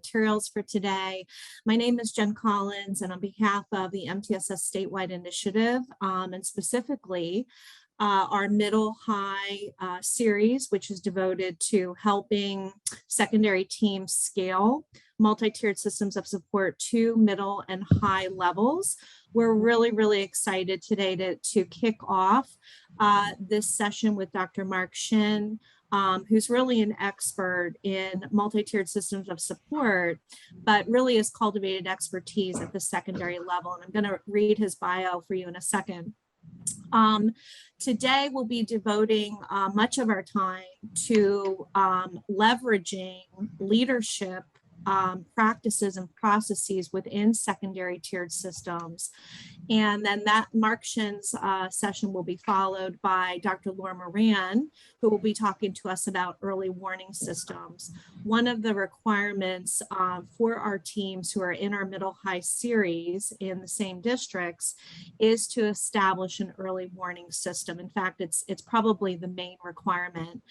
materials for today. My name is Jen Collins, and on behalf of the MTSS statewide initiative, and specifically our middle high series, which is devoted to helping secondary teams scale multi-tiered systems of support to middle and high levels. We're really excited today to kick off this session with Dr. Mark Shin, who's really an expert in multi-tiered systems of support, but really has cultivated expertise at the secondary level. And I'm going to read his bio for you in a second. Today we'll be devoting much of our time to leveraging leadership practices and processes within secondary tiered systems. And then that Mark Shin's session will be followed by Dr. Laura Moran, who will be talking to us about early warning systems. One of the requirements for our teams who are in our middle high series in the same districts is to establish an early warning system. In fact, it's probably the main requirement.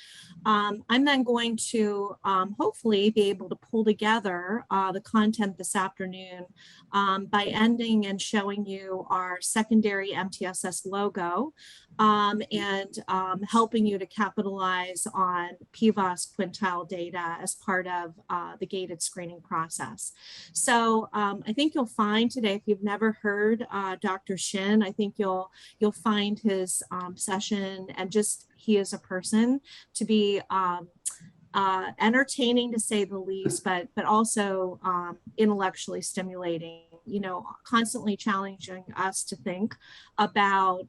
I'm then going to hopefully be able to pull together the content this afternoon by ending and showing you our secondary MTSS logo and helping you to capitalize on PVOS quintile data as part of the gated screening process. So I think you'll find today, if you've never heard Dr. Shin, I think you'll find his session and just he is a person to be entertaining to say the least, but also intellectually stimulating, you know, constantly challenging us to think about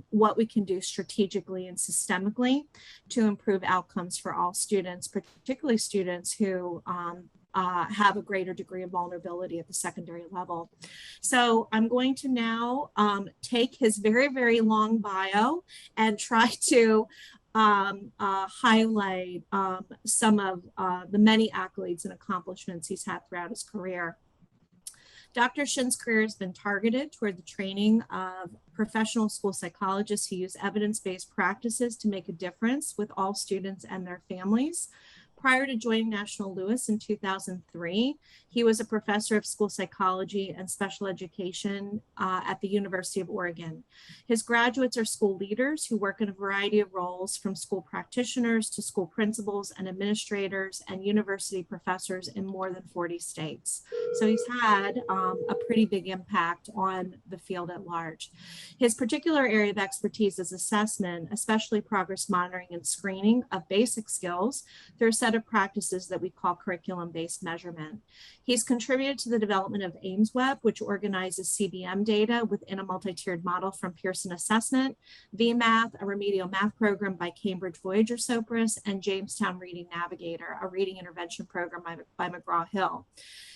what we can do strategically and systemically to improve outcomes for all students, particularly students who have a greater degree of vulnerability at the secondary level. So I'm going to now take his very long bio and try to highlight some of the many accolades and accomplishments he's had throughout his career. Dr. Shin's career has been targeted toward the training of professional school psychologists who use evidence-based practices to make a difference with all students and their families. Prior to joining National Lewis in 2003, he was a professor of school psychology and special education at the University of Oregon. His graduates are school leaders who work in a variety of roles, from school practitioners to school principals and administrators and university professors in more than 40 states. So he's had a pretty big impact on the field at large. His particular area of expertise is assessment, especially progress monitoring and screening of basic skills through a set of practices that we call curriculum-based measurement. He's contributed to the development of AIMSweb, which organizes CBM data within a multi-tiered model from Pearson Assessment, VMath, a remedial math program by Cambridge Voyager Sopris, and Jamestown Reading Navigator, a reading intervention program by McGraw-Hill.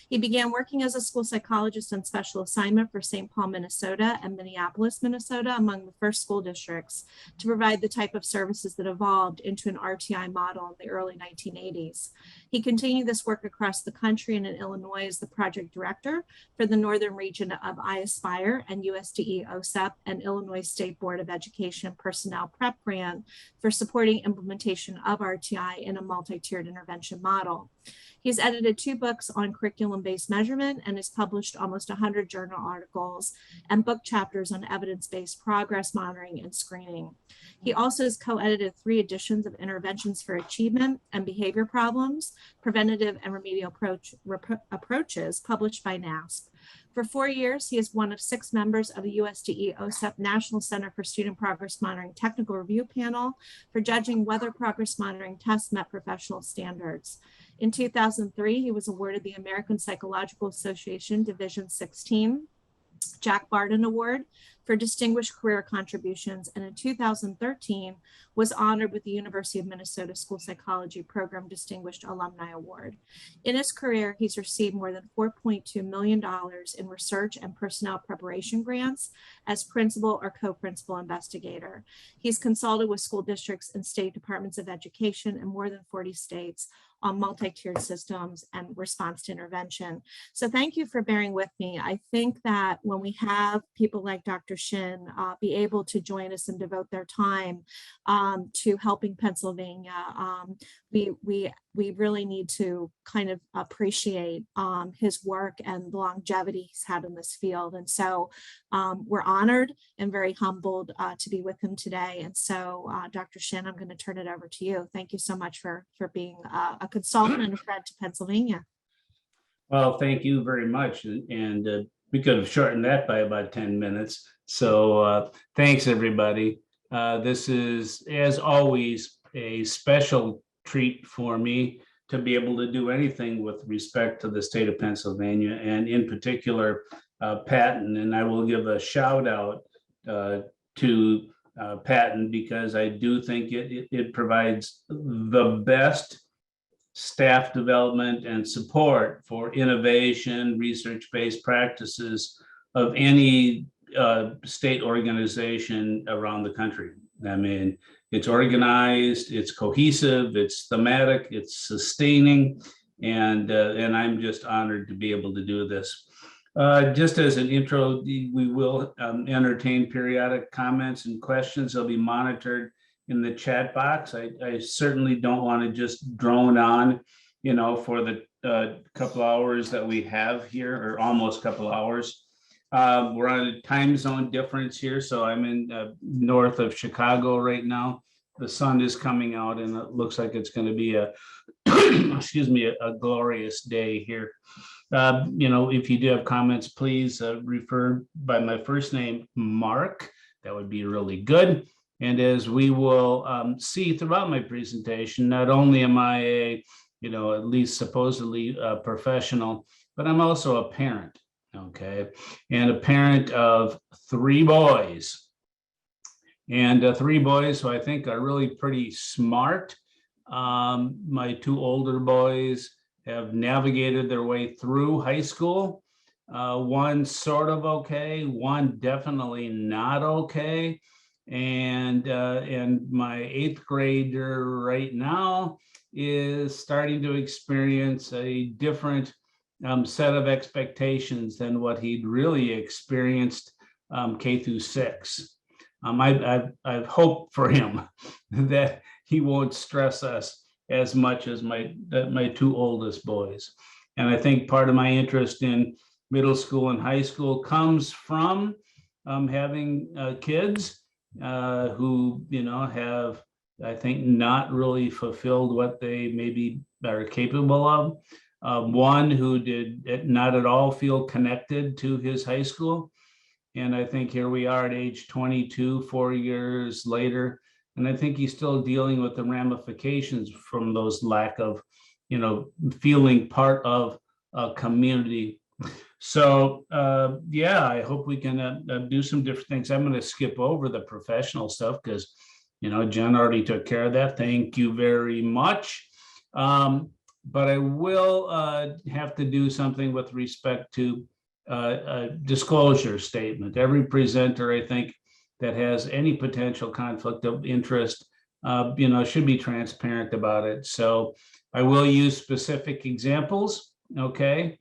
He began working as a school psychologist on special assignment for St. Paul, Minnesota and Minneapolis, Minnesota, among the first school districts to provide the type of services that evolved into an RTI model in the early 1980s. He continued this work across the country and in Illinois as the project director for the northern region of iAspire and USDE OSEP and Illinois State Board of Education Personnel Prep Grant for supporting implementation of RTI in a multi-tiered intervention model. He's edited 2 books on curriculum-based measurement and has published almost 100 journal articles and book chapters on evidence-based progress monitoring and screening. He also has co-edited 3 editions of Interventions for Achievement and Behavior Problems, Preventative and Remedial Approaches, published by NASP. For 4 years, he is one of 6 members of the USDE OSEP National Center for Student Progress Monitoring Technical Review Panel for judging whether progress monitoring tests met professional standards. In 2003, he was awarded the American Psychological Association Division 16 Jack Barden Award for distinguished career contributions, and in 2013 was honored with the University of Minnesota School Psychology Program Distinguished Alumni Award. In his career, he's received more than $4.2 million in research and personnel preparation grants as principal or co-principal investigator. He's consulted with school districts and state departments of education in more than 40 states on multi-tiered systems and response to intervention. So thank you for bearing with me. I think that when we have people like Dr. Shin be able to join us and devote their time to helping Pennsylvania, we we really need to kind of appreciate his work and the longevity he's had in this field. And so we're honored and very humbled to be with him today. And so Dr. Shin, I'm going to turn it over to you. Thank you so much for being a consultant and a friend to Pennsylvania. Well, thank you very much. And we could have shortened that by about 10 minutes. So thanks, everybody. This is, as always, a special treat for me to be able to do anything with respect to the state of Pennsylvania, and in particular, Patton. And I will give a shout out to Patton, because I do think it provides the best staff development and support for innovation, research-based practices of any state organization around the country. I mean, it's organized, it's cohesive, it's thematic, it's sustaining, and I'm just honored to be able to do this. Just as an intro, we will entertain periodic comments and questions. They'll be monitored in the chat box. I certainly don't want to just drone on, for the couple hours that we have here, or almost couple hours. We're on a time zone difference here, so I'm in north of Chicago right now. The sun is coming out, and it looks like it's going to be a excuse me, a glorious day here. If you do have comments, please refer by my first name, Mark. That would be really good. And as we will see throughout my presentation, not only am I a, at least supposedly a professional, but I'm also a parent, okay? And a parent of 3 boys. And 3 boys who I think are really pretty smart. My 2 older boys have navigated their way through high school. One sort of okay, one definitely not okay. And my 8th grader right now is starting to experience a different set of expectations than what he'd really experienced K through 6. I've hoped for him that he won't stress us as much as my 2 oldest boys. And I think part of my interest in middle school and high school comes from having kids who, have, I think, not really fulfilled what they maybe are capable of. One who did not at all feel connected to his high school. And I think here we are at age 22, 4 years later, and I think he's still dealing with the ramifications from those lack of, feeling part of a community. So yeah, I hope we can do some different things. I'm going to skip over the professional stuff because, Jen already took care of that. Thank you very much. But I will have to do something with respect to a disclosure statement. Every presenter, I think, that has any potential conflict of interest, should be transparent about it. So I will use specific examples, okay,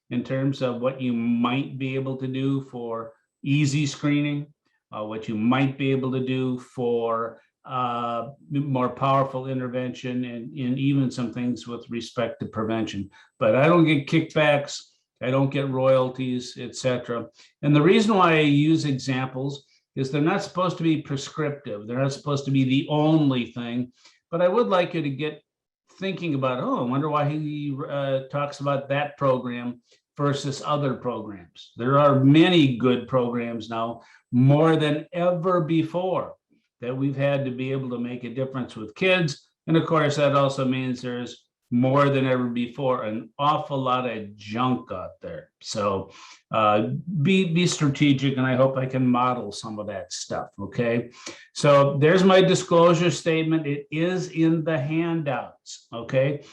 in terms of what you might be able to do for easy screening, what you might be able to do for more powerful intervention, and even some things with respect to prevention. But I don't get kickbacks, I don't get royalties, etc. And the reason why I use examples is they're not supposed to be prescriptive. They're not supposed to be the only thing, but I would like you to get thinking about, I wonder why he talks about that program versus other programs. There are many good programs now, more than ever before, that we've had to be able to make a difference with kids. And of course, that also means there's more than ever before an awful lot of junk out there. So be strategic, and I hope I can model some of that stuff, okay? So there's my disclosure statement. It is in the handouts, okay?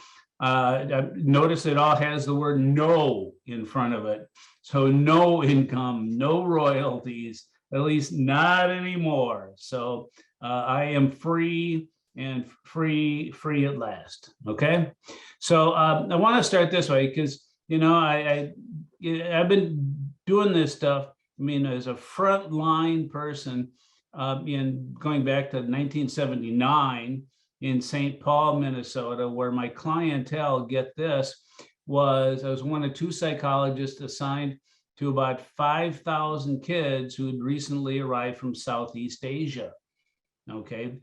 Notice it all has the word no in front of it. So no income, no royalties, at least not anymore. So I am free and free at last. Okay. So I want to start this way because, I've been doing this stuff. I mean, as a frontline person in going back to 1979, in St. Paul, Minnesota, where my clientele, get this, I was one of two psychologists assigned to about 5,000 kids who had recently arrived from Southeast Asia. Okay,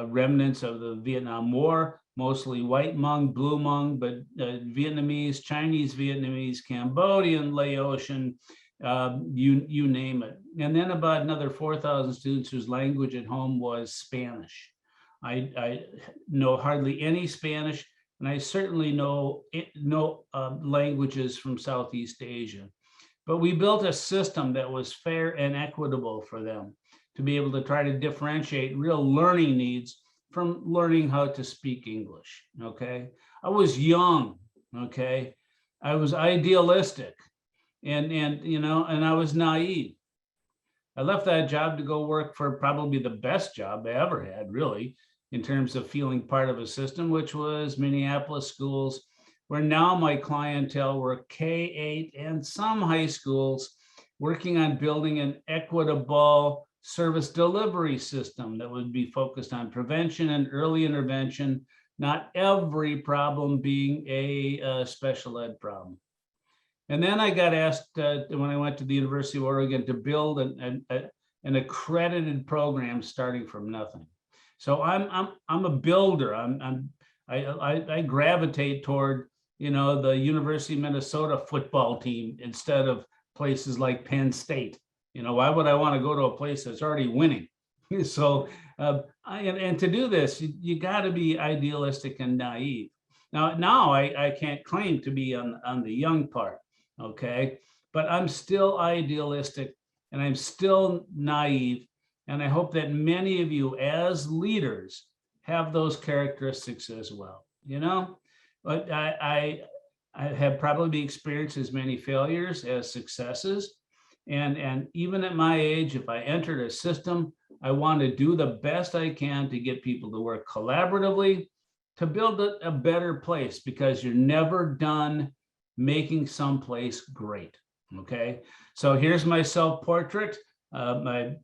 remnants of the Vietnam War, mostly white Hmong, blue Hmong, but Vietnamese, Chinese Vietnamese, Cambodian, Laotian, you name it. And then about another 4,000 students whose language at home was Spanish. I know hardly any Spanish, and I certainly know no languages from Southeast Asia. But we built a system that was fair and equitable for them to be able to try to differentiate real learning needs from learning how to speak English. Okay, I was young. Okay, I was idealistic, and I was naive. I left that job to go work for probably the best job I ever had, really, in terms of feeling part of a system, which was Minneapolis schools, where now my clientele were K-8 and some high schools, working on building an equitable service delivery system that would be focused on prevention and early intervention, not every problem being a special ed problem. And then I got asked when I went to the University of Oregon to build an accredited program starting from nothing. So I'm a builder. I gravitate toward the University of Minnesota football team instead of places like Penn State. Why would I want to go to a place that's already winning? So and to do this, you got to be idealistic and naive. Now I can't claim to be on the young part. Okay, but I'm still idealistic and I'm still naive. And I hope that many of you as leaders have those characteristics as well, but I have probably experienced as many failures as successes. And even at my age, if I entered a system, I want to do the best I can to get people to work collaboratively to build a better place, because you're never done making someplace great. Okay, so here's my self-portrait. I'm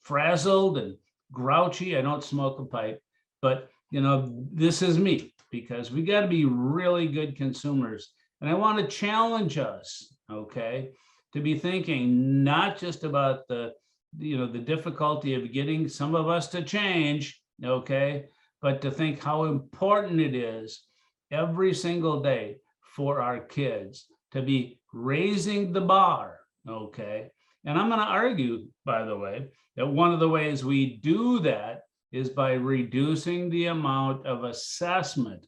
frazzled and grouchy. I don't smoke a pipe, but this is me, because we got to be really good consumers. And I want to challenge us, okay, to be thinking not just about the difficulty of getting some of us to change, okay, but to think how important it is every single day for our kids to be raising the bar, okay? And I'm going to argue, by the way, that one of the ways we do that is by reducing the amount of assessment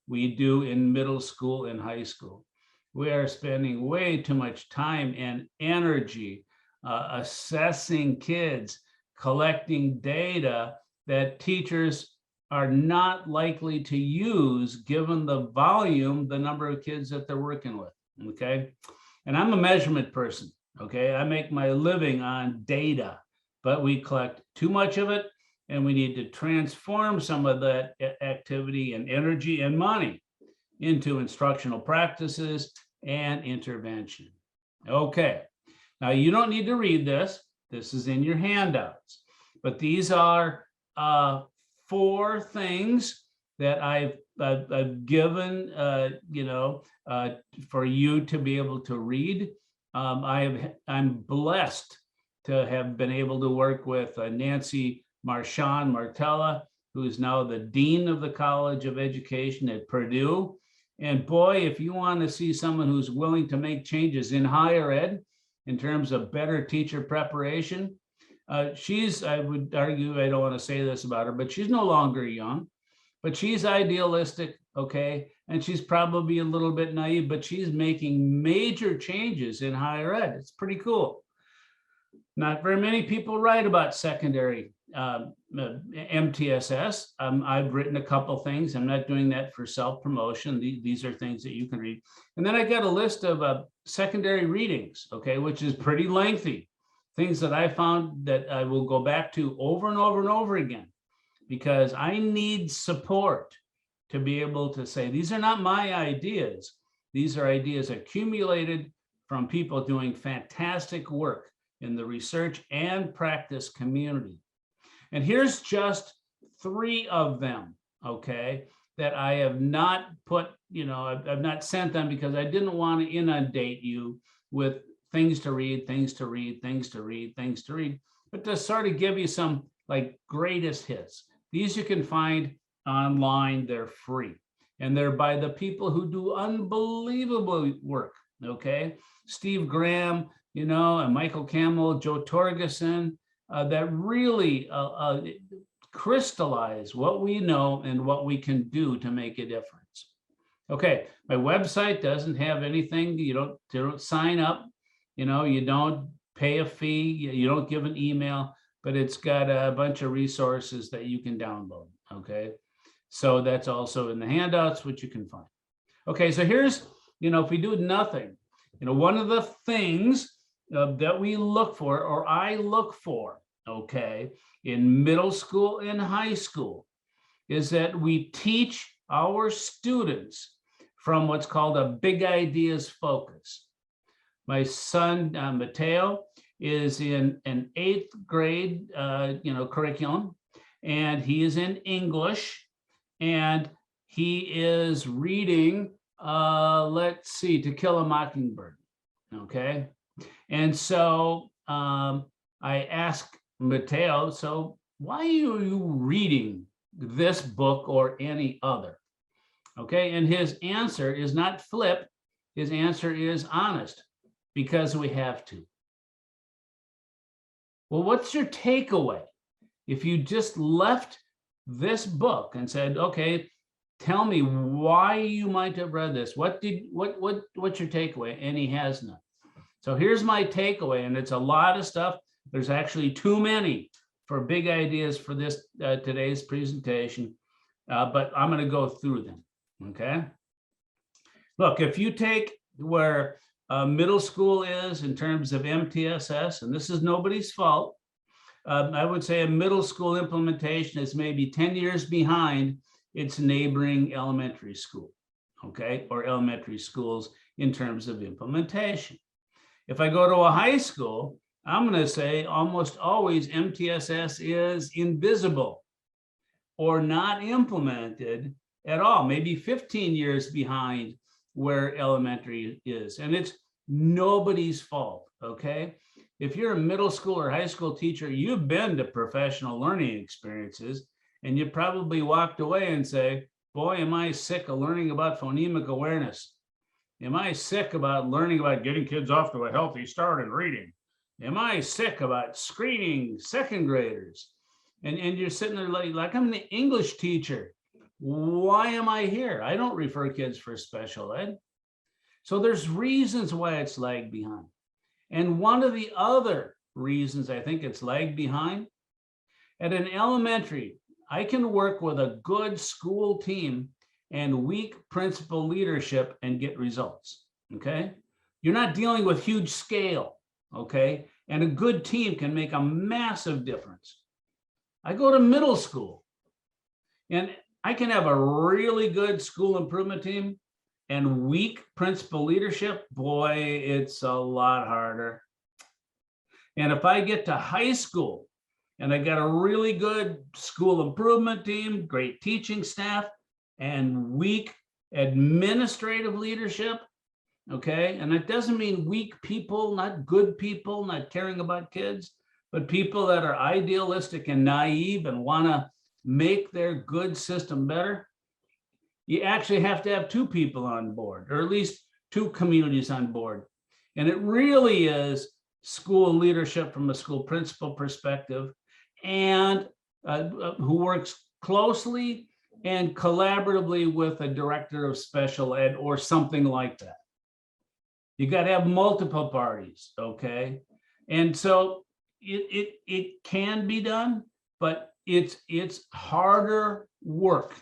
we do in middle school and high school. We are spending way too much time and energy assessing kids, collecting data that teachers are not likely to use given the volume, the number of kids that they're working with, okay? And I'm a measurement person, okay? I make my living on data, but we collect too much of it, and we need to transform some of that activity and energy and money into instructional practices and intervention. Okay, now you don't need to read this. This is in your handouts, but these are 4 things that I've given, for you to be able to read. I'm blessed to have been able to work with Nancy Marchand-Martella, who is now the Dean of the College of Education at Purdue. And boy, if you want to see someone who's willing to make changes in higher ed in terms of better teacher preparation, I would argue, I don't want to say this about her, but she's no longer young, but she's idealistic, okay? And she's probably a little bit naive, but she's making major changes in higher ed. It's pretty cool. Not very many people write about secondary MTSS. I've written a couple things. I'm not doing that for self-promotion. These are things that you can read. And then I got a list of secondary readings, okay, which is pretty lengthy. Things that I found that I will go back to over and over and over again, because I need support to be able to say, these are not my ideas. These are ideas accumulated from people doing fantastic work in the research and practice community. And here's just 3 of them, okay, that I have not put, I've not sent them because I didn't want to inundate you with things to read, things to read, things to read, things to read, but to sort of give you some like greatest hits. These you can find online, they're free. And they're by the people who do unbelievable work, okay? Steve Graham, and Michael Campbell, Joe Torgerson, that really crystallize what we know and what we can do to make a difference. Okay, my website doesn't have anything. You don't sign up, you don't pay a fee, you don't give an email, but it's got a bunch of resources that you can download, okay? So that's also in the handouts, which you can find. Okay, so here's, if we do nothing, one of the things that we look for, or I look for, okay, in middle school and high school, is that we teach our students from what's called a big ideas focus. My son, Mateo, is in an 8th grade, curriculum, and he is in English, and he is reading, let's see, To Kill a Mockingbird, okay? And so I asked Mateo, so why are you reading this book or any other? Okay, and his answer is not flip, his answer is honest, because we have to. Well, what's your takeaway? If you just left this book and said, okay, tell me why you might have read this. What's your takeaway? And he has none. So here's my takeaway, and it's a lot of stuff. There's actually too many for big ideas for this today's presentation, but I'm going to go through them. Okay. Look, if you take where middle school is in terms of MTSS, and this is nobody's fault, I would say a middle school implementation is maybe 10 years behind its neighboring elementary school, okay, or elementary schools in terms of implementation. If I go to a high school, I'm going to say almost always MTSS is invisible or not implemented at all, maybe 15 years behind where elementary is. And it's nobody's fault, okay? If you're a middle school or high school teacher, you've been to professional learning experiences, and you probably walked away and say, boy, am I sick of learning about phonemic awareness. Am I sick about learning about getting kids off to a healthy start in reading? Am I sick about screening second graders? And you're sitting there like I'm an English teacher. Why am I here? I don't refer kids for special ed. So there's reasons why it's lagged behind. And one of the other reasons I think it's lagged behind, at an elementary, I can work with a good school team and weak principal leadership and get results, okay? You're not dealing with huge scale, okay? And a good team can make a massive difference. I go to middle school, and I can have a really good school improvement team and weak principal leadership. Boy, it's a lot harder. And if I get to high school and I got a really good school improvement team, great teaching staff, and weak administrative leadership, okay? And it doesn't mean weak people, not good people, not caring about kids, but people that are idealistic and naive and want to make their good system better. You actually have to have 2 people on board, or at least 2 communities on board. And it really is school leadership from a school principal perspective, and who works closely and collaboratively with a director of special ed or something like that. You got to have multiple parties, okay? And so it can be done, but it's harder work.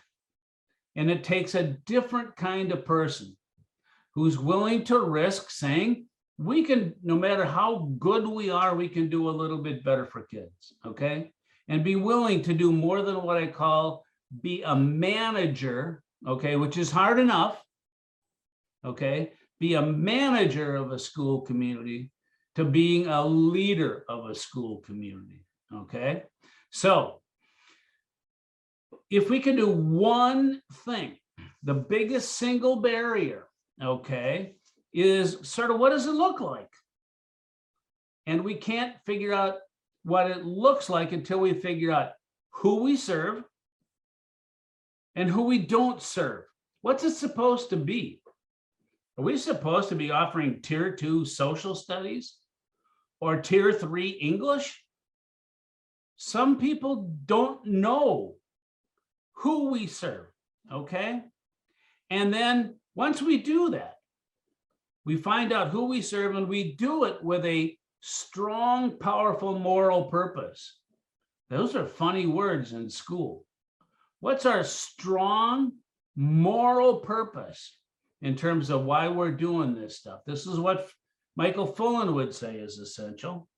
And it takes a different kind of person who's willing to risk saying, we can, no matter how good we are, we can do a little bit better for kids, okay? And be willing to do more than what I call be a manager, okay, which is hard enough, okay? Be a manager of a school community to being a leader of a school community, okay? So if we can do one thing, the biggest single barrier, okay, is sort of what does it look like? And we can't figure out what it looks like until we figure out who we serve and who we don't serve. What's it supposed to be? Are we supposed to be offering tier 2 social studies or tier 3 English? Some people don't know who we serve, okay? And then once we do that, we find out who we serve and we do it with a strong, powerful moral purpose. Those are funny words in school. What's our strong moral purpose in terms of why we're doing this stuff? This is what Michael Fullen would say is essential.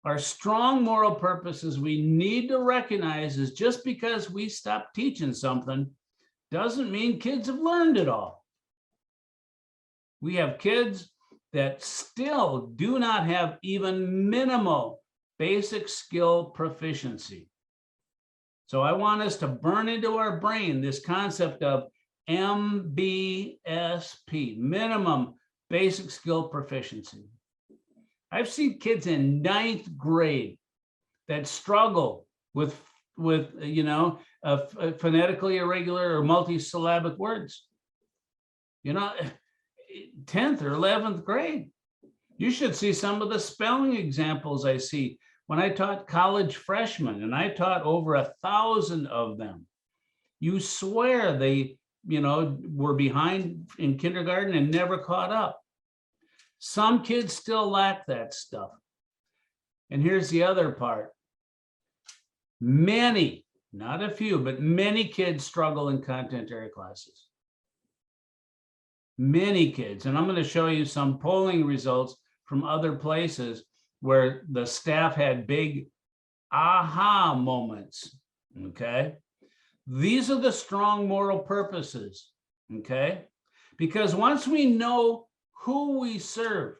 Our strong moral purpose is we need to recognize is just because we stop teaching something doesn't mean kids have learned it all. We have kids that still do not have even minimal basic skill proficiency. So I want us to burn into our brain this concept of MBSP, minimum basic skill proficiency. I've seen kids in 9th grade that struggle with phonetically irregular or multisyllabic words. 10th or 11th grade. You should see some of the spelling examples I see when I taught college freshmen, and I taught over 1,000 of them. You swear they, were behind in kindergarten and never caught up. Some kids still lack that stuff. And here's the other part. Many, not a few, but many kids struggle in content area classes. Many kids, and I'm going to show you some polling results from other places where the staff had big aha moments, okay? These are the strong moral purposes, okay? Because once we know who we serve,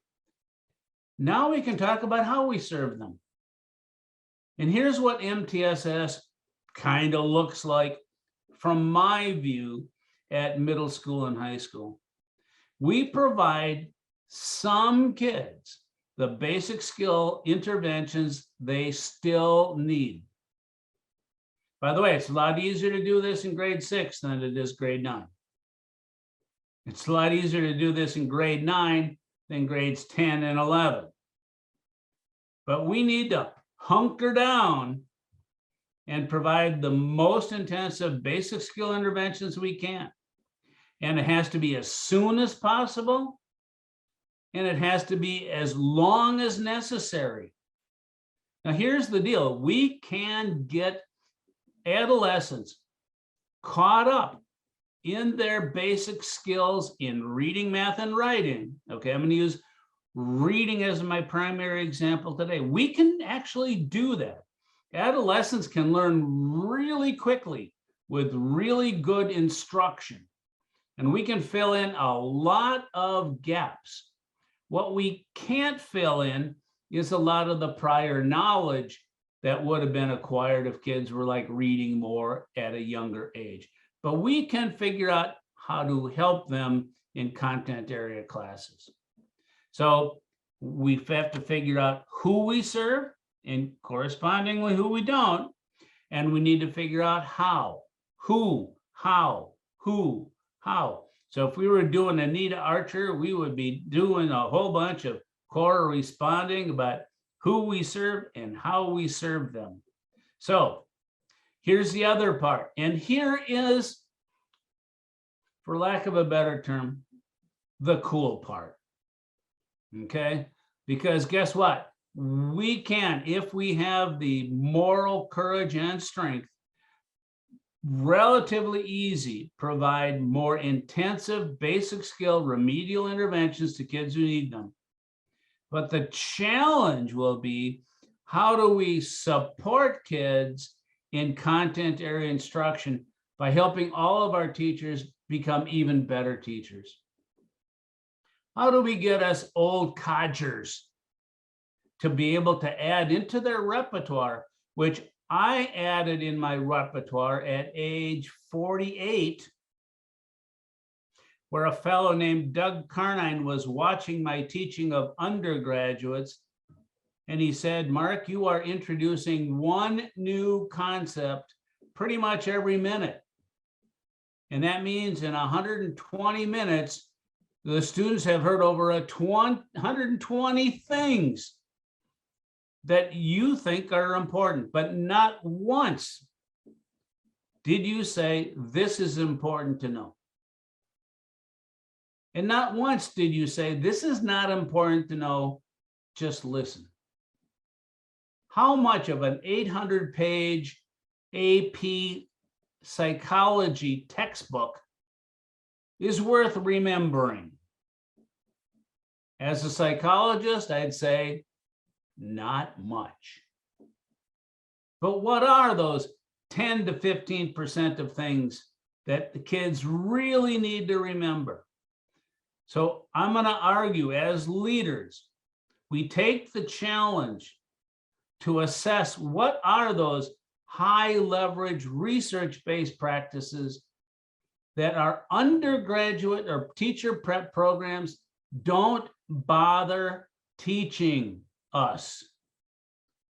now we can talk about how we serve them. And here's what MTSS kind of looks like from my view at middle school and high school. We provide some kids the basic skill interventions they still need. By the way, it's a lot easier to do this in grade 6 than it is grade 9. It's a lot easier to do this in grade 9 than grades 10 and 11. But we need to hunker down and provide the most intensive basic skill interventions we can. And it has to be as soon as possible, and it has to be as long as necessary. Now, here's the deal. We can get adolescents caught up in their basic skills in reading, math, and writing. Okay, I'm going to use reading as my primary example today. We can actually do that. Adolescents can learn really quickly with really good instruction. And we can fill in a lot of gaps. What we can't fill in is a lot of the prior knowledge that would have been acquired if kids were like reading more at a younger age. But we can figure out how to help them in content area classes. So we have to figure out who we serve and correspondingly who we don't. And we need to figure out how, who, how, who, how. So if we were doing Anita Archer, we would be doing a whole bunch of corresponding about who we serve and how we serve them. So here's the other part. And here is, for lack of a better term, the cool part. Okay? Because guess what? We can, if we have the moral courage and strength, relatively easy, provide more intensive basic skill remedial interventions to kids who need them. But the challenge will be, how do we support kids in content area instruction by helping all of our teachers become even better teachers? How do we get us old codgers to be able to add into their repertoire, which I added in my repertoire at age 48, where a fellow named Doug Carnine was watching my teaching of undergraduates. And he said, Mark, you are introducing one new concept pretty much every minute. And that means in 120 minutes, the students have heard over 120 things that you think are important, but not once did you say, this is important to know. And not once did you say, this is not important to know, just listen. How much of an 800-page AP psychology textbook is worth remembering? As a psychologist, I'd say not much. But what are those 10 to 15% of things that the kids really need to remember? So I'm going to argue, as leaders, we take the challenge to assess what are those high leverage research-based practices that our undergraduate or teacher prep programs don't bother teaching us.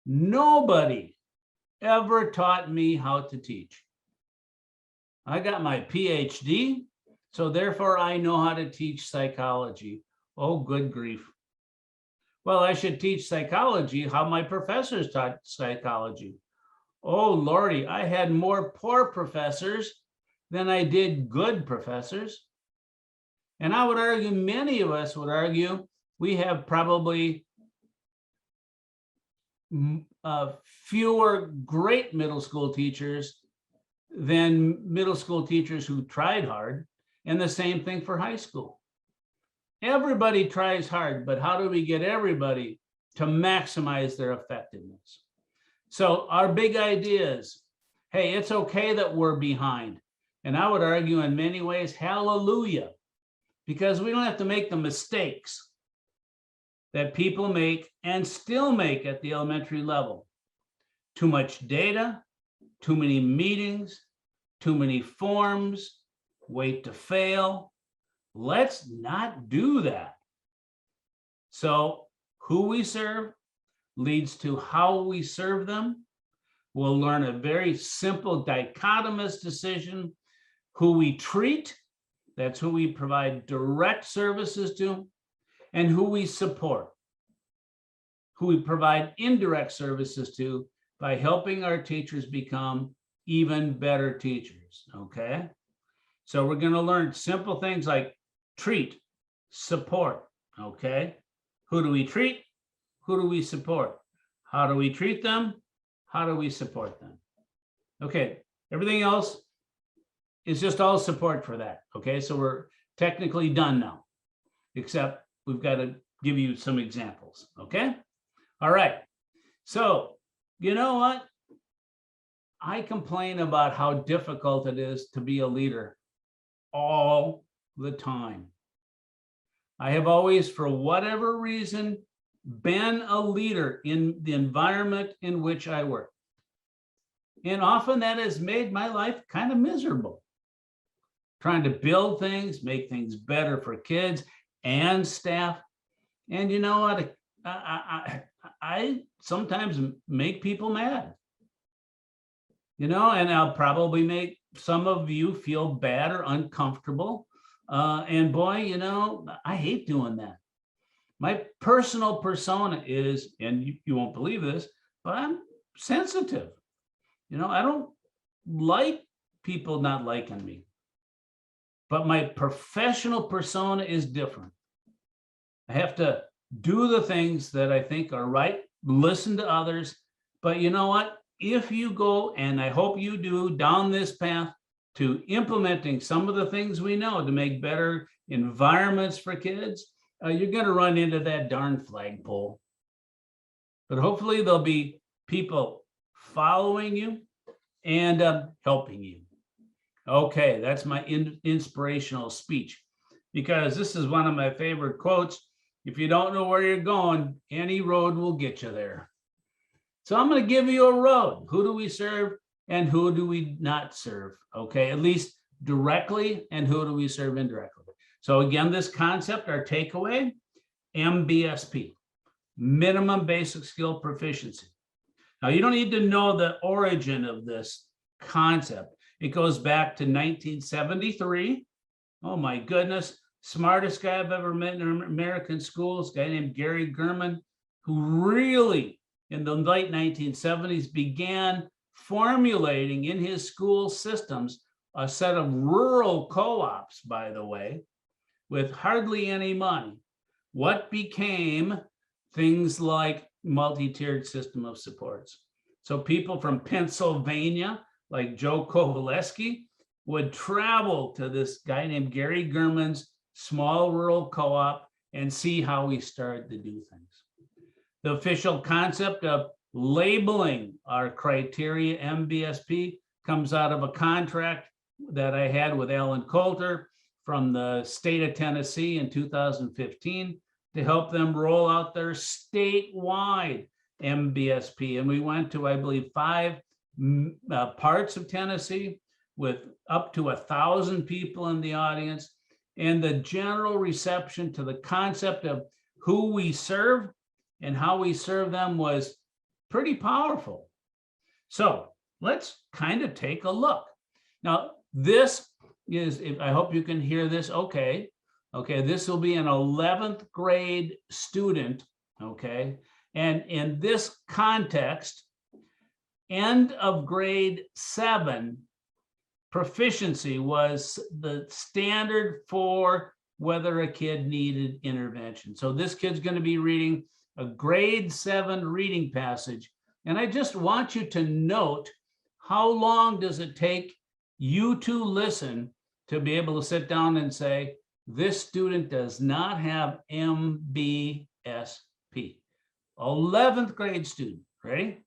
Nobody ever taught me how to teach. I got my PhD, so therefore I know how to teach psychology. Oh, good grief. Well, I should teach psychology how my professors taught psychology. Oh, Lordy, I had more poor professors than I did good professors. And I would argue, many of us would argue, we have probably fewer great middle school teachers than middle school teachers who tried hard, and the same thing for high school. Everybody tries hard, but how do we get everybody to maximize their effectiveness? So our big idea is, hey, it's okay that we're behind. And I would argue in many ways, hallelujah, because we don't have to make the mistakes that people make and still make at the elementary level. Too much data, too many meetings, too many forms, wait to fail. Let's not do that. So who we serve leads to how we serve them. We'll learn a very simple dichotomous decision. Who we treat, that's who we provide direct services to, and who we support, who we provide indirect services to by helping our teachers become even better teachers, okay? So we're going to learn simple things like treat, support, okay? Who do we treat? Who do we support? How do we treat them? How do we support them? Okay, everything else is just all support for that, okay? So we're technically done now, except we've got to give you some examples, okay? All right, so you know what? I complain about how difficult it is to be a leader all the time. I have always, for whatever reason, been a leader in the environment in which I work. And often that has made my life kind of miserable. Trying to build things, make things better for kids and staff. And you know what? I sometimes make people mad. You know, and I'll probably make some of you feel bad or uncomfortable. And boy, you know, I hate doing that. My personal persona is, and you won't believe this, but I'm sensitive. You know, I don't like people not liking me. But my professional persona is different. I have to do the things that I think are right, listen to others. But you know what? If you go, and I hope you do, down this path to implementing some of the things we know to make better environments for kids, you're going to run into that darn flagpole. But hopefully there'll be people following you and helping you. Okay, that's my inspirational speech, because this is one of my favorite quotes. If you don't know where you're going, any road will get you there. So I'm going to give you a road. Who do we serve and who do we not serve? Okay, at least directly, and who do we serve indirectly? So again, this concept, our takeaway, MBSP, minimum basic skill proficiency. Now, you don't need to know the origin of this concept. It goes back to 1973. Oh my goodness, smartest guy I've ever met in American schools, a guy named Gary Gurman, who really in the late 1970s began formulating in his school systems a set of rural co-ops, by the way, with hardly any money. What became things like multi-tiered system of supports. So people from Pennsylvania, like Joe Kowaleski, would travel to this guy named Gary Gurman's small rural co-op and see how we started to do things. The official concept of labeling our criteria, MBSP, comes out of a contract that I had with Alan Coulter from the state of Tennessee in 2015 to help them roll out their statewide MBSP. And we went to, I believe, 5 parts of Tennessee with up to 1,000 people in the audience. And the general reception to the concept of who we serve and how we serve them was pretty powerful. So let's kind of take a look. Now, this is, I hope you can hear this okay. Okay, this will be an 11th grade student, okay? And in this context, end of grade 7, proficiency was the standard for whether a kid needed intervention. So this kid's going to be reading a grade 7 reading passage. And I just want you to note, how long does it take you to listen to be able to sit down and say, this student does not have MBSP. 11th grade student, ready?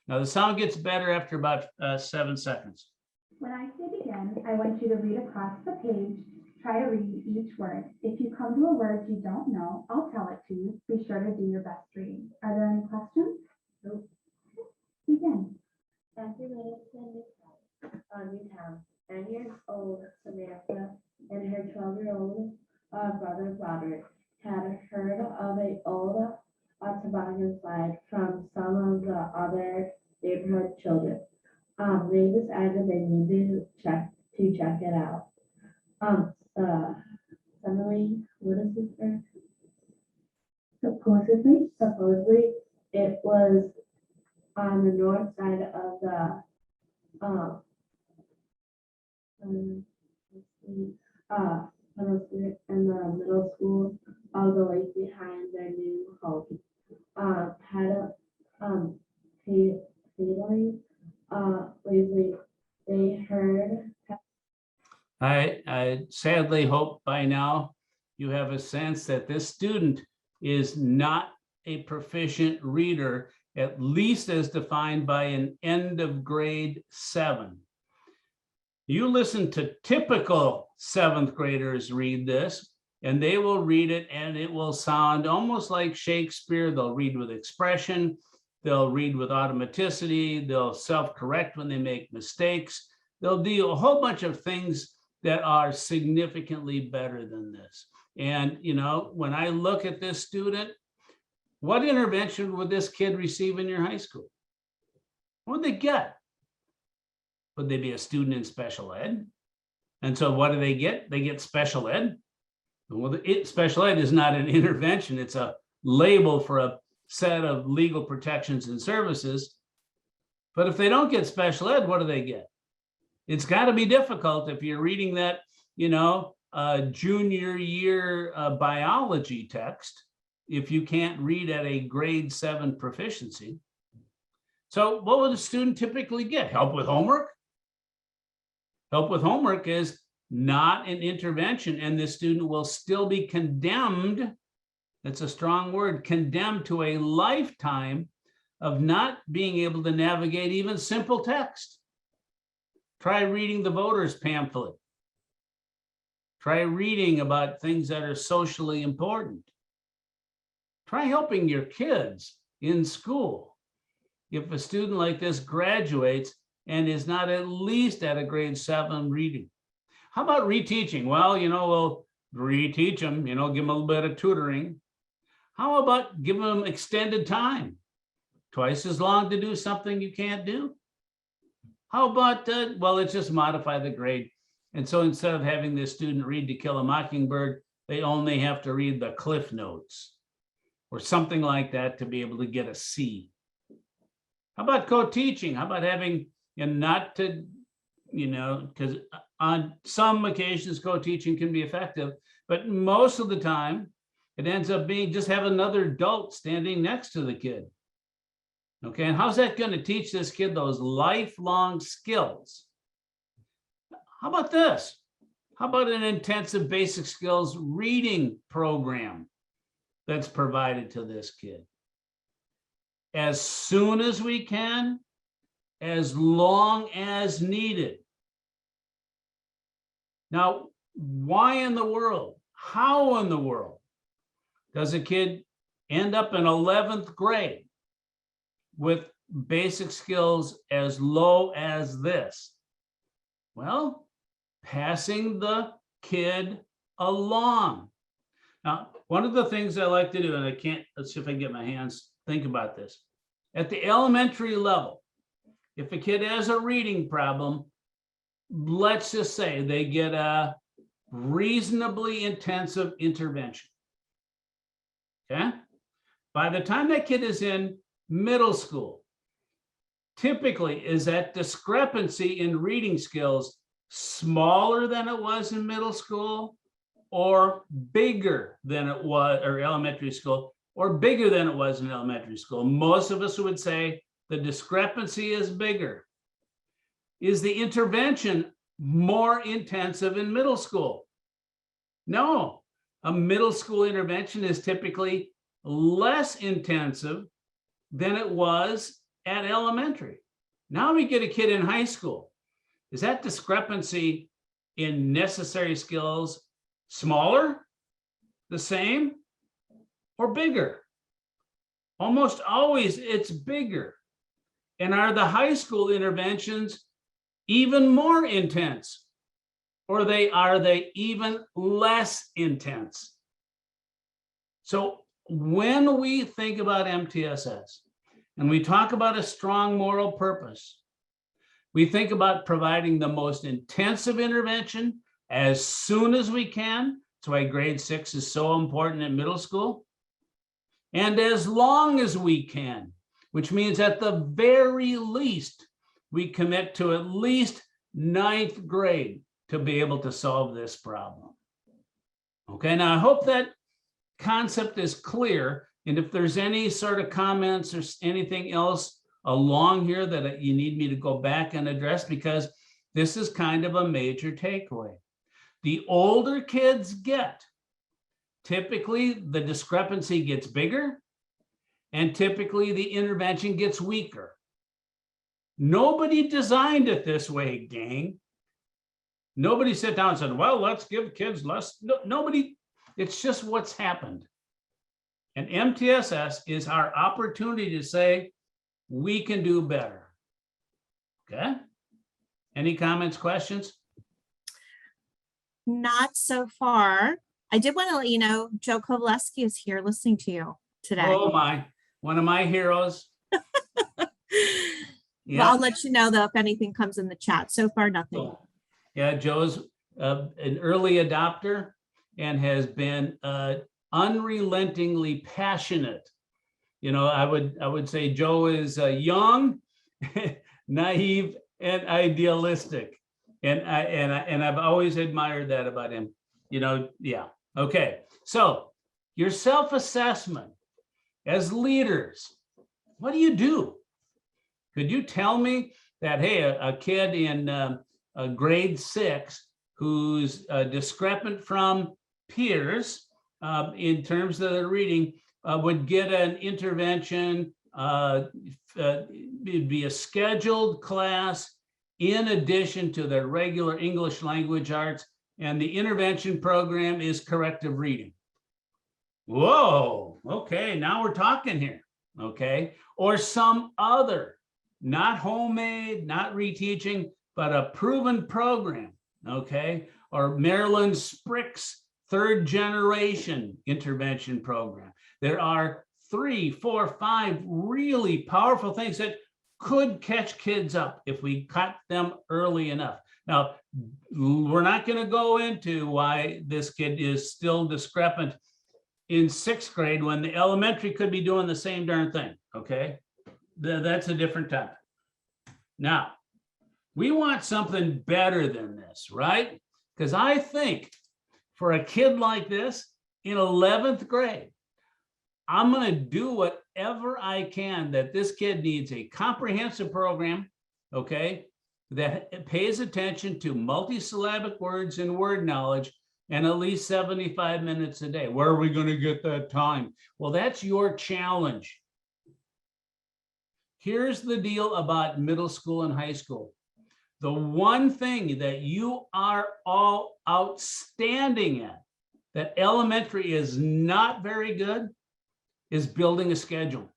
Now the sound gets better after about 7 seconds. When I say begin, I want you to read across the page. Try to read each word. If you come to a word you don't know, I'll tell it to you. Be sure to do your best reading. Are there any questions? Nope. Begin. After minutes in Newtown, 9-year-old Samantha and her 12-year-old brother Robert had heard of an old toboggan slide from some of the other neighborhood children. They decided they needed to check it out. Suddenly, what is this word? Supposedly, it was on the north side of the middle school of the lake behind their new home. They heard. I sadly hope by now you have a sense that this student is not a proficient reader, at least as defined by an end of grade 7. You listen to typical 7th graders read this, and they will read it and it will sound almost like Shakespeare. They'll read with expression, they'll read with automaticity, they'll self-correct when they make mistakes. They'll do a whole bunch of things that are significantly better than this. And, you know, when I look at this student, what intervention would this kid receive in your high school? What would they get? Would they be a student in special ed? And so what do they get? They get special ed. Well, special ed is not an intervention. It's a label for a set of legal protections and services. But if they don't get special ed, what do they get? It's got to be difficult if you're reading that, you know, junior year biology text, if you can't read at a grade 7 proficiency. So what would a student typically get? Help with homework? Help with homework is not an intervention, and the student will still be condemned. That's a strong word, condemned to a lifetime of not being able to navigate even simple text. Try reading the voters pamphlet. Try reading about things that are socially important. Try helping your kids in school. if a student like this graduates and is not at least at a grade 7 reading? How about reteaching? Well, we'll reteach them, give them a little bit of tutoring. How about giving them extended time? Twice as long to do something you can't do? How about, well, let's just modify the grade. And so instead of having this student read To Kill a Mockingbird, they only have to read the Cliff Notes or something like that to be able to get a C. How about co-teaching? How about having, and not to, because on some occasions co-teaching can be effective, but most of the time it ends up being just have another adult standing next to the kid. Okay, and how's that going to teach this kid those lifelong skills? How about this? How about an intensive basic skills reading program that's provided to this kid? As soon as we can, as long as needed. Now, why in the world, how in the world does a kid end up in 11th grade with basic skills as low as this? Well, passing the kid along. Now, one of the things I like to do, and let's see if I can get my hands, think about this. At the elementary level, if a kid has a reading problem, let's just say they get a reasonably intensive intervention. Okay? By the time that kid is in middle school, typically is that discrepancy in reading skills smaller than it was in middle school or bigger than it was, or elementary school, or bigger than it was in elementary school? Most of us would say the discrepancy is bigger. Is the intervention more intensive in middle school? No, a middle school intervention is typically less intensive than it was at elementary. Now we get a kid in high school. Is that discrepancy in necessary skills smaller, the same, or bigger? Almost always it's bigger. And are the high school interventions even more intense, or are they even less intense? So when we think about MTSS and we talk about a strong moral purpose, we think about providing the most intensive intervention as soon as we can. That's why grade 6 is so important in middle school. And as long as we can, which means at the very least, we commit to at least 9th grade to be able to solve this problem. Okay, now I hope that concept is clear. And if there's any sort of comments or anything else along here that you need me to go back and address, because this is kind of a major takeaway. The older kids get, typically the discrepancy gets bigger, and typically the intervention gets weaker. Nobody designed it this way, gang. Nobody sat down and said, well, let's give kids less. No, nobody, it's just what's happened. And MTSS is our opportunity to say, we can do better. Okay? Any comments, questions? Not so far. I did want to let you know, Joe Kovaleski is here listening to you today. Oh my, one of my heroes. Yeah. Well, I'll let you know though if anything comes in the chat. So far, nothing. Cool. Yeah, Joe's an early adopter and has been unrelentingly passionate. I would say Joe is young, naive, and idealistic, and I've always admired that about him. Yeah. Okay. So your self-assessment as leaders, what do you do? Could you tell me that, hey, a kid in grade 6 who's discrepant from peers in terms of their reading would get an intervention, it'd be a scheduled class in addition to their regular English language arts, and the intervention program is corrective reading? Whoa, okay, now we're talking here. okay? Or some other, not homemade, not reteaching, but a proven program, okay? Or Marilyn Sprick's third generation intervention program. There are 3, 4, 5 really powerful things that could catch kids up if we caught them early enough. Now, we're not going to go into why this kid is still discrepant in 6th grade when the elementary could be doing the same darn thing, okay? That's a different topic. Now, we want something better than this, right? Because I think for a kid like this in 11th grade, I'm going to do whatever I can that this kid needs a comprehensive program, okay, that pays attention to multisyllabic words and word knowledge and at least 75 minutes a day. Where are we going to get that time? Well, that's your challenge. Here's the deal about middle school and high school. The one thing that you are all outstanding at, that elementary is not very good, is building a schedule.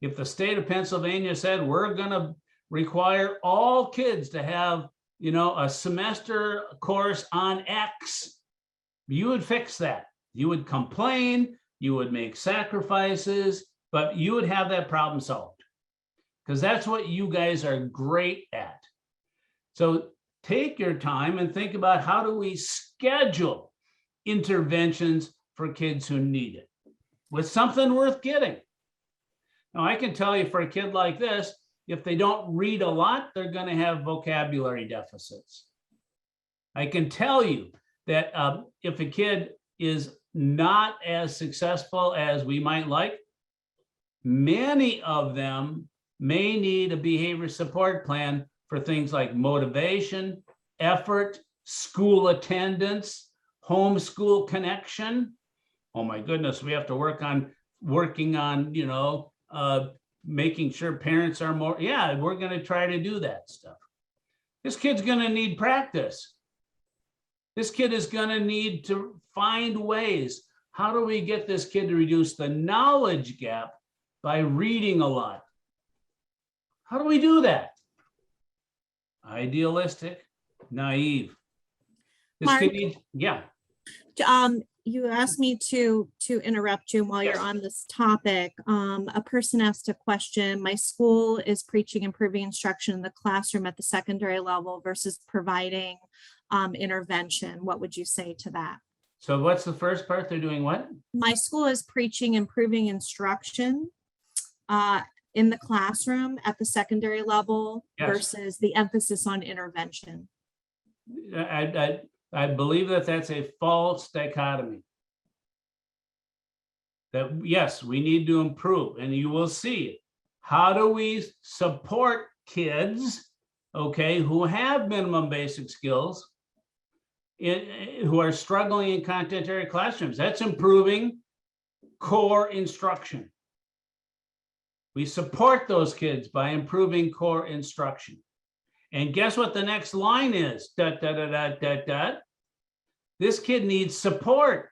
If the state of Pennsylvania said we're going to require all kids to have, you know, a semester course on X, you would fix that. You would complain, you would make sacrifices, but you would have that problem solved because that's what you guys are great at. So take your time and think about how do we schedule interventions for kids who need it with something worth getting. Now, I can tell you for a kid like this, if they don't read a lot, they're going to have vocabulary deficits. I can tell you that if a kid is not as successful as we might like, many of them may need a behavior support plan for things like motivation, effort, school attendance, homeschool connection. Oh my goodness, we have to working on, you know, making sure parents are more, yeah, we're going to try to do that stuff. This kid's going to need practice. This kid is going to need to find ways. How do we get this kid to reduce the knowledge gap by reading a lot? How do we do that? Idealistic, naive. This Mark, kid needs, yeah. You asked me to interrupt you while Yes. you're on this topic. A person asked a question. My school is preaching improving instruction in the classroom at the secondary level versus providing intervention. What would you say to that? So what's the first part? They're doing what? My school is preaching improving instruction in the classroom at the secondary level Yes. versus the emphasis on intervention. I believe that that's a false dichotomy. That yes, we need to improve, and you will see it. How do we support kids, okay, who have minimum basic skills, who are struggling in content area classrooms? That's improving core instruction. We support those kids by improving core instruction. And guess what the next line is? Dot, dot, dot, dot, dot, dot. This kid needs support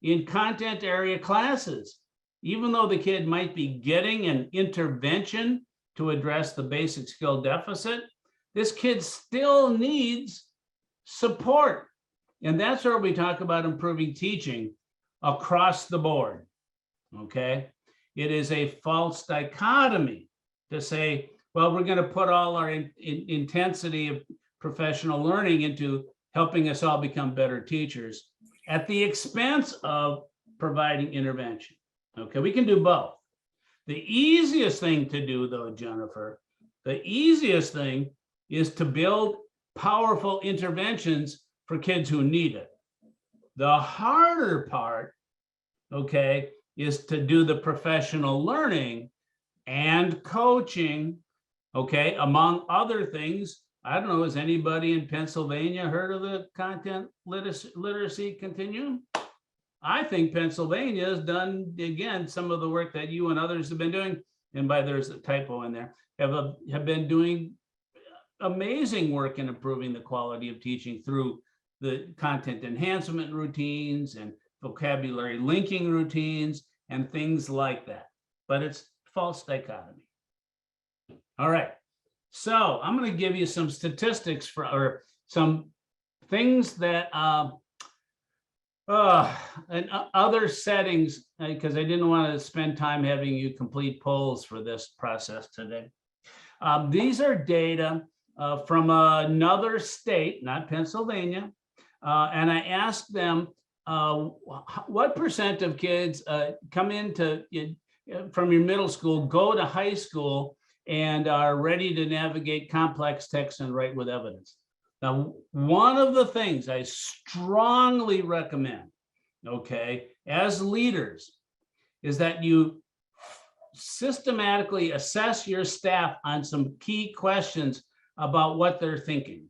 in content area classes. Even though the kid might be getting an intervention to address the basic skill deficit, this kid still needs support. And that's where we talk about improving teaching across the board, okay? It is a false dichotomy to say, well, we're going to put all our intensity of professional learning into helping us all become better teachers at the expense of providing intervention. Okay, we can do both. The easiest thing to do, though, Jennifer, the easiest thing is to build powerful interventions for kids who need it. The harder part, okay, is to do the professional learning and coaching, okay, among other things. I don't know, has anybody in Pennsylvania heard of the content literacy continuum? I think Pennsylvania has done, again, some of the work that you and others have been doing, and by there's a typo in there, have been doing amazing work in improving the quality of teaching through the content enhancement routines and vocabulary linking routines and things like that. But it's false dichotomy. All right. So I'm going to give you some statistics for, or some things that in other settings, because I didn't want to spend time having you complete polls for this process today. These are data from another state, not Pennsylvania, and I asked them what percent of kids come into from your middle school, go to high school, and are ready to navigate complex text and write with evidence. Now, one of the things I strongly recommend, okay, as leaders, is that you systematically assess your staff on some key questions about what they're thinking,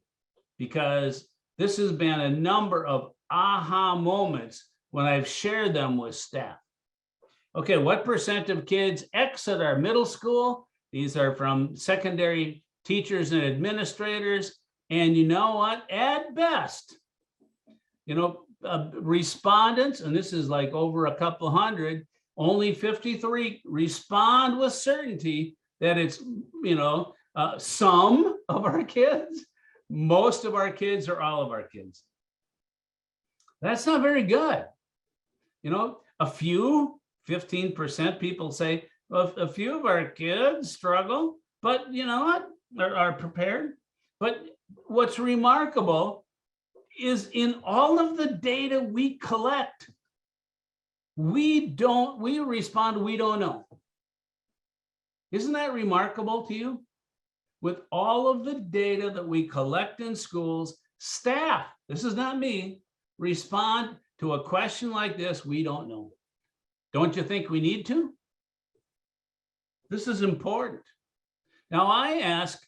because this has been a number of aha moments when I've shared them with staff. Okay, what percent of kids exit our middle school? These are from secondary teachers and administrators. And you know what? At best, respondents, and this is like over a couple hundred, only 53 respond with certainty that it's, some of our kids, most of our kids, or all of our kids. That's not very good. A few, 15% people say, well, a few of our kids struggle, but you know what? Are prepared. But what's remarkable is in all of the data we collect, we respond, we don't know. Isn't that remarkable to you? With all of the data that we collect in schools, staff, this is not me, respond to a question like this, we don't know. Don't you think we need to? This is important. Now I ask,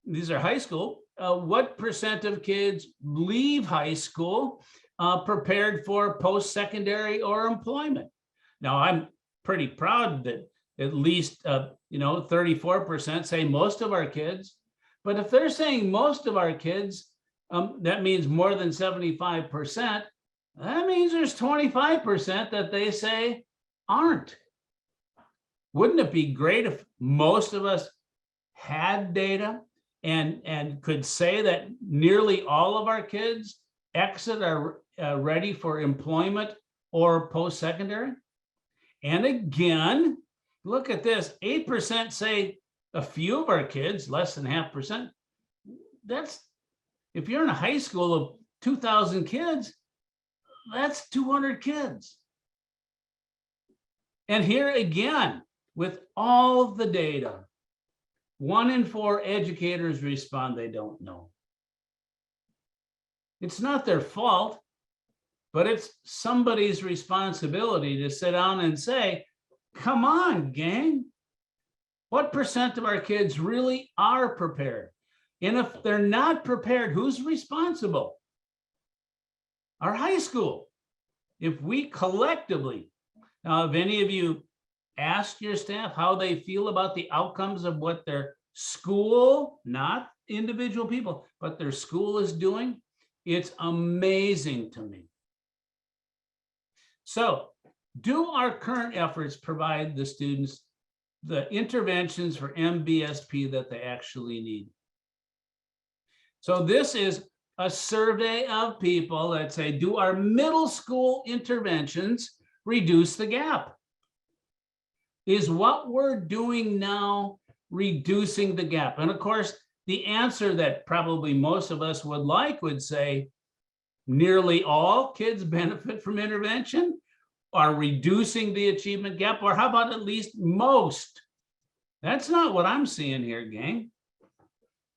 these are high school, what percent of kids leave high school prepared for post-secondary or employment? Now I'm pretty proud that at least 34% say most of our kids, but if they're saying most of our kids, that means more than 75%. That means there's 25% that they say aren't. Wouldn't it be great if most of us had data and could say that nearly all of our kids exit are ready for employment or post-secondary? And again, look at this, 8% say a few of our kids, less than 0.5%. That's, if you're in a high school of 2,000 kids, that's 200 kids. And here again, with all the data, 1 in 4 educators respond they don't know. It's not their fault, but it's somebody's responsibility to sit down and say, come on, gang. What percent of our kids really are prepared? And if they're not prepared, who's responsible? Our high school. If we collectively, now if any of you ask your staff how they feel about the outcomes of what their school, not individual people, but their school is doing, it's amazing to me. So, do our current efforts provide the students the interventions for MBSP that they actually need? So this is a survey of people that say, do our middle school interventions reduce the gap? Is what we're doing now reducing the gap? And of course, the answer that probably most of us would like would say, nearly all kids benefit from intervention, are reducing the achievement gap, or how about at least most? That's not what I'm seeing here, gang.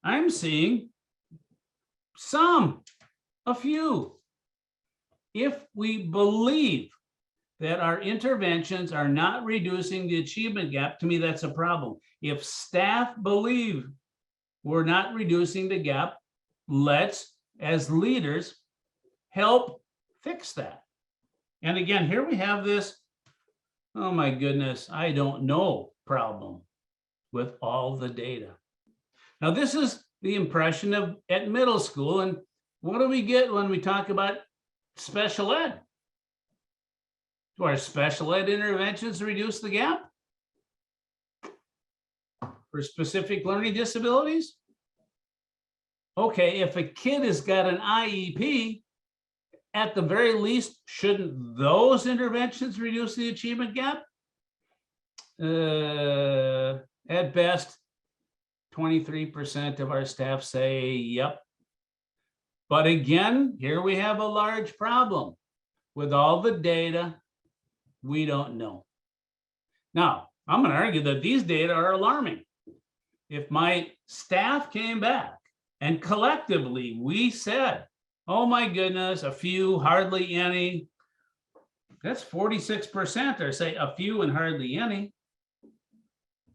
I'm seeing some, a few. If we believe that our interventions are not reducing the achievement gap, to me, that's a problem. If staff believe we're not reducing the gap, let's, as leaders, help fix that. And again, here we have this, oh my goodness, I don't know problem with all the data. Now, this is the impression of at middle school. And what do we get when we talk about special ed? Do our special ed interventions reduce the gap for specific learning disabilities? Okay, if a kid has got an IEP, at the very least, shouldn't those interventions reduce the achievement gap? At best, 23% of our staff say, yep. But again, here we have a large problem. With all the data, we don't know. Now, I'm going to argue that these data are alarming. If my staff came back and collectively we said, oh my goodness, a few, hardly any, that's 46%, or say a few and hardly any.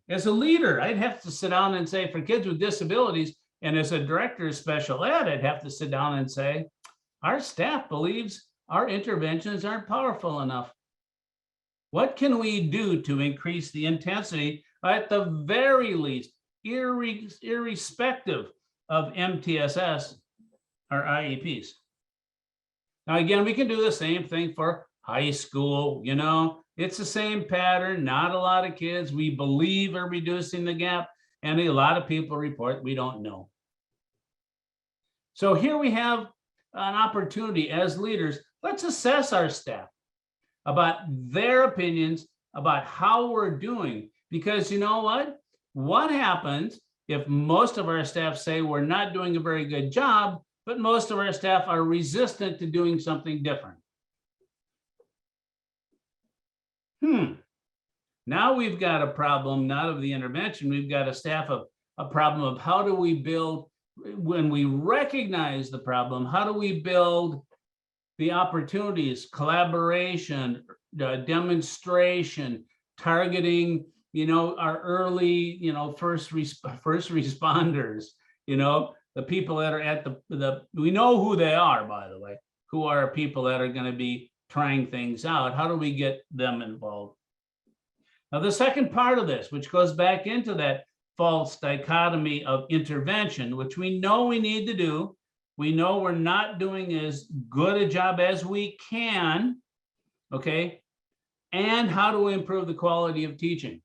As a leader, I'd have to sit down and say, for kids with disabilities, and as a director of special ed, I'd have to sit down and say, our staff believes our interventions aren't powerful enough. What can we do to increase the intensity, at the very least, irrespective of MTSS or IEPs? Now, again, we can do the same thing for high school. You know, it's the same pattern. Not a lot of kids we believe are reducing the gap, and a lot of people report we don't know. So here we have an opportunity as leaders. Let's assess our staff about their opinions about how we're doing, because you know what? What happens if most of our staff say we're not doing a very good job, but most of our staff are resistant to doing something different? Now we've got a problem, not of the intervention, we've got a problem of how do we build, when we recognize the problem, how do we build the opportunities, collaboration, demonstration, targeting, you know, our early, you know, first responders, you know, the people that are at we know who they are, by the way, who are people that are going to be trying things out. How do we get them involved? Now, the second part of this, which goes back into that false dichotomy of intervention, which we know we need to do. We know we're not doing as good a job as we can, okay? And how do we improve the quality of teaching?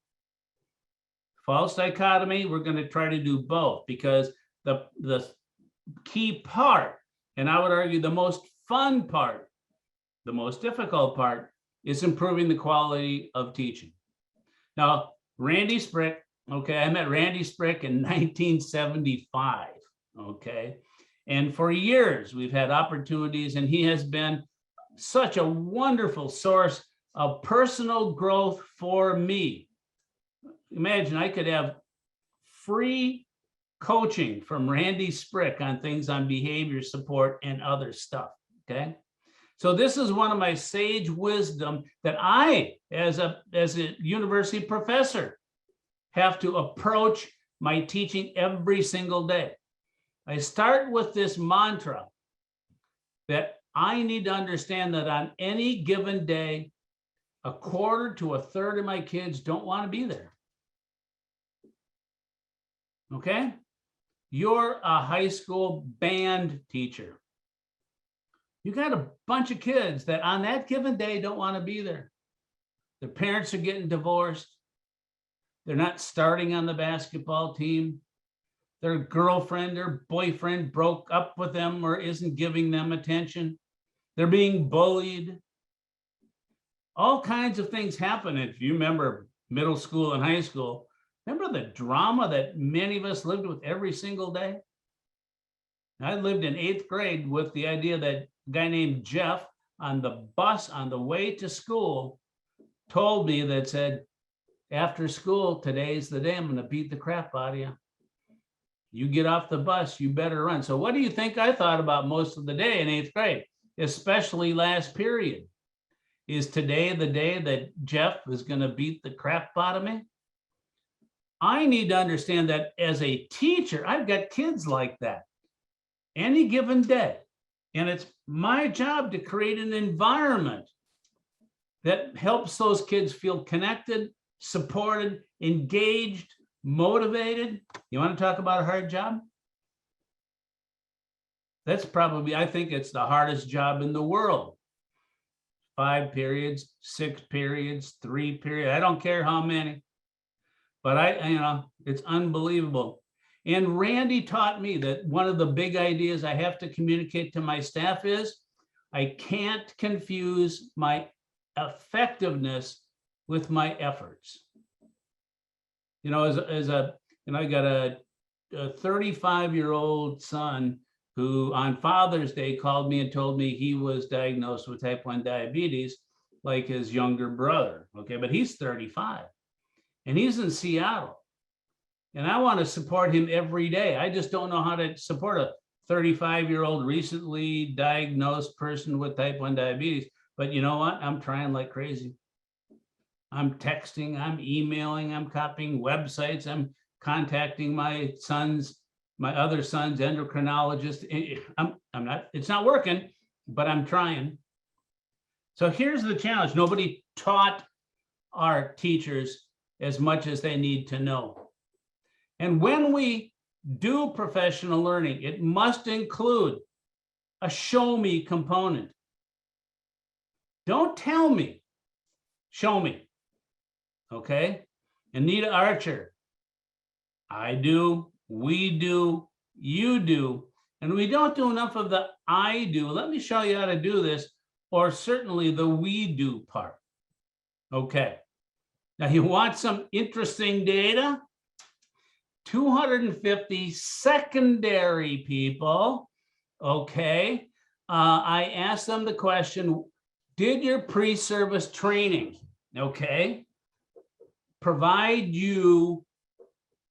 False dichotomy, we're going to try to do both, because the key part, and I would argue the most fun part, the most difficult part, is improving the quality of teaching. Now, Randy Sprick, okay, I met Randy Sprick in 1975, okay? And for years, we've had opportunities, and he has been such a wonderful source of personal growth for me. Imagine I could have free coaching from Randy Sprick on things on behavior support and other stuff, okay? So this is one of my sage wisdom that I, as a university professor, have to approach my teaching every single day. I start with this mantra that I need to understand that on any given day, a quarter to a third of my kids don't want to be there. Okay? You're a high school band teacher. You got a bunch of kids that on that given day don't want to be there. Their parents are getting divorced. They're not starting on the basketball team. Their girlfriend or boyfriend broke up with them or isn't giving them attention. They're being bullied. All kinds of things happen. If you remember middle school and high school, remember the drama that many of us lived with every single day? I lived in 8th grade with the idea that a guy named Jeff on the bus on the way to school told me that said, after school, today's the day I'm going to beat the crap out of you. You get off the bus, you better run. So what do you think I thought about most of the day in 8th grade, especially last period? Is today the day that Jeff is going to beat the crap out of me? I need to understand that as a teacher, I've got kids like that any given day. And it's my job to create an environment that helps those kids feel connected, supported, engaged, motivated. You want to talk about a hard job? That's probably, I think it's the hardest job in the world. 5 periods, 6 periods, 3 periods. I don't care how many. But it's unbelievable. And Randy taught me that one of the big ideas I have to communicate to my staff is I can't confuse my effectiveness with my efforts. I got a 35-year-old son who on Father's Day called me and told me he was diagnosed with type 1 diabetes like his younger brother. Okay, but he's 35 and he's in Seattle. And I want to support him every day. I just don't know how to support a 35-year-old recently diagnosed person with type 1 diabetes. But you know what? I'm trying like crazy. I'm texting, I'm emailing, I'm copying websites, I'm contacting my other son's endocrinologist. It's not working, but I'm trying. So here's the challenge. Nobody taught our teachers as much as they need to know. And when we do professional learning, it must include a show me component. Don't tell me, show me. Okay? Anita Archer, I do, we do, you do, and we don't do enough of the I do. Let me show you how to do this, or certainly the we do part. Okay. Now you want some interesting data? 250 secondary people, okay? I asked them the question, did your pre-service training, okay, provide you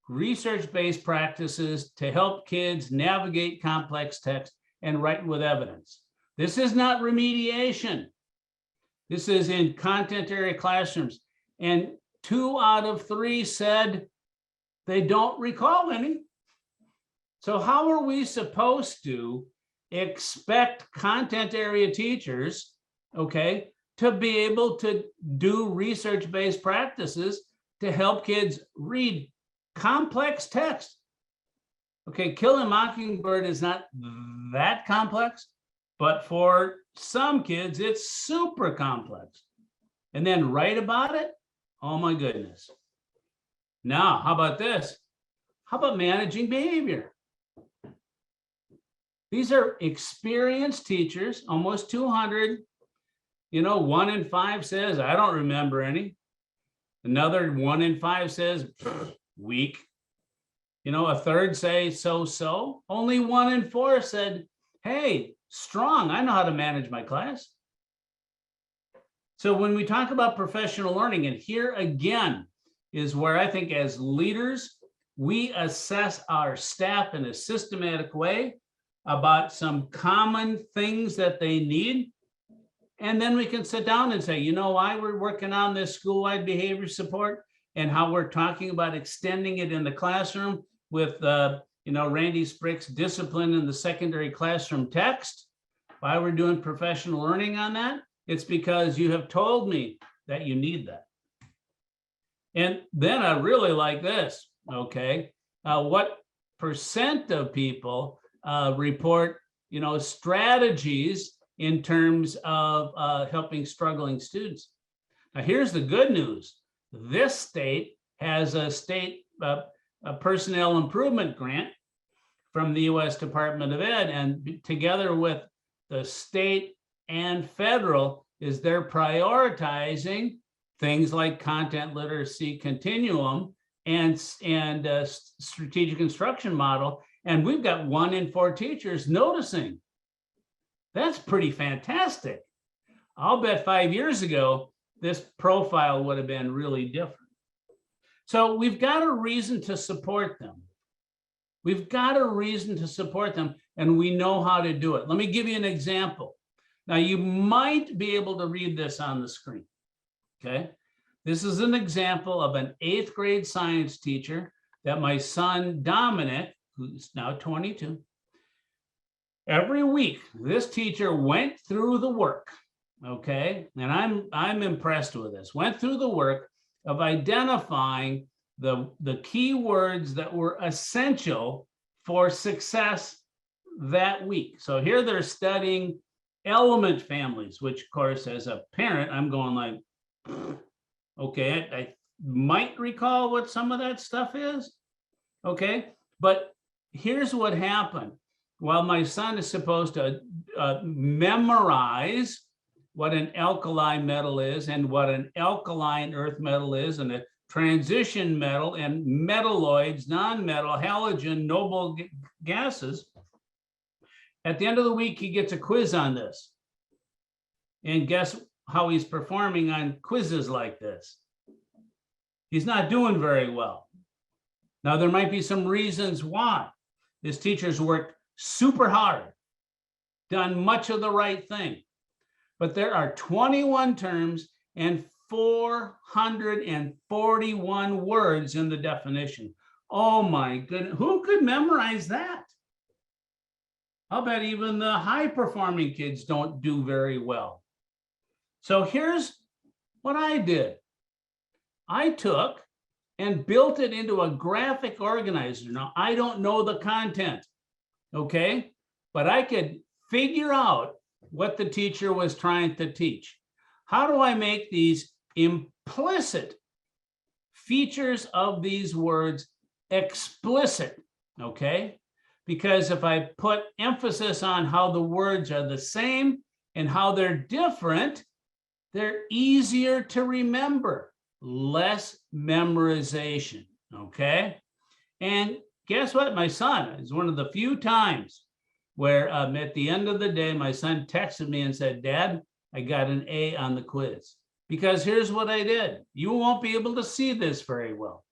research-based practices to help kids navigate complex text and write with evidence? This is not remediation. This is in content area classrooms. And 2 out of 3 said they don't recall any. So how are we supposed to expect content area teachers, okay, to be able to do research-based practices to help kids read complex text? Okay, Kill a Mockingbird is not that complex, but for some kids, it's super complex. And then write about it? Oh my goodness. Now, how about this? How about managing behavior? These are experienced teachers, almost 200. 1 in 5 says, I don't remember any. Another 1 in 5 says, weak. A third say, so. Only 1 in 4 said, hey, strong. I know how to manage my class. So when we talk about professional learning, and here again is where I think as leaders, we assess our staff in a systematic way about some common things that they need. And then we can sit down and say, you know why we're working on this school-wide behavior support and how we're talking about extending it in the classroom with, Randy Sprick's discipline in the secondary classroom text. Why we're doing professional learning on that? It's because you have told me that you need that. And then I really like this, okay? What percent of people report, strategies in terms of helping struggling students? Now, here's the good news. This state has a state personnel improvement grant from the U.S. Department of Ed, and together with the state and federal is they're prioritizing things like content literacy continuum and strategic instruction model. And we've got 1 in 4 teachers noticing. That's pretty fantastic. I'll bet 5 years ago, this profile would have been really different. So we've got a reason to support them. We've got a reason to support them, and we know how to do it. Let me give you an example. Now, you might be able to read this on the screen, okay? This is an example of an 8th grade science teacher that my son, Dominic, who's now 22, every week, this teacher went through the work, okay? And I'm impressed with this. Went through the work of identifying the key words that were essential for success that week. So here they're studying element families, which of course, as a parent, I'm going like, okay, I might recall what some of that stuff is. Okay, but here's what happened. While my son is supposed to memorize what an alkali metal is and what an alkaline earth metal is and a transition metal and metalloids, non-metal, halogen, noble gases, at the end of the week, he gets a quiz on this. And guess how he's performing on quizzes like this? He's not doing very well. Now, there might be some reasons why. This teacher's worked super hard, done much of the right thing, but there are 21 terms and 441 words in the definition. Oh my goodness, who could memorize that? I'll bet even the high-performing kids don't do very well. So here's what I did. I took and built it into a graphic organizer. Now, I don't know the content, okay? But I could figure out what the teacher was trying to teach. How do I make these implicit features of these words explicit, okay? Because if I put emphasis on how the words are the same and how they're different, they're easier to remember. Less memorization, okay? And guess what? My son is one of the few times where at the end of the day, my son texted me and said, Dad, I got an A on the quiz. Because here's what I did. You won't be able to see this very well.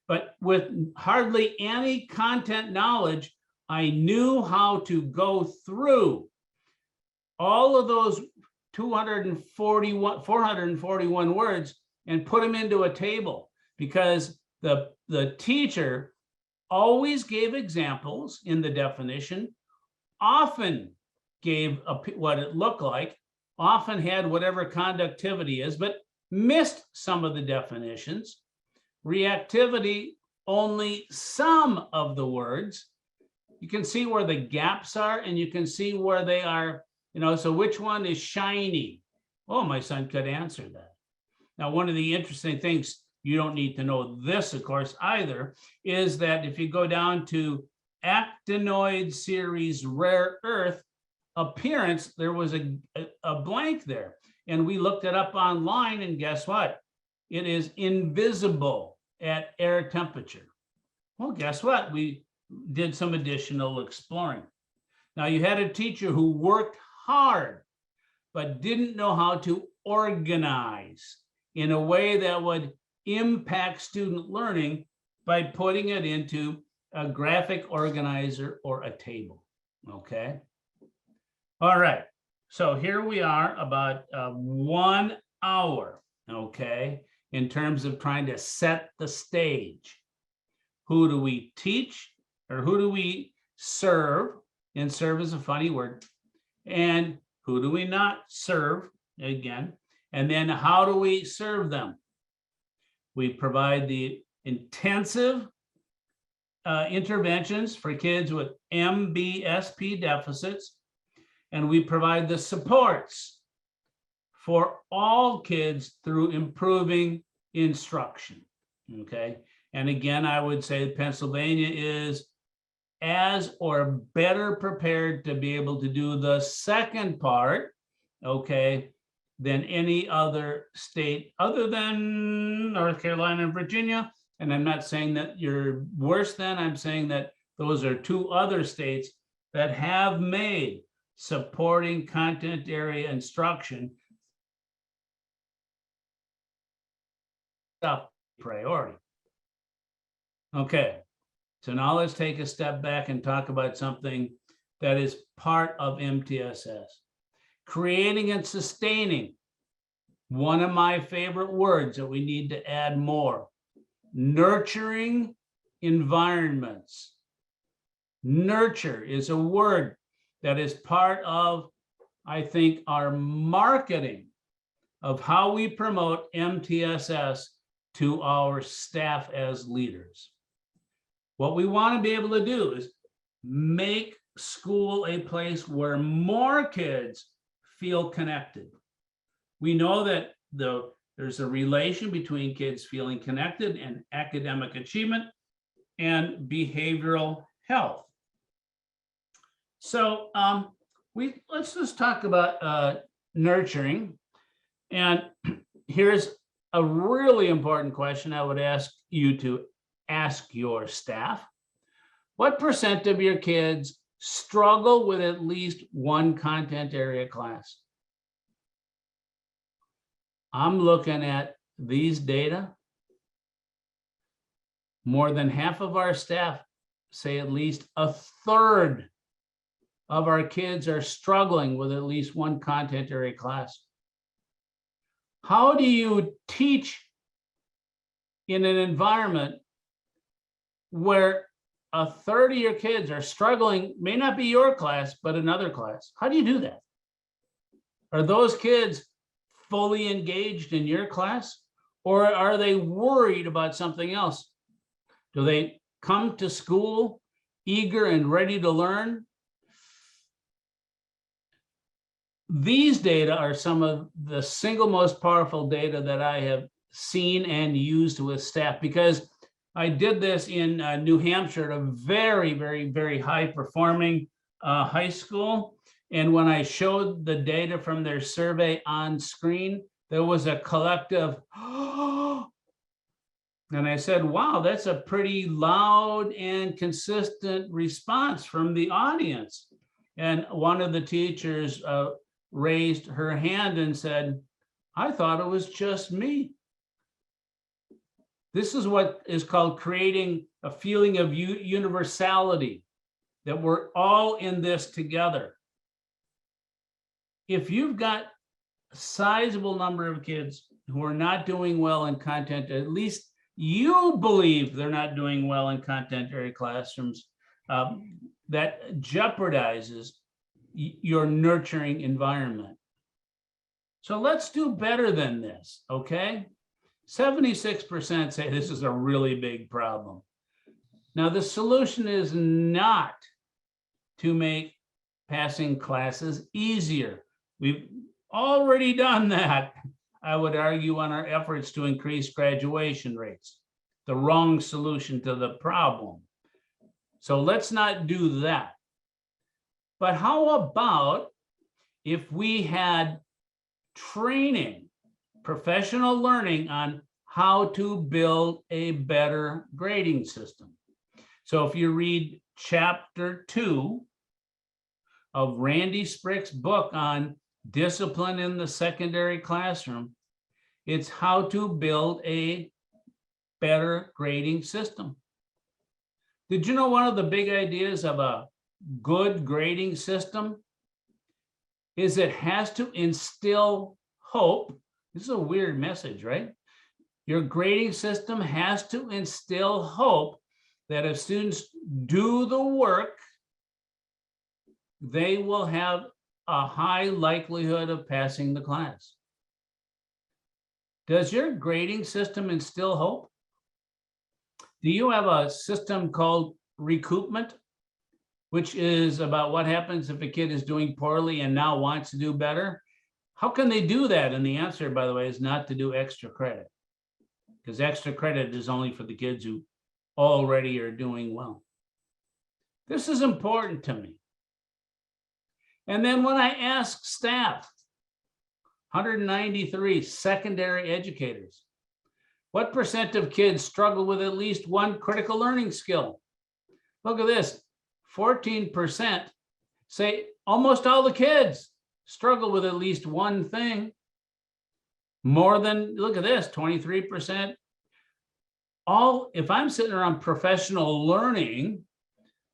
But with hardly any content knowledge, I knew how to go through all of those 441 words and put them into a table, because the teacher always gave examples in the definition, often gave what it looked like, often had whatever conductivity is, but missed some of the definitions. Reactivity, only some of the words. You can see where the gaps are and you can see where they are, so which one is shiny? Oh, my son could answer that. Now, one of the interesting things, you don't need to know this, of course, either, is that if you go down to actinoid series rare earth appearance, there was a blank there. And we looked it up online, and guess what? It is invisible at air temperature. Well, guess what? We did some additional exploring. Now, you had a teacher who worked hard, but didn't know how to organize in a way that would impact student learning by putting it into a graphic organizer or a table, okay? All right, so here we are about 1 hour, okay, in terms of trying to set the stage. Who do we teach, or who do we serve? And serve is a funny word. And who do we not serve, again? And then how do we serve them? We provide the intensive interventions for kids with MBSP deficits, and we provide the supports for all kids through improving instruction, okay? And again, I would say Pennsylvania is as or better prepared to be able to do the second part, okay, than any other state other than North Carolina and Virginia. And I'm not saying that you're worse than, I'm saying that those are two other states that have made supporting content area instruction a priority. Okay, so now let's take a step back and talk about something that is part of MTSS. Creating and sustaining, one of my favorite words that we need to add more. Nurturing environments. Nurture is a word that is part of, I think, our marketing of how we promote MTSS to our staff as leaders. What we want to be able to do is make school a place where more kids feel connected. We know that there's a relation between kids feeling connected and academic achievement and behavioral health. So let's just talk about nurturing. And here's a really important question I would ask you to ask your staff. What % of your kids struggle with at least one content area class? I'm looking at these data. More than half of our staff say at least a third of our kids are struggling with at least one content area class. How do you teach in an environment where a third of your kids are struggling, may not be your class, but another class? How do you do that? Are those kids fully engaged in your class, or are they worried about something else? Do they come to school eager and ready to learn? These data are some of the single most powerful data that I have seen and used with staff, because I did this in New Hampshire at a very, very, very high performing high school. And when I showed the data from their survey on screen, there was a collective, oh, and I said, wow, that's a pretty loud and consistent response from the audience. And one of the teachers raised her hand and said, I thought it was just me. This is what is called creating a feeling of universality, that we're all in this together. If you've got a sizable number of kids who are not doing well in content, at least you believe they're not doing well in content area classrooms, that jeopardizes your nurturing environment. So let's do better than this, okay? 76% say this is a really big problem. Now, the solution is not to make passing classes easier. We've already done that, I would argue, on our efforts to increase graduation rates. The wrong solution to the problem. So let's not do that. But how about if we had training, professional learning on how to build a better grading system? So if you read chapter 2 of Randy Sprick's book on discipline in the secondary classroom, it's how to build a better grading system. Did you know one of the big ideas of a good grading system is it has to instill hope? This is a weird message, right? Your grading system has to instill hope that if students do the work, they will have a high likelihood of passing the class. Does your grading system instill hope? Do you have a system called recoupment, which is about what happens if a kid is doing poorly and now wants to do better? How can they do that? And the answer, by the way, is not to do extra credit, because extra credit is only for the kids who already are doing well. This is important to me. And then when I ask staff, 193 secondary educators, what % of kids struggle with at least one critical learning skill? Look at this, 14% say almost all the kids struggle with at least one thing. More than, look at this, 23%. If I'm sitting around professional learning,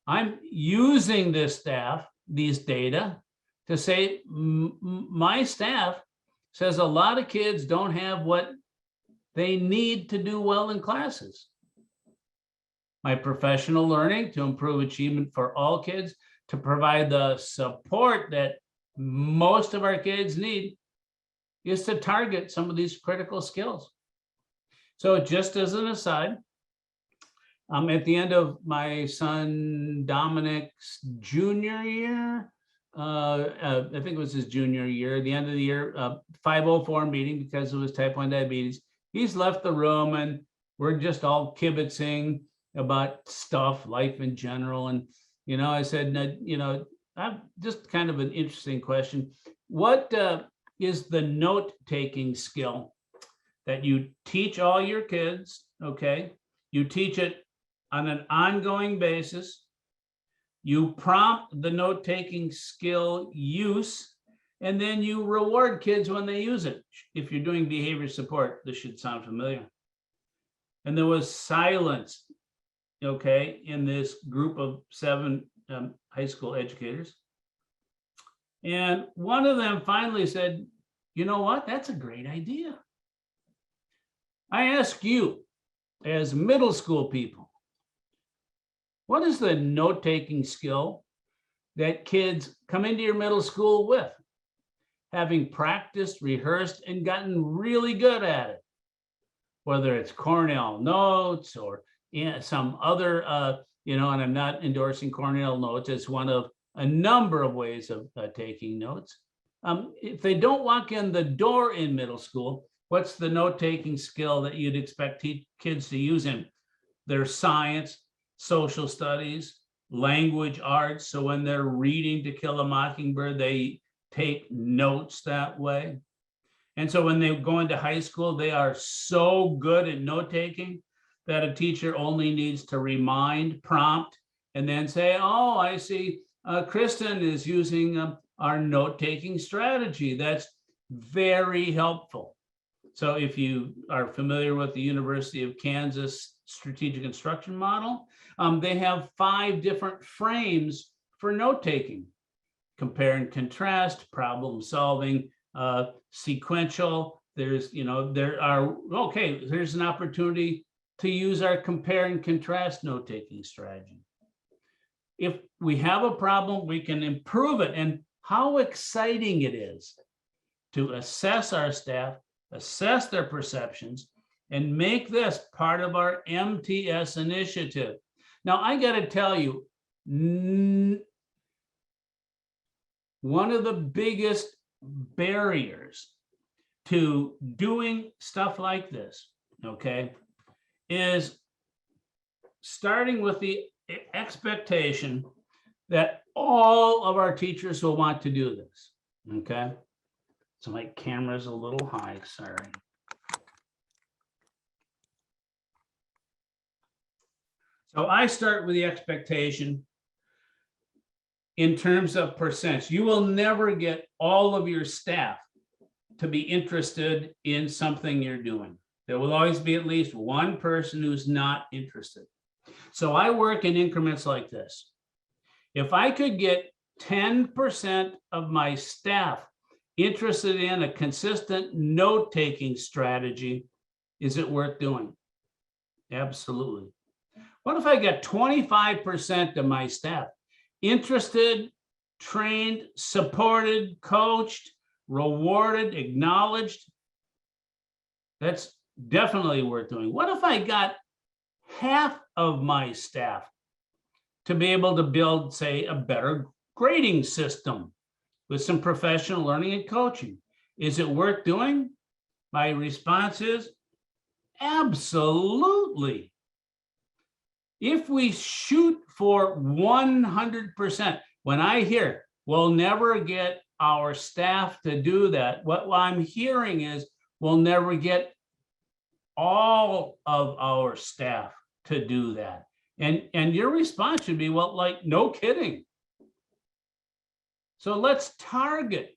I'm using this staff, these data, to say my staff says a lot of kids don't have what they need to do well in classes. My professional learning to improve achievement for all kids, to provide the support that most of our kids need, is to target some of these critical skills. So just as an aside, at the end of my son Dominic's junior year, I think it was his junior year, the end of the year, 504 meeting because of his type 1 diabetes. He's left the room and we're just all kibitzing about stuff, life in general. And, I said, I'm just kind of an interesting question. What is the note-taking skill that you teach all your kids, okay? You teach it on an ongoing basis. You prompt the note-taking skill use, and then you reward kids when they use it. If you're doing behavior support, this should sound familiar. And there was silence, okay, in this group of 7 high school educators. And one of them finally said, you know what, that's a great idea. I ask you, as middle school people, what is the note-taking skill that kids come into your middle school with, having practiced, rehearsed, and gotten really good at it? Whether it's Cornell notes or some other, and I'm not endorsing Cornell notes, it's one of a number of ways of taking notes. If they don't walk in the door in middle school, what's the note-taking skill that you'd expect kids to use in their science, social studies, language arts? So when they're reading To Kill a Mockingbird, they take notes that way. And so when they go into high school, they are so good at note-taking that a teacher only needs to remind, prompt, and then say, oh, I see Kristen is using our note-taking strategy. That's very helpful. So if you are familiar with the University of Kansas strategic instruction model, they have 5 different frames for note-taking: compare and contrast, problem solving, sequential. There's, there's an opportunity to use our compare and contrast note-taking strategy. If we have a problem, we can improve it. And how exciting it is to assess our staff, assess their perceptions, and make this part of our MTS initiative. Now, I got to tell you, one of the biggest barriers to doing stuff like this, okay, is starting with the expectation that all of our teachers will want to do this, okay? So my camera's a little high, sorry. So I start with the expectation in terms of percents. You will never get all of your staff to be interested in something you're doing. There will always be at least one person who's not interested. So I work in increments like this. If I could get 10% of my staff interested in a consistent note-taking strategy, is it worth doing? Absolutely. What if I get 25% of my staff interested, trained, supported, coached, rewarded, acknowledged? That's definitely worth doing. What if I got half of my staff to be able to build, say, a better grading system with some professional learning and coaching? Is it worth doing? My response is absolutely. If we shoot for 100%, when I hear we'll never get our staff to do that, what I'm hearing is we'll never get all of our staff to do that. And your response should be, well, like, no kidding. So let's target,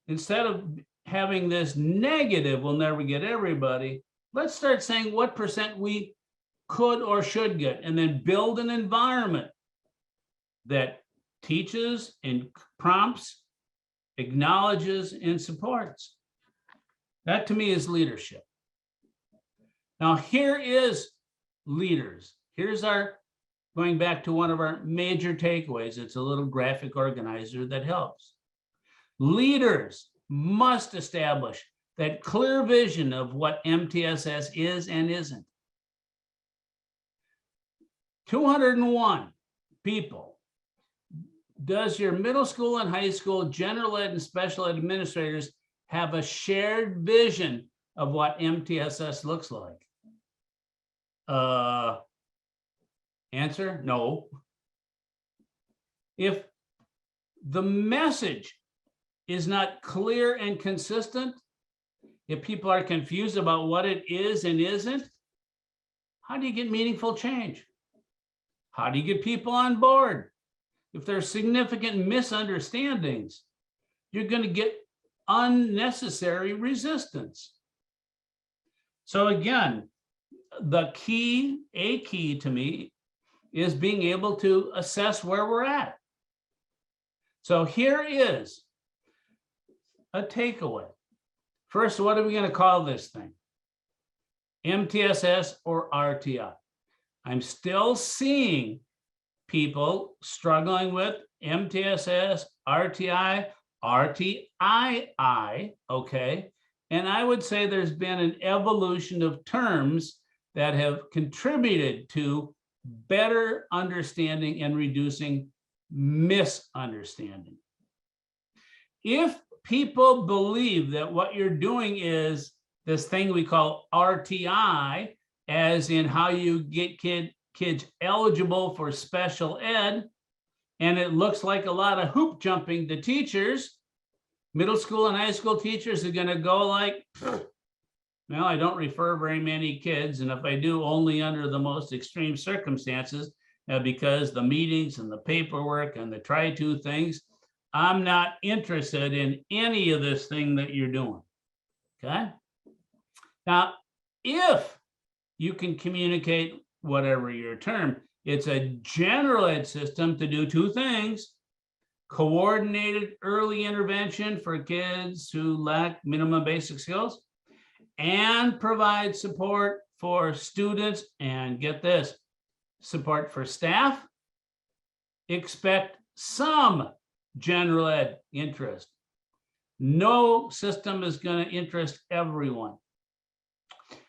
instead of having this negative, we'll never get everybody, let's start saying what percent we could or should get, and then build an environment that teaches and prompts, acknowledges, and supports. That to me is leadership. Now here is leaders. Here's our, going back to one of our major takeaways. It's a little graphic organizer that helps. Leaders must establish that clear vision of what MTSS is and isn't. 201 people does your middle school and high school general ed and special ed administrators have a shared vision of what MTSS looks like? Answer, no. If the message is not clear and consistent, if people are confused about what it is and isn't, how do you get meaningful change? How do you get people on board? If there's significant misunderstandings, you're going to get unnecessary resistance. So again, a key to me is being able to assess where we're at. So here is a takeaway. First, what are we going to call this thing? MTSS or RTI? I'm still seeing people struggling with MTSS, RTI, RTII, okay? And I would say there's been an evolution of terms that have contributed to better understanding and reducing misunderstanding. If people believe that what you're doing is this thing we call RTI, as in how you get kids eligible for special ed, and it looks like a lot of hoop jumping to teachers, middle school and high school teachers are going to go like, well, I don't refer very many kids, and if I do, only under the most extreme circumstances, because the meetings and the paperwork and the try-to things, I'm not interested in any of this thing that you're doing, okay? Now, if you can communicate whatever your term, it's a general ed system to do two things: coordinated early intervention for kids who lack minimum basic skills, and provide support for students, and get this, support for staff. Expect some general ed interest. No system is going to interest everyone.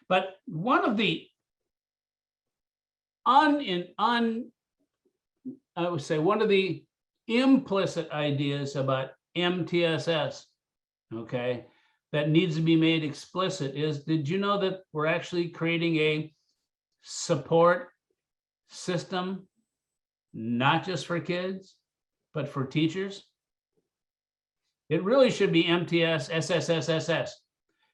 But one of the I would say one of the implicit ideas about MTSS, okay, that needs to be made explicit is, did you know that we're actually creating a support system, not just for kids, but for teachers? It really should be MTSSSSS,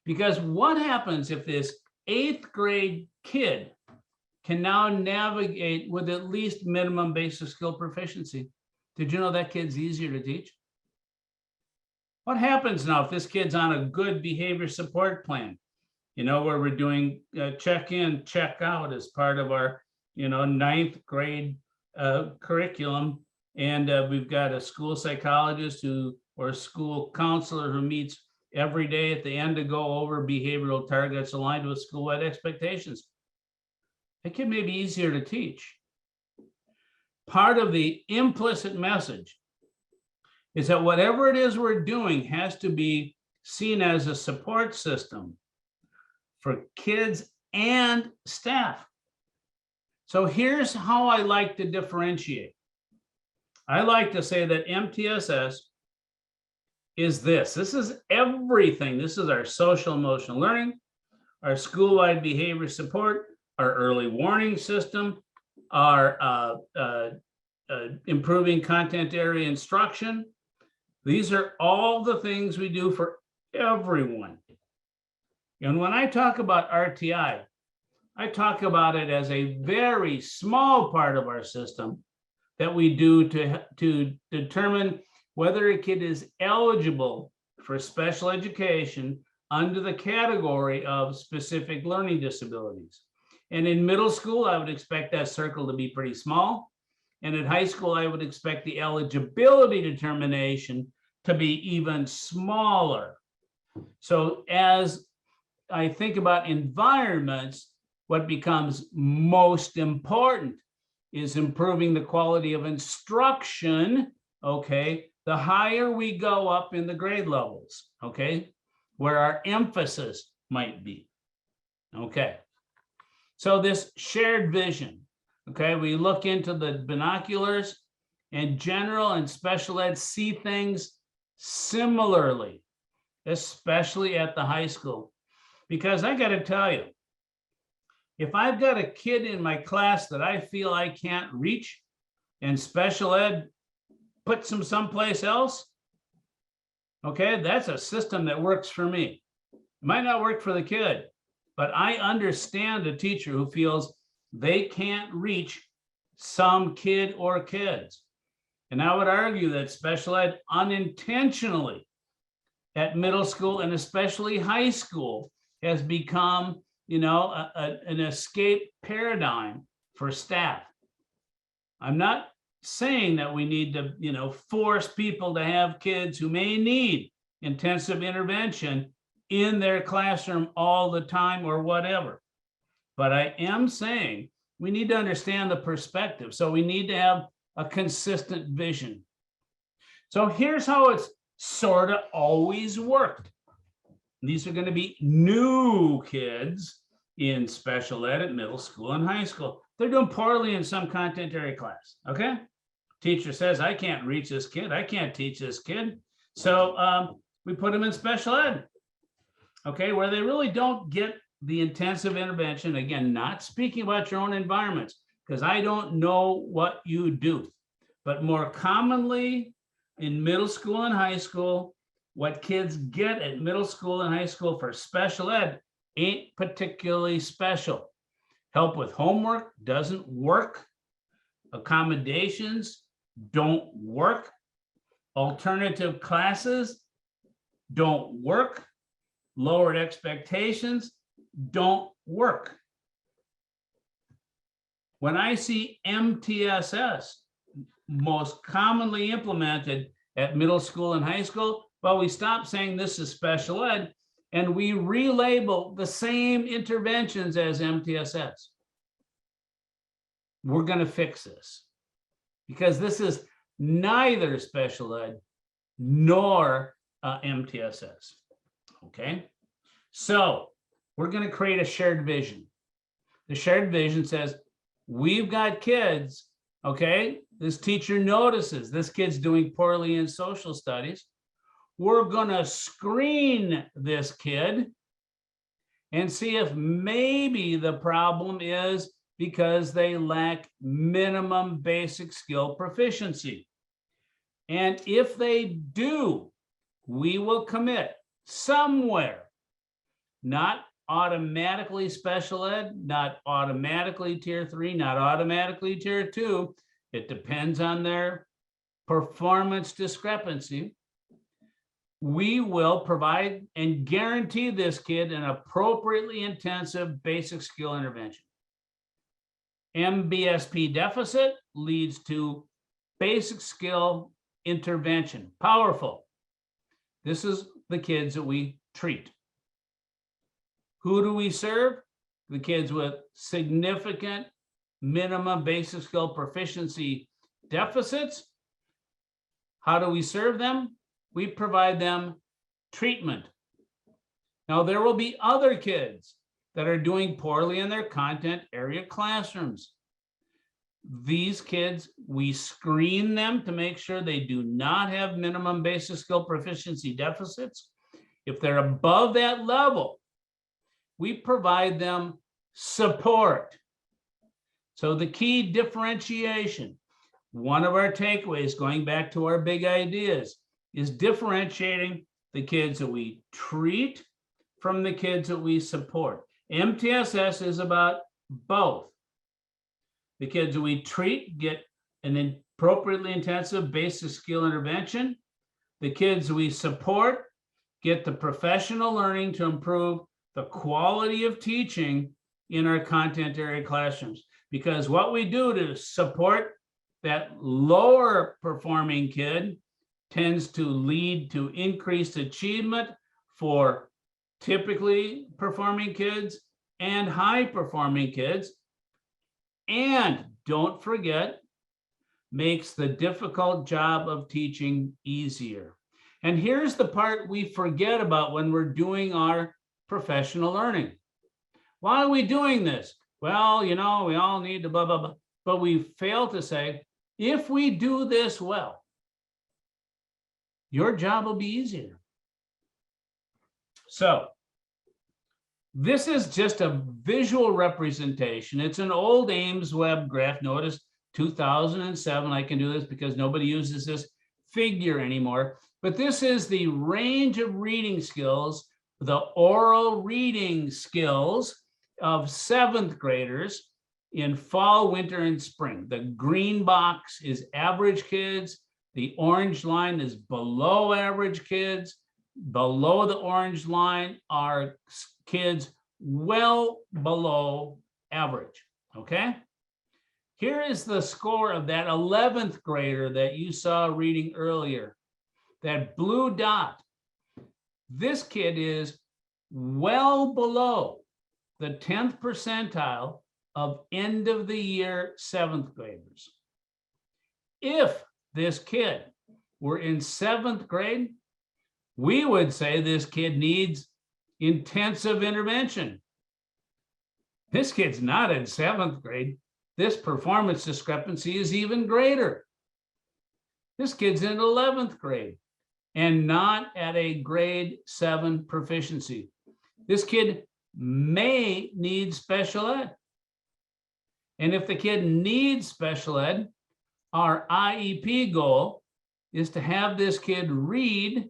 because what happens if this 8th grade kid can now navigate with at least minimum basic skill proficiency? Did you know that kid's easier to teach? What happens now if this kid's on a good behavior support plan, you know, where we're doing check in, check out as part of our, you know, 9th grade curriculum, and we've got a school psychologist or a school counselor who meets every day at the end to go over behavioral targets aligned with school-wide expectations. It can be easier to teach. Part of the implicit message is that whatever it is we're doing has to be seen as a support system for kids and staff. So here's how I like to differentiate. I like to say that MTSS is this. This is everything. This is our social emotional learning, our school-wide behavior support, our early warning system, our improving content area instruction. These are all the things we do for everyone. And when I talk about RTI, I talk about it as a very small part of our system that we do to determine whether a kid is eligible for special education under the category of specific learning disabilities. And in middle school, I would expect that circle to be pretty small. And in high school, I would expect the eligibility determination to be even smaller. So as I think about environments, what becomes most important is improving the quality of instruction, okay, the higher we go up in the grade levels, okay, where our emphasis might be, okay. So this shared vision, okay, we look into the binoculars and general and special ed see things similarly, especially at the high school. Because I got to tell you, if I've got a kid in my class that I feel I can't reach and special ed puts them someplace else, okay, that's a system that works for me. It might not work for the kid, but I understand a teacher who feels they can't reach some kid or kids. And I would argue that special ed unintentionally at middle school and especially high school has become, an escape paradigm for staff. I'm not saying that we need to, force people to have kids who may need intensive intervention in their classroom all the time or whatever. But I am saying we need to understand the perspective. So we need to have a consistent vision. So here's how it's sort of always worked. These are going to be new kids in special ed at middle school and high school. They're doing poorly in some content area class, okay? Teacher says, I can't reach this kid. I can't teach this kid. So we put them in special ed, okay, where they really don't get the intensive intervention. Again, not speaking about your own environments, because I don't know what you do. But more commonly in middle school and high school, what kids get at middle school and high school for special ed ain't particularly special. Help with homework doesn't work. Accommodations don't work. Alternative classes don't work. Lowered expectations don't work. When I see MTSS most commonly implemented at middle school and high school, well, we stop saying this is special ed and we relabel the same interventions as MTSS. We're going to fix this because this is neither special ed nor MTSS. Okay, so we're going to create a shared vision. The shared vision says we've got kids. Okay, this teacher notices this kid's doing poorly in social studies. We're going to screen this kid and see if maybe the problem is because they lack minimum basic skill proficiency. And if they do, we will commit somewhere, not automatically special ed, not automatically tier 3, not automatically tier 2. It depends on their performance discrepancy. We will provide and guarantee this kid an appropriately intensive basic skill intervention. MBSP deficit leads to basic skill intervention. Powerful. This is the kids that we treat. Who do we serve? The kids with significant minimum basic skill proficiency deficits. How do we serve them? We provide them treatment. Now, there will be other kids that are doing poorly in their content area classrooms. These kids, we screen them to make sure they do not have minimum basic skill proficiency deficits. If they're above that level, we provide them support. So the key differentiation, one of our takeaways, going back to our big ideas, is differentiating the kids that we treat from the kids that we support. MTSS is about both. The kids that we treat get an appropriately intensive basic skill intervention. The kids we support get the professional learning to improve the quality of teaching in our content area classrooms. Because what we do to support that lower performing kid tends to lead to increased achievement for typically performing kids and high performing kids. And don't forget, makes the difficult job of teaching easier. And here's the part we forget about when we're doing our professional learning. Why are we doing this? Well, we all need to blah, blah, blah. But we fail to say, If we do this well, your job will be easier. So this is just a visual representation. It's an old Ames web graph. Notice 2007. I can do this because nobody uses this figure anymore. But this is the range of reading skills, the oral reading skills of seventh graders in fall, winter, and spring. The green box is average kids. The orange line is below average kids. Below the orange line are kids well below average, okay? Here is the score of that 11th grader that you saw reading earlier, that blue dot. This kid is well below the 10th percentile of end of the year seventh graders. If this kid were in seventh grade, we would say this kid needs intensive intervention. This kid's not in seventh grade. This performance discrepancy is even greater. This kid's in 11th grade and not at a grade 7 proficiency. This kid may need special ed. And if the kid needs special ed, our IEP goal is to have this kid read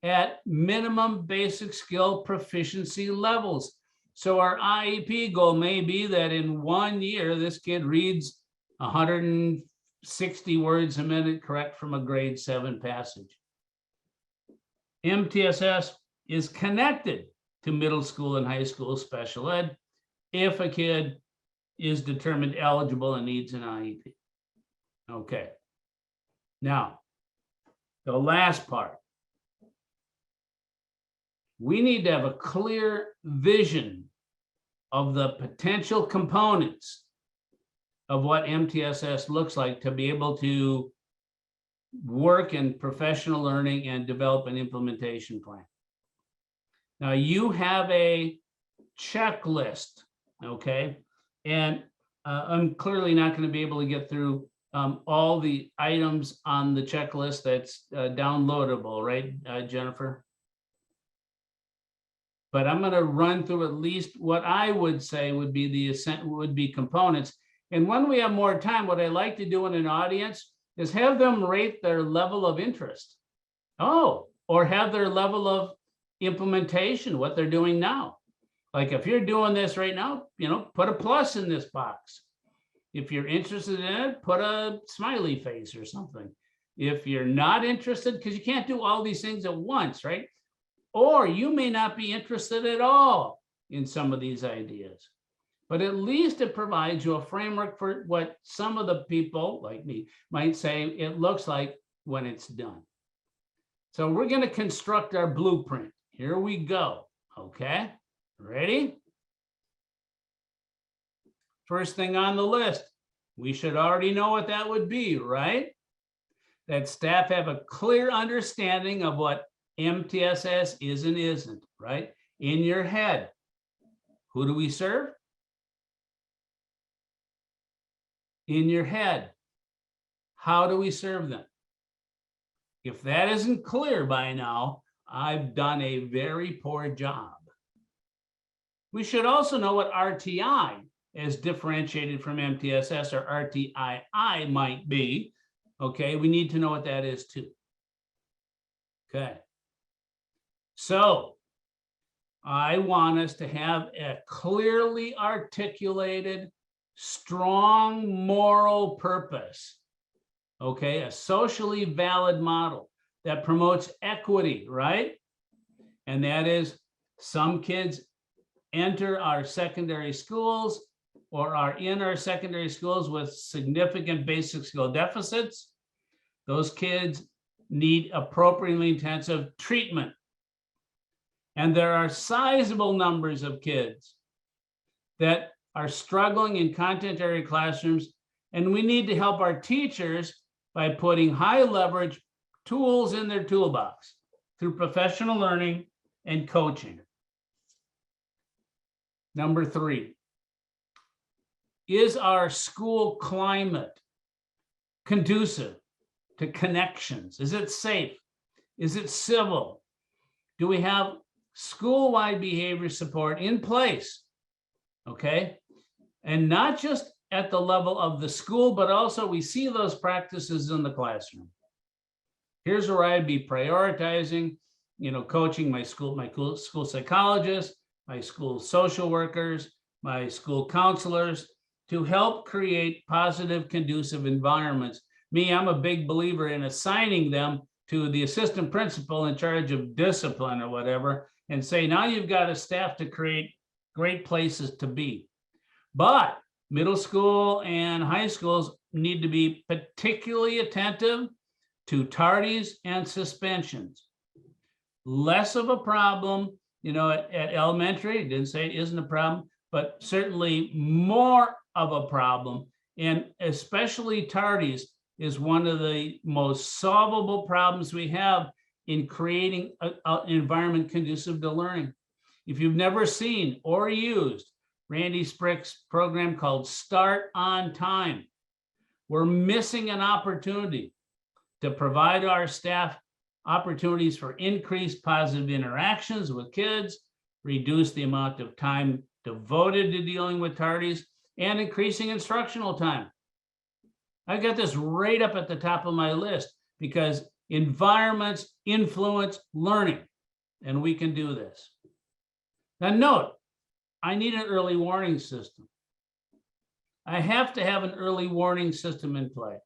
at minimum basic skill proficiency levels. So our IEP goal may be that in 1 year, this kid reads 160 words a minute correct from a grade 7 passage. MTSS is connected to middle school and high school special ed if a kid is determined eligible and needs an IEP. Okay. Now, the last part. We need to have a clear vision of the potential components of what MTSS looks like to be able to work in professional learning and develop an implementation plan. Now you have a checklist, okay? And I'm clearly not going to be able to get through all the items on the checklist that's downloadable, right, Jennifer? But I'm going to run through at least what I would say would be components. And when we have more time, what I like to do in an audience is have them rate their level of interest. Oh, or have their level of implementation, what they're doing now. Like if you're doing this right now, put a plus in this box. If you're interested in it, put a smiley face or something. If you're not interested, because you can't do all these things at once, right? Or you may not be interested at all in some of these ideas, but at least it provides you a framework for what some of the people like me might say it looks like when it's done. So we're going to construct our blueprint. Here we go. Okay, ready? First thing on the list, we should already know what that would be, right? That staff have a clear understanding of what MTSS is and isn't, right? In your head, who do we serve? In your head, how do we serve them? If that isn't clear by now, I've done a very poor job. We should also know what RTI as differentiated from MTSS or RTII might be. Okay, we need to know what that is too. Okay. So I want us to have a clearly articulated, strong moral purpose. Okay, a socially valid model that promotes equity, right? And that is some kids enter our secondary schools or are in our secondary schools with significant basic skill deficits. Those kids need appropriately intensive treatment. And there are sizable numbers of kids that are struggling in content area classrooms, and we need to help our teachers by putting high leverage tools in their toolbox through professional learning and coaching. Number 3, is our school climate conducive to connections? Is it safe? Is it civil? Do we have school-wide behavior support in place? Okay. And not just at the level of the school, but also we see those practices in the classroom. Here's where I'd be prioritizing, coaching my school psychologists, my school social workers, my school counselors to help create positive, conducive environments. Me, I'm a big believer in assigning them to the assistant principal in charge of discipline or whatever, and say, now you've got a staff to create great places to be. But middle school and high schools need to be particularly attentive to tardies and suspensions. Less of a problem, at elementary, didn't say it isn't a problem, but certainly more of a problem. And especially tardies is one of the most solvable problems we have in creating an environment conducive to learning. If you've never seen or used Randy Sprick's program called Start on Time, we're missing an opportunity to provide our staff opportunities for increased positive interactions with kids, reduce the amount of time devoted to dealing with tardies, and increasing instructional time. I got this right up at the top of my list because environments influence learning, and we can do this. Now note, I need an early warning system. I have to have an early warning system in place.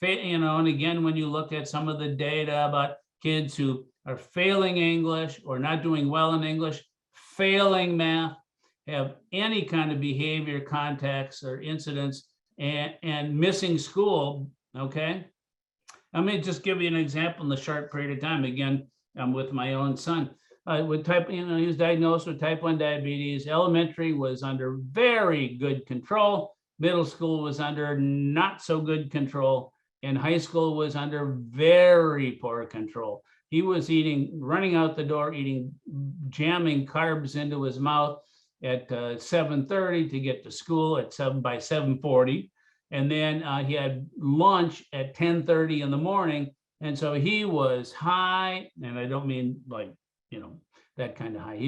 And again, when you look at some of the data about kids who are failing English or not doing well in English, failing math, have any kind of behavior contacts or incidents, and missing school, okay? Let me just give you an example in the short period of time. Again, I'm with my own son. He was diagnosed with type 1 diabetes. Elementary was under very good control. Middle school was under not so good control. And high school was under very poor control. He was running out the door, jamming carbs into his mouth at 7:30 to get to school by 7:40. And then he had lunch at 10:30 in the morning. And so he was high, and I don't mean like, that kind of high.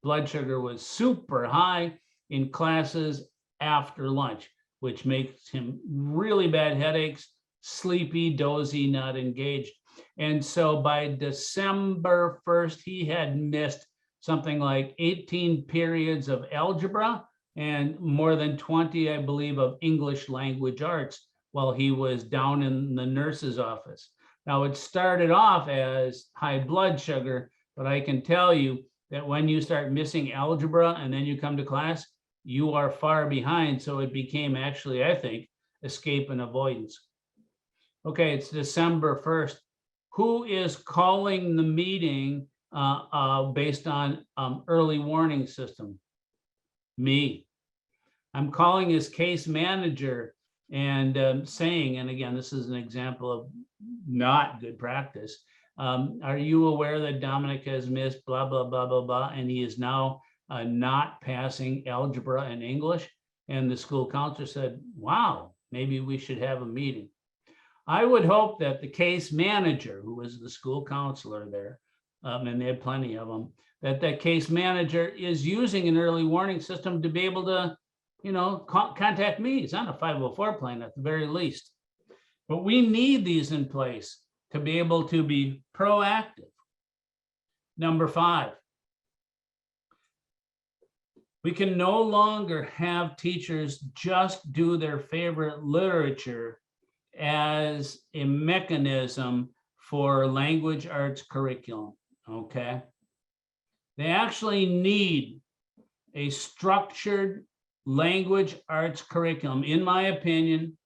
Blood sugar was super high in classes after lunch, which makes him really bad headaches, sleepy, dozy, not engaged. And so by December 1st, he had missed something like 18 periods of algebra and more than 20, I believe, of English language arts while he was down in the nurse's office. Now, it started off as high blood sugar, but I can tell you that when you start missing algebra and then you come to class, you are far behind. So it became actually, I think, escape and avoidance. Okay, it's December 1st. Who is calling the meeting based on early warning system? Me. I'm calling his case manager and saying, and again, this is an example of not good practice. Are you aware that Dominic has missed blah, blah, blah, blah, blah, and he is now not passing algebra and English? And the school counselor said, wow, maybe we should have a meeting. I would hope that the case manager, who was the school counselor there, and they had plenty of them, that case manager is using an early warning system to be able to, contact me. It's on a 504 plan at the very least. But we need these in place to be able to be proactive. Number 5, we can no longer have teachers just do their favorite literature as a mechanism for language arts curriculum, okay? They actually need a structured language arts curriculum, in my opinion,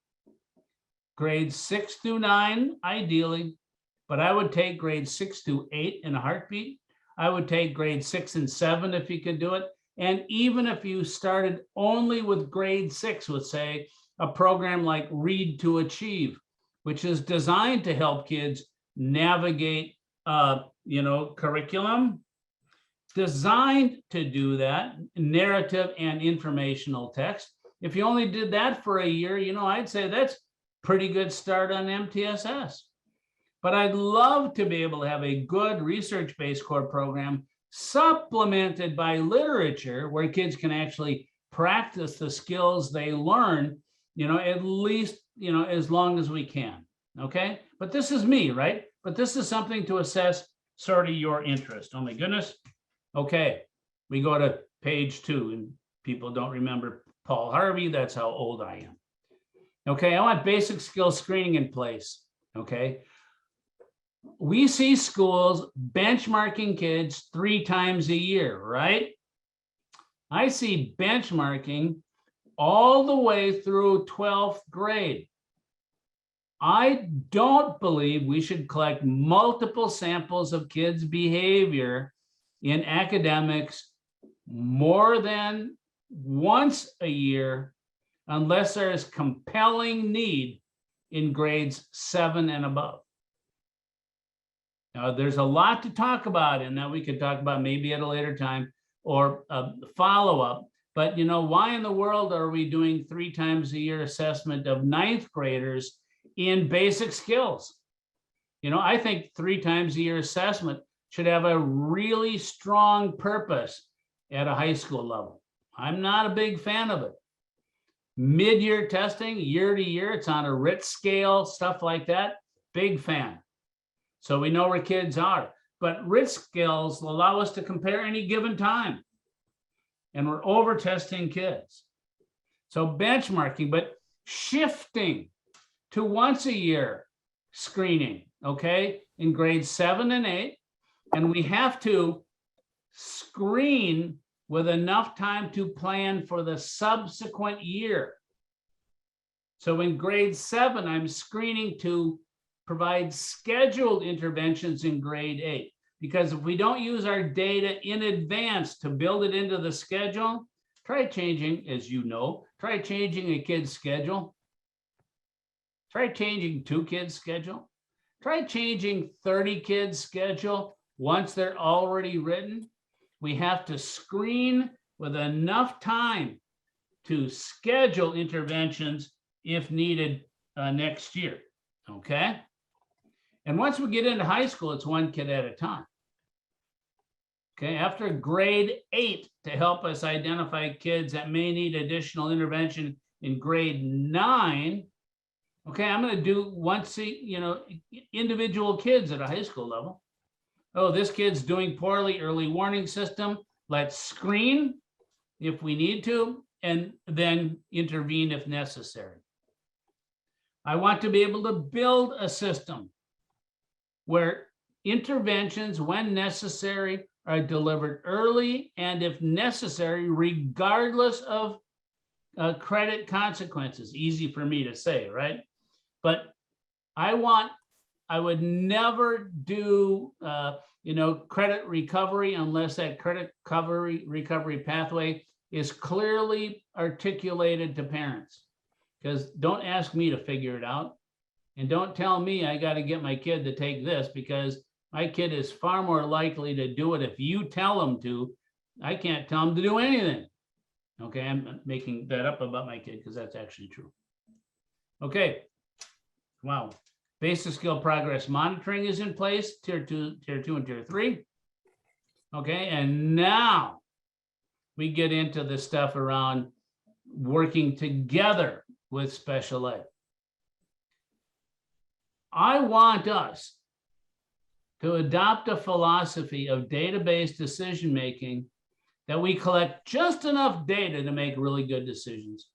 grades 6 through 9, ideally, but I would take grades 6 through 8 in a heartbeat. I would take grades 6 and 7 if you could do it. And even if you started only with grade 6 with, say, a program like Read to Achieve, which is designed to help kids navigate, curriculum, designed to do that, narrative and informational text. If you only did that for a year, I'd say that's pretty good start on MTSS. But I'd love to be able to have a good research-based core program supplemented by literature where kids can actually practice the skills they learn, at least, as long as we can. Okay. But this is me, right? But this is something to assess sort of your interest. Oh my goodness. Okay. We go to page 2 and people don't remember Paul Harvey. That's how old I am. Okay. I want basic skill screening in place. Okay. We see schools benchmarking kids 3 times a year, right? I see benchmarking all the way through 12th grade. I don't believe we should collect multiple samples of kids' behavior in academics more than once a year unless there is compelling need in grades 7 and above. Now, there's a lot to talk about, and that we could talk about maybe at a later time or a follow-up. But why in the world are we doing 3 times a year assessment of 9th graders in basic skills? I think 3 times a year assessment should have a really strong purpose at a high school level. I'm not a big fan of it. Mid-year testing, year to year, it's on a RIT scale, stuff like that, big fan. So we know where kids are. But RIT scales allow us to compare any given time. And we're over testing kids. So benchmarking, but shifting to once a year screening, okay, in grades 7 and 8. And we have to screen with enough time to plan for the subsequent year. So in grade 7, I'm screening to provide scheduled interventions in grade 8. Because if we don't use our data in advance to build it into the schedule, try changing, as you know, try changing a kid's schedule. Try changing 2 kids' schedule. Try changing 30 kids' schedule once they're already written. We have to screen with enough time to schedule interventions if needed next year, okay? And once we get into high school, it's 1 kid at a time. Okay, after grade 8, to help us identify kids that may need additional intervention in grade 9, okay, I'm going to do individual kids at a high school level. Oh, this kid's doing poorly, early warning system. Let's screen if we need to, and then intervene if necessary. I want to be able to build a system where interventions, when necessary, are delivered early and, if necessary, regardless of credit consequences. Easy for me to say, right? But I would never do, credit recovery unless that credit recovery pathway is clearly articulated to parents. Because don't ask me to figure it out. And don't tell me I got to get my kid to take this, because my kid is far more likely to do it if you tell them to. I can't tell them to do anything. Okay, I'm making that up about my kid because that's actually true. Okay, wow. Basic skill progress monitoring is in place, tier 2 and tier 3. Okay, and now we get into the stuff around working together with special ed. I want us to adopt a philosophy of data-based decision-making that we collect just enough data to make really good decisions.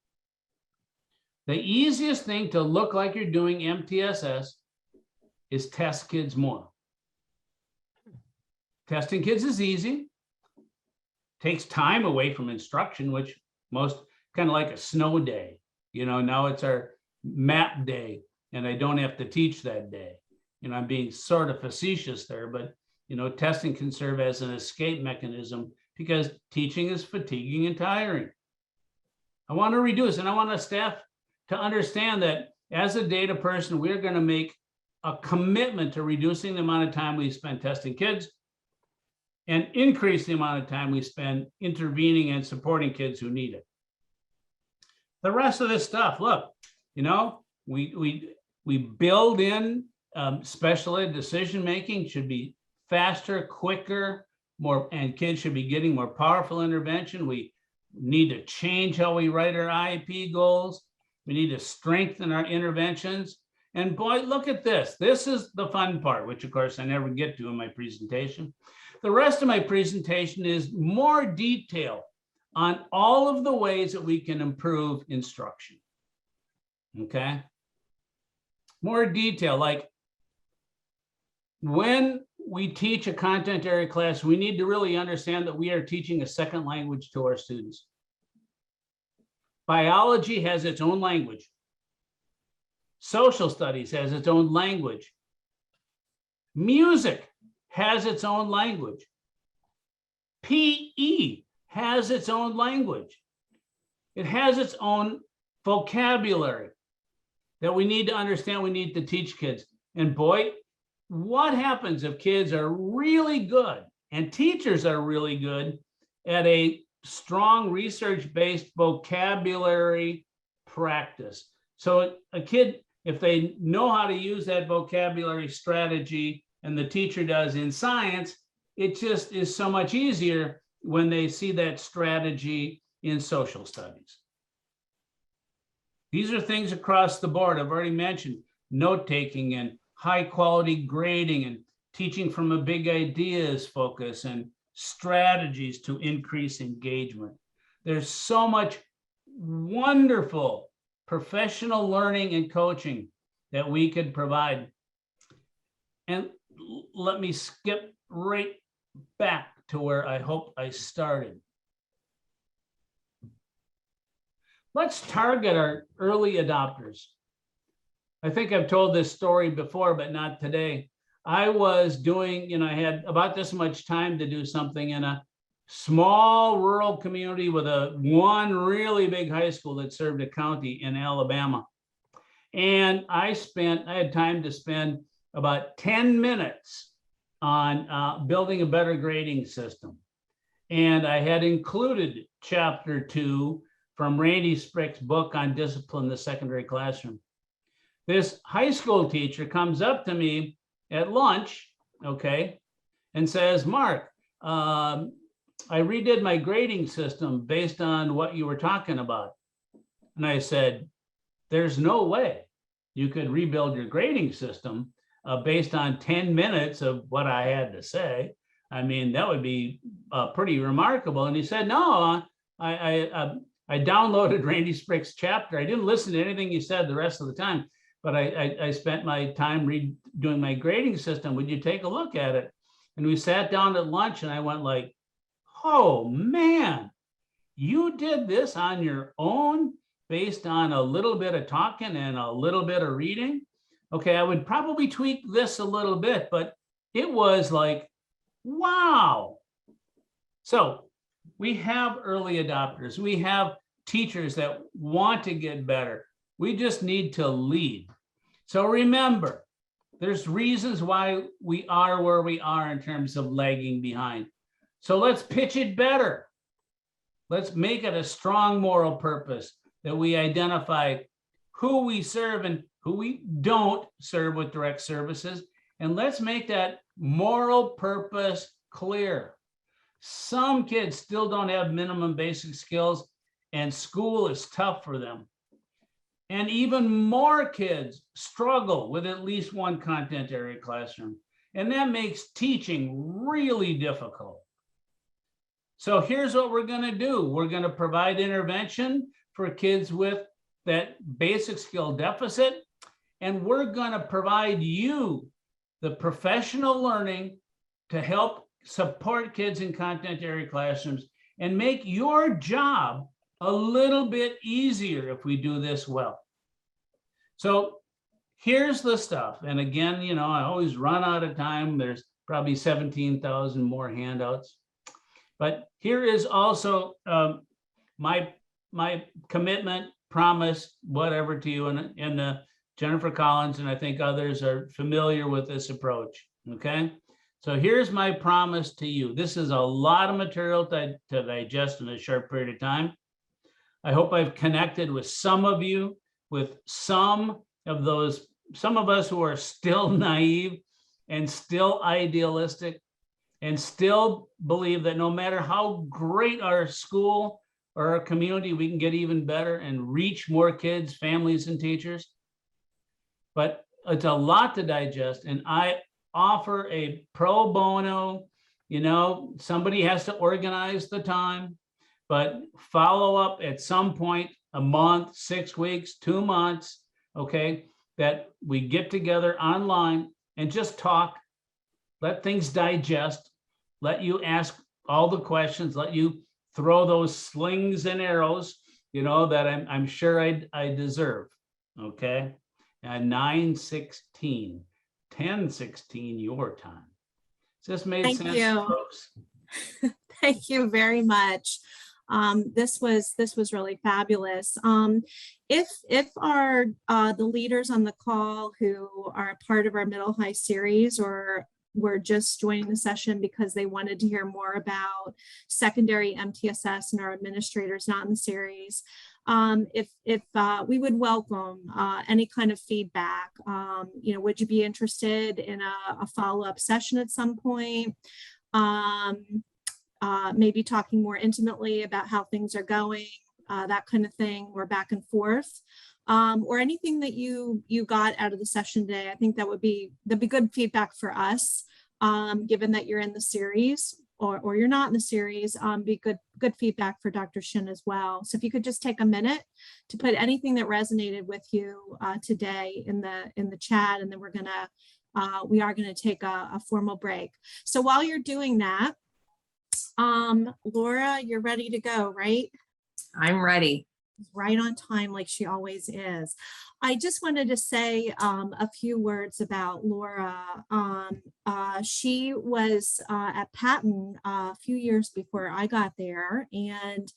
The easiest thing to look like you're doing MTSS is test kids more. Testing kids is easy. Takes time away from instruction, which most, kind of like a snow day. Now it's our map day and I don't have to teach that day. I'm being sort of facetious there, but testing can serve as an escape mechanism because teaching is fatiguing and tiring. I want to reduce, and I want our staff to understand that as a data person, we're going to make a commitment to reducing the amount of time we spend testing kids and increase the amount of time we spend intervening and supporting kids who need it. The rest of this stuff, look, we build in special ed decision-making should be faster, quicker, more, and kids should be getting more powerful intervention. We need to change how we write our IEP goals. We need to strengthen our interventions. And boy, look at this. This is the fun part, which of course I never get to in my presentation. The rest of my presentation is more detail on all of the ways that we can improve instruction. Okay? More detail, like when we teach a content area class, we need to really understand that we are teaching a second language to our students. Biology has its own language. Social studies has its own language. Music has its own language. PE has its own language. It has its own vocabulary that we need to understand, we need to teach kids. And boy, what happens if kids are really good and teachers are really good at a strong research-based vocabulary practice? So a kid, if they know how to use that vocabulary strategy and the teacher does in science, it just is so much easier when they see that strategy in social studies. These are things across the board. I've already mentioned note-taking and high quality grading and teaching from a big ideas focus and strategies to increase engagement. There's so much wonderful professional learning and coaching that we could provide. And let me skip right back to where I hope I started. Let's target our early adopters. I think I've told this story before, but not today. I was doing, I had about this much time to do something in a small rural community with one really big high school that served a county in Alabama. And I had time to spend about 10 minutes on building a better grading system. And I had included chapter 2 from Randy Sprick's book on discipline in the secondary classroom. This high school teacher comes up to me at lunch, okay, and says, Mark, I redid my grading system based on what you were talking about. And I said, there's no way you could rebuild your grading system based on 10 minutes of what I had to say. I mean, that would be pretty remarkable. And he said, no, I downloaded Randy Sprick's chapter. I didn't listen to anything he said the rest of the time, but I spent my time redoing my grading system. Would you take a look at it? And we sat down at lunch and I went like, oh man, you did this on your own based on a little bit of talking and a little bit of reading? Okay, I would probably tweak this a little bit, but it was like, wow. So we have early adopters. We have teachers that want to get better. We just need to lead. So remember, there's reasons why we are where we are in terms of lagging behind. So let's pitch it better. Let's make it a strong moral purpose that we identify who we serve and who we don't serve with direct services. And let's make that moral purpose clear. Some kids still don't have minimum basic skills and school is tough for them. And even more kids struggle with at least one content area classroom. And that makes teaching really difficult. So here's what we're going to do. We're going to provide intervention for kids with that basic skill deficit. And we're going to provide you the professional learning to help support kids in content area classrooms and make your job a little bit easier if we do this well. So here's the stuff. And again, I always run out of time. There's probably 17,000 more handouts. But here is also my commitment, promise, whatever to you, and Jennifer Collins, and I think others are familiar with this approach, okay? So here's my promise to you. This is a lot of material to digest in a short period of time. I hope I've connected with some of you with some of those, some of us who are still naive and still idealistic and still believe that no matter how great our school or our community, we can get even better and reach more kids, families, and teachers. But it's a lot to digest, and I offer a pro bono, somebody has to organize the time, but follow up at some point, a month, 6 weeks, 2 months, okay, that we get together online and just talk, let things digest, let you ask all the questions, let you throw those slings and arrows, that I'm sure I deserve, okay? At 9:16, 10:16 your time. This made Thank sense, you. folks? Thank you very much. This was really fabulous. If our the leaders on the call who are a part of our middle high series or were just joining the session because they wanted to hear more about secondary MTSS and our administrators not in the series, if we would welcome any kind of feedback. Would you be interested in a follow-up session at some point? Maybe talking more intimately about how things are going, that kind of thing, or back and forth, or anything that you got out of the session today. I think that'd be good feedback for us, given that you're in the series or you're not in the series. Be good feedback for Dr. Shin as well. So if you could just take a minute to put anything that resonated with you today in the chat, and then we are gonna take a formal break. So while you're doing that, Laura, you're ready to go, right? I'm ready. Right on time, like she always is. I just wanted to say a few words about Laura. She was at Patton a few years before I got there, and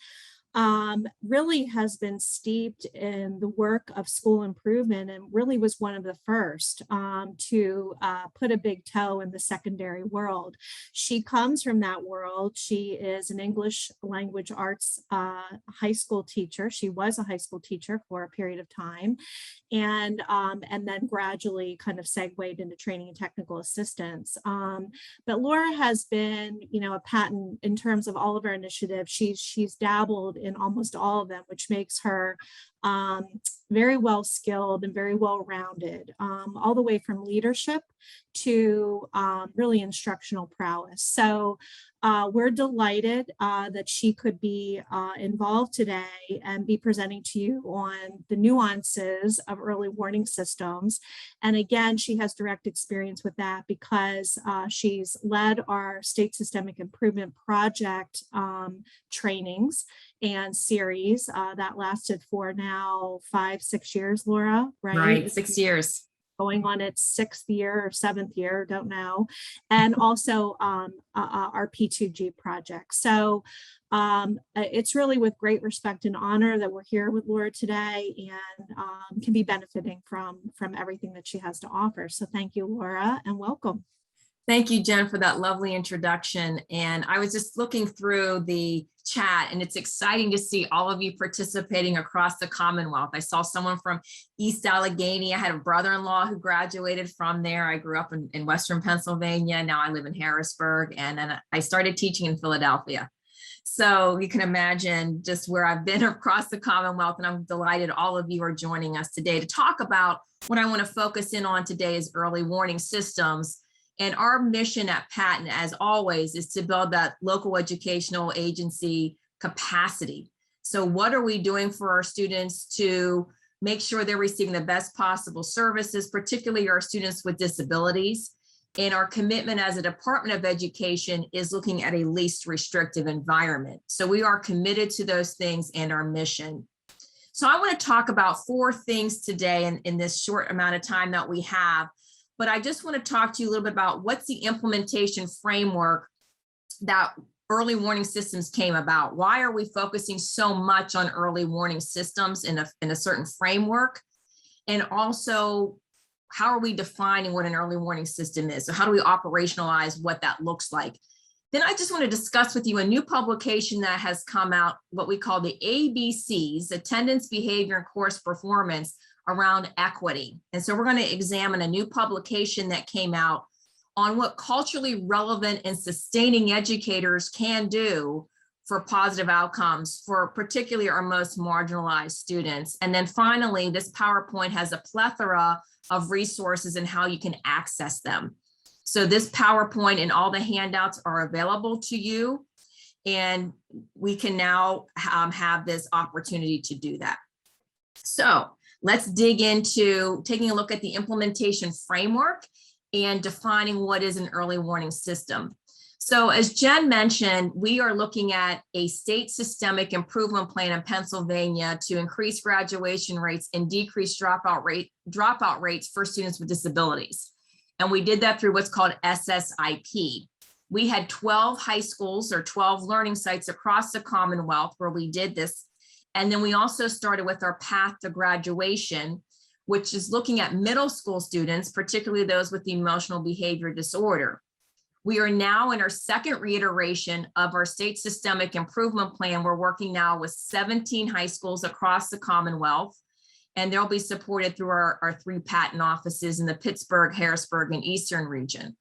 really has been steeped in the work of school improvement, and really was one of the first to put a big toe in the secondary world. She comes from that world. She is an English language arts high school teacher. She was a high school teacher for a period of time, and then gradually kind of segued into training and technical assistance. But Laura has been, a Patton in terms of all of our initiatives. She's dabbled in almost all of them, which makes her very well skilled and very well rounded, all the way from leadership to really instructional prowess. So we're delighted that she could be involved today and be presenting to you on the nuances of early warning systems. And again, she has direct experience with that because she's led our state systemic improvement project trainings and series that lasted for now 5-6 years, Laura, right? Right, 6 years. Going on its 6th year or 7th year, don't know. And also our P2G project. So it's really with great respect and honor that we're here with Laura today, and can be benefiting from everything that she has to offer. So thank you, Laura, and welcome. Thank you, Jen, for that lovely introduction. And I was just looking through the chat, and it's exciting to see all of you participating across the Commonwealth. I saw someone from East Allegheny. I had a brother-in-law who graduated from there. I grew up in Western Pennsylvania. Now I live in Harrisburg, and then I started teaching in Philadelphia. So you can imagine just where I've been across the Commonwealth, and I'm delighted all of you are joining us today to talk about what I want to focus in on today is early warning systems. And our mission at Patton, as always, is to build that local educational agency capacity. So what are we doing for our students to make sure they're receiving the best possible services, particularly our students with disabilities? And our commitment as a Department of Education is looking at a least restrictive environment. So we are committed to those things and our mission. So I want to talk about 4 things today in this short amount of time that we have. But I just want to talk to you a little bit about what's the implementation framework that early warning systems came about. Why are we focusing so much on early warning systems in a certain framework? And also, how are we defining what an early warning system is? So how do we operationalize what that looks like? Then I just want to discuss with you a new publication that has come out, what we call the ABCs, attendance, behavior, and course performance around equity. And so we're going to examine a new publication that came out on what culturally relevant and sustaining educators can do for positive outcomes for particularly our most marginalized students. And then finally, this PowerPoint has a plethora of resources and how you can access them. So this PowerPoint and all the handouts are available to you. And we can now have this opportunity to do that. So let's dig into taking a look at the implementation framework and defining what is an early warning system. So as Jen mentioned, we are looking at a state systemic improvement plan in Pennsylvania to increase graduation rates and decrease dropout rates for students with disabilities. And we did that through what's called SSIP. We had 12 high schools or 12 learning sites across the Commonwealth where we did this. And then we also started with our path to graduation, which is looking at middle school students, particularly those with the emotional behavior disorder. We are now in our second reiteration of our state systemic improvement plan. We're working now with 17 high schools across the Commonwealth, and they'll be supported through our 3 patent offices in the Pittsburgh, Harrisburg, and Eastern region.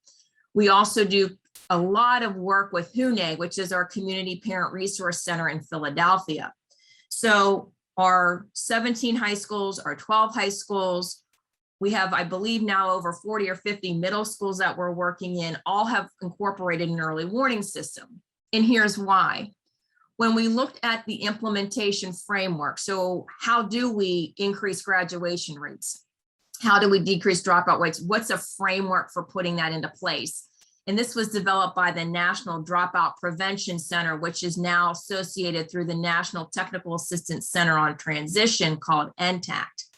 We also do a lot of work with HUNE, which is our Community Parent Resource Center in Philadelphia. So our 17 high schools, our 12 high schools, we have, I believe now over 40 or 50 middle schools that we're working in, all have incorporated an early warning system. And here's why. When we looked at the implementation framework, so how do we increase graduation rates? How do we decrease dropout rates? What's a framework for putting that into place? And this was developed by the National Dropout Prevention Center, which is now associated through the National Technical Assistance Center on Transition called NTACT.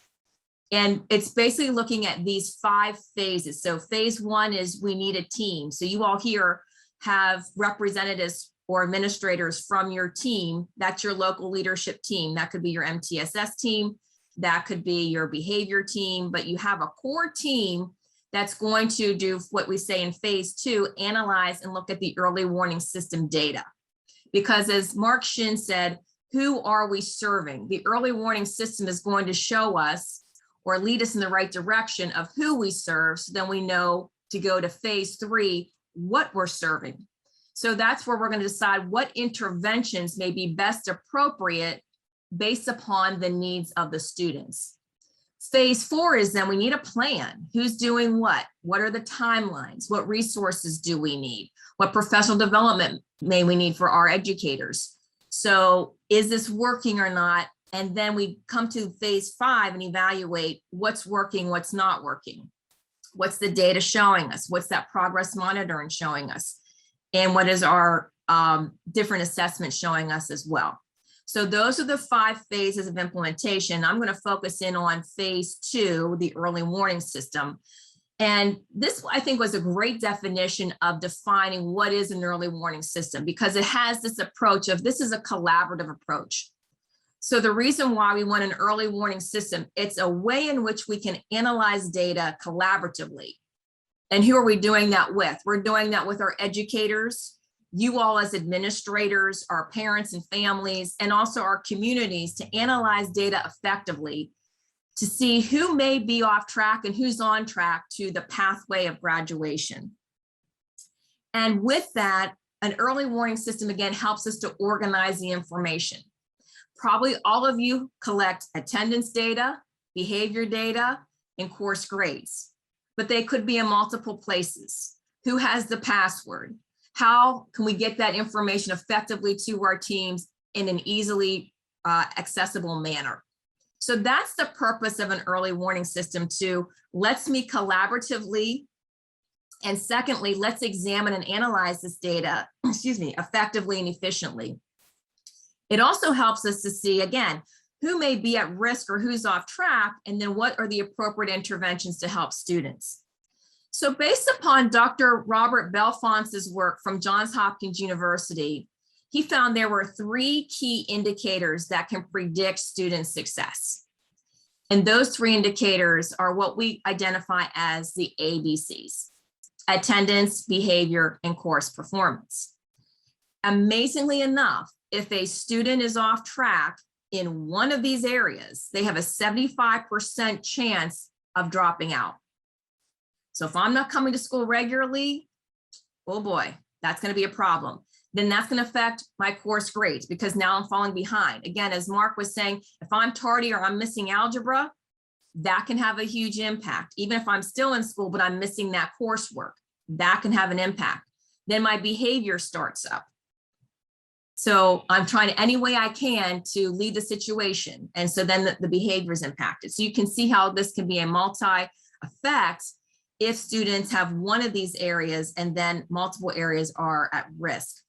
And it's basically looking at these 5 phases. So phase 1 is we need a team. So you all here have representatives or administrators from your team. That's your local leadership team. That could be your MTSS team. That could be your behavior team, but you have a core team that's going to do what we say in phase 2, analyze and look at the early warning system data. Because as Mark Shin said, who are we serving? The early warning system is going to show us or lead us in the right direction of who we serve, so then we know to go to phase 3, what we're serving. So that's where we're going to decide what interventions may be best appropriate based upon the needs of the students. Phase 4 is then we need a plan. Who's doing what? What are the timelines? What resources do we need? What professional development may we need for our educators? So is this working or not? And then we come to phase 5 and evaluate what's working, what's not working. What's the data showing us? What's that progress monitoring showing us? And what is our different assessments showing us as well? So those are the 5 phases of implementation. I'm going to focus in on phase 2, the early warning system. And this, I think, was a great definition of defining what is an early warning system, because it has this approach of this is a collaborative approach. So the reason why we want an early warning system, it's a way in which we can analyze data collaboratively. And who are we doing that with? We're doing that with our educators, you all as administrators, our parents and families, and also our communities to analyze data effectively to see who may be off track and who's on track to the pathway of graduation. And with that, an early warning system, again, helps us to organize the information. Probably all of you collect attendance data, behavior data, and course grades, but they could be in multiple places. Who has the password? How can we get that information effectively to our teams in an easily accessible manner? So that's the purpose of an early warning system, to let's meet collaboratively. And secondly, let's examine and analyze this data, effectively and efficiently. It also helps us to see, again, who may be at risk or who's off track, and then what are the appropriate interventions to help students. So based upon Dr. Robert Belfonce's work from Johns Hopkins University, he found there were 3 key indicators that can predict student success. And those 3 indicators are what we identify as the ABCs: attendance, behavior, and course performance. Amazingly enough, if a student is off track in one of these areas, they have a 75% chance of dropping out. So if I'm not coming to school regularly, oh boy, that's going to be a problem. Then that's going to affect my course grades because now I'm falling behind. Again, as Mark was saying, if I'm tardy or I'm missing algebra, that can have a huge impact. Even if I'm still in school, but I'm missing that coursework, that can have an impact. Then my behavior starts up. So I'm trying any way I can to lead the situation. And so then the behavior is impacted. So you can see how this can be a multi-effect if students have one of these areas and then multiple areas are at risk.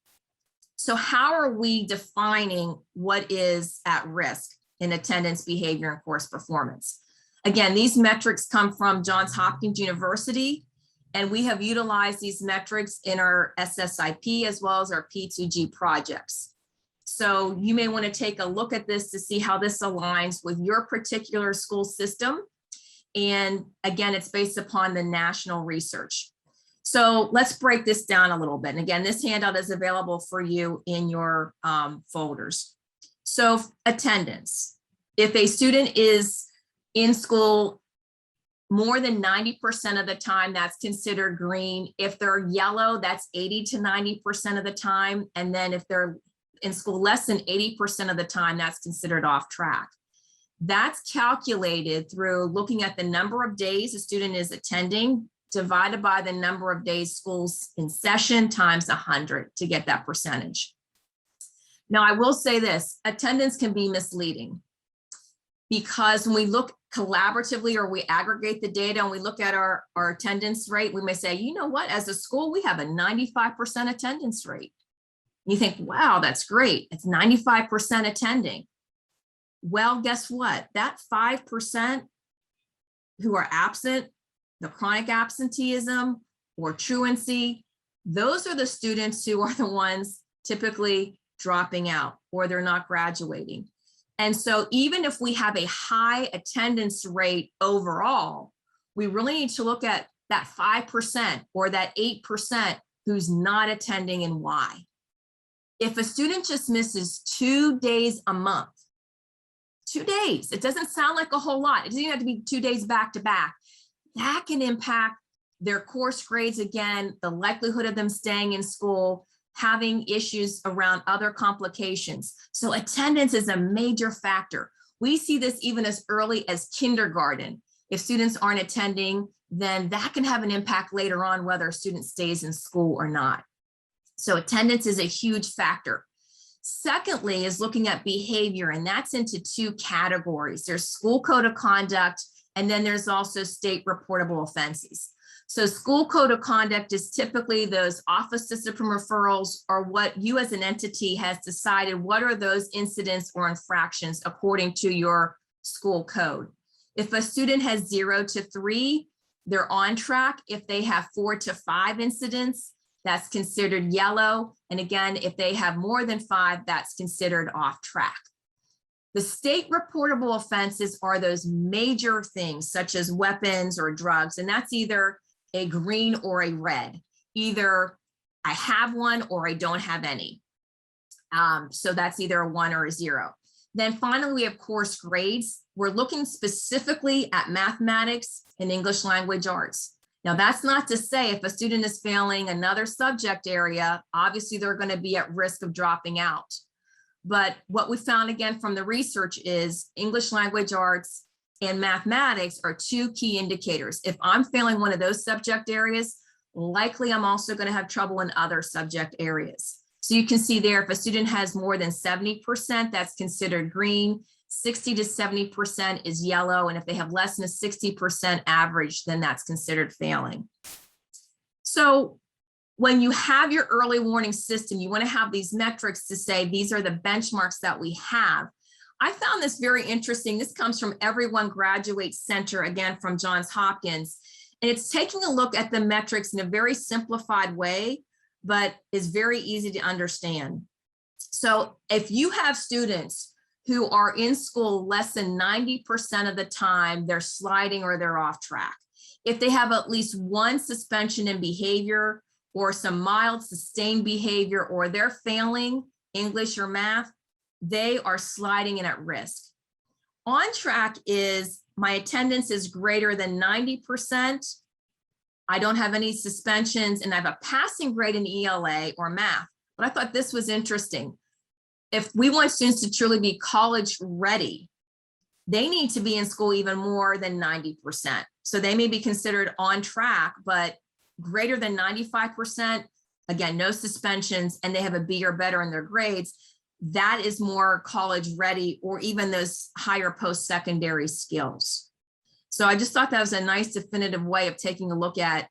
So how are we defining what is at risk in attendance, behavior, and course performance? Again, these metrics come from Johns Hopkins University, and we have utilized these metrics in our SSIP as well as our P2G projects. So you may want to take a look at this to see how this aligns with your particular school system. And again, it's based upon the national research. So let's break this down a little bit. And again, this handout is available for you in your folders. So attendance. If a student is in school more than 90% of the time, that's considered green. If they're yellow, that's 80 to 90% of the time. And then if they're in school less than 80% of the time, that's considered off track. That's calculated through looking at the number of days a student is attending divided by the number of days schools in session times 100 to get that percentage. Now, I will say this, attendance can be misleading because when we look collaboratively or we aggregate the data and we look at our attendance rate, we may say, you know what, as a school, we have a 95% attendance rate. You think, wow, that's great. It's 95% attending. Well, guess what? That 5% who are absent, the chronic absenteeism or truancy, those are the students who are the ones typically dropping out or they're not graduating. And so even if we have a high attendance rate overall, we really need to look at that 5% or that 8% who's not attending and why. If a student just misses 2 days a month, 2 days, it doesn't sound like a whole lot. It doesn't even have to be 2 days back to back. That can impact their course grades again, the likelihood of them staying in school, having issues around other complications. So attendance is a major factor. We see this even as early as kindergarten. If students aren't attending, then that can have an impact later on whether a student stays in school or not. So attendance is a huge factor. Secondly is looking at behavior, and that's into two categories. There's school code of conduct, and then there's also state reportable offenses. So school code of conduct is typically those office discipline referrals or what you as an entity has decided what are those incidents or infractions according to your school code. If a student has 0 to 3, they're on track. If they have 4 to 5 incidents, that's considered yellow. And again, if they have more than 5, that's considered off track. The state reportable offenses are those major things such as weapons or drugs, and that's either a green or a red. Either I have one or I don't have any. So that's either a 1 or a 0. Then finally, we have course grades. We're looking specifically at mathematics and English language arts. Now, that's not to say if a student is failing another subject area, obviously they're going to be at risk of dropping out. But what we found again from the research is English language arts and mathematics are two key indicators. If I'm failing one of those subject areas, likely I'm also going to have trouble in other subject areas. So you can see there, if a student has more than 70%, that's considered green. 60 to 70% is yellow. And if they have less than a 60% average, then that's considered failing. So when you have your early warning system, you want to have these metrics to say, these are the benchmarks that we have. I found this very interesting. This comes from Everyone Graduates Center, again, from Johns Hopkins. And it's taking a look at the metrics in a very simplified way, but is very easy to understand. So if you have students who are in school less than 90% of the time, they're sliding or they're off track. If they have at least one suspension in behavior or some mild sustained behavior, or they're failing English or math, they are sliding in at risk. On track is my attendance is greater than 90%. I don't have any suspensions and I have a passing grade in ELA or math. But I thought this was interesting. If we want students to truly be college ready, they need to be in school even more than 90%. So they may be considered on track, but greater than 95%, again, no suspensions, and they have a B or better in their grades, that is more college ready or even those higher post-secondary skills. So I just thought that was a nice definitive way of taking a look at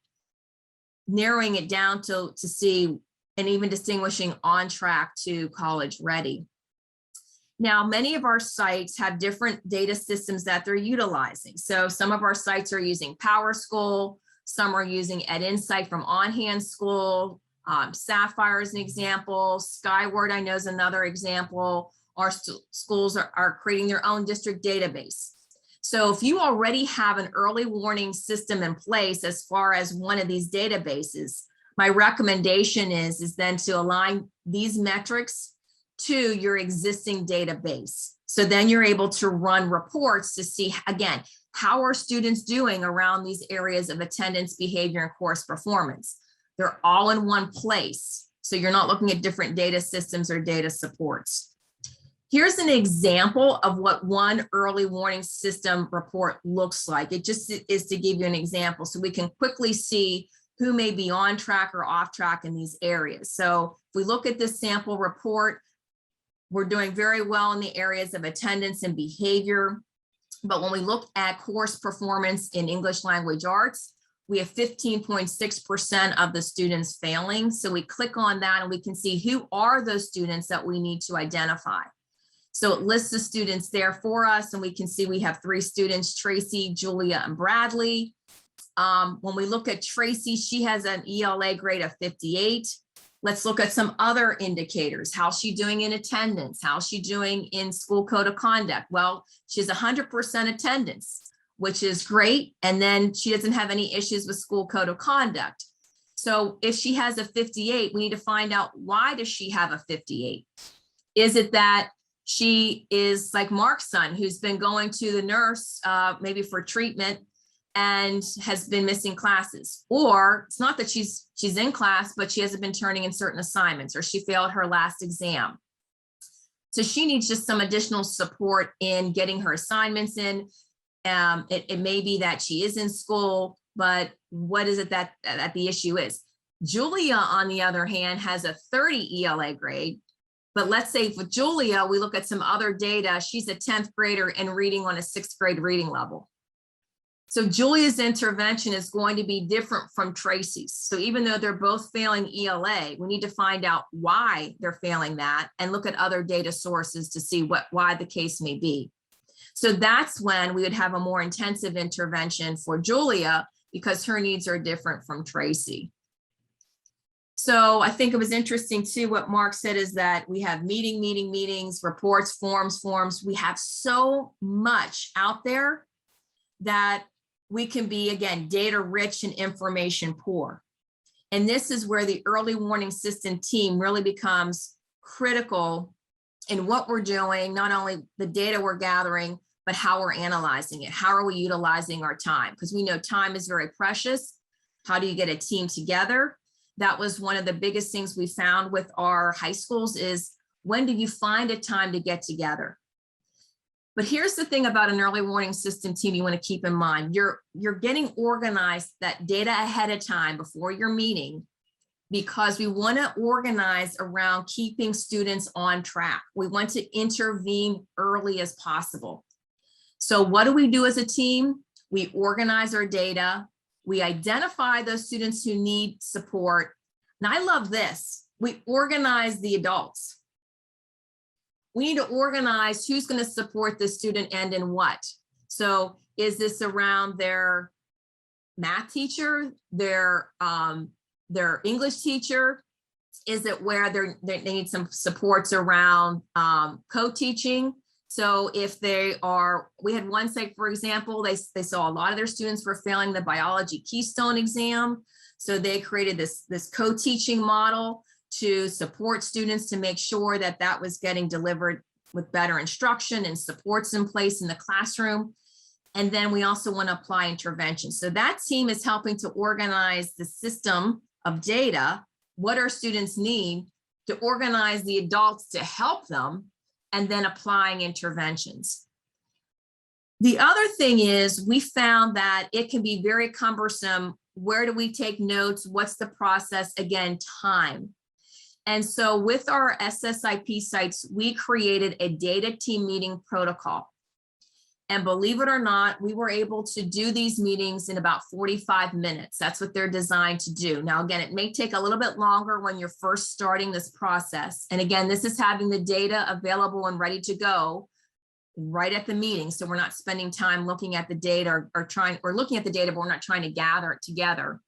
narrowing it down to see and even distinguishing on track to college ready. Now, many of our sites have different data systems that they're utilizing. So some of our sites are using PowerSchool, some are using EdInsight from On Hand School, Sapphire is an example, Skyward I know is another example. Our schools are creating their own district database. So if you already have an early warning system in place as far as one of these databases, my recommendation is then to align these metrics to your existing database. So then you're able to run reports to see, again, how are students doing around these areas of attendance, behavior, and course performance. They're all in one place. So you're not looking at different data systems or data supports. Here's an example of what one early warning system report looks like. It just is to give you an example so we can quickly see who may be on track or off track in these areas. So if we look at this sample report, we're doing very well in the areas of attendance and behavior. But when we look at course performance in English language arts, we have 15.6% of the students failing. So we click on that and we can see who are those students that we need to identify. So it lists the students there for us, and we can see we have 3 students, Tracy, Julia, and Bradley. When we look at Tracy, she has an ELA grade of 58. Let's look at some other indicators. How's she doing in attendance? How's she doing in school code of conduct? Well, she's 100% attendance, which is great. And then she doesn't have any issues with school code of conduct. So if she has a 58, we need to find out, why does she have a 58? Is it that she is like Mark's son, who's been going to the nurse maybe for treatment and has been missing classes? Or it's not that she's in class, but she hasn't been turning in certain assignments, or she failed her last exam. So she needs just some additional support in getting her assignments in. It may be that she is in school, but what is it that the issue is? Julia, on the other hand, has a 30 ELA grade. But let's say for Julia, we look at some other data. She's a 10th grader and reading on a 6th grade reading level. So Julia's intervention is going to be different from Tracy's. So even though they're both failing ELA, we need to find out why they're failing that and look at other data sources to see why the case may be. So that's when we would have a more intensive intervention for Julia, because her needs are different from Tracy. So I think it was interesting too, what Mark said is that we have meetings, reports, forms. We have so much out there that we can be, again, data rich and information poor. And this is where the early warning system team really becomes critical in what we're doing, not only the data we're gathering, but how we're analyzing it. How are we utilizing our time? Because we know time is very precious. How do you get a team together? That was one of the biggest things we found with our high schools is, when do you find a time to get together? But here's the thing about an early warning system team you want to keep in mind. You're getting organized that data ahead of time before your meeting, because we want to organize around keeping students on track. We want to intervene early as possible. So what do we do as a team? We organize our data. We identify those students who need support. And I love this. We organize the adults. We need to organize who's going to support the student and in what. So is this around their math teacher, their English teacher? Is it where they need some supports around co-teaching? So if we had one site, for example, they saw a lot of their students were failing the biology Keystone exam. So they created this co-teaching model to support students to make sure that was getting delivered with better instruction and supports in place in the classroom. And then we also want to apply intervention. So that team is helping to organize the system of data, what our students need, to organize the adults to help them, and then applying interventions. The other thing is we found that it can be very cumbersome. Where do we take notes? What's the process? Again, time. And so with our SSIP sites, we created a data team meeting protocol. And believe it or not, we were able to do these meetings in about 45 minutes. That's what they're designed to do. Now, again, it may take a little bit longer when you're first starting this process. And again, this is having the data available and ready to go right at the meeting. So we're not spending time looking at the data or looking at the data, but we're not trying to gather it together.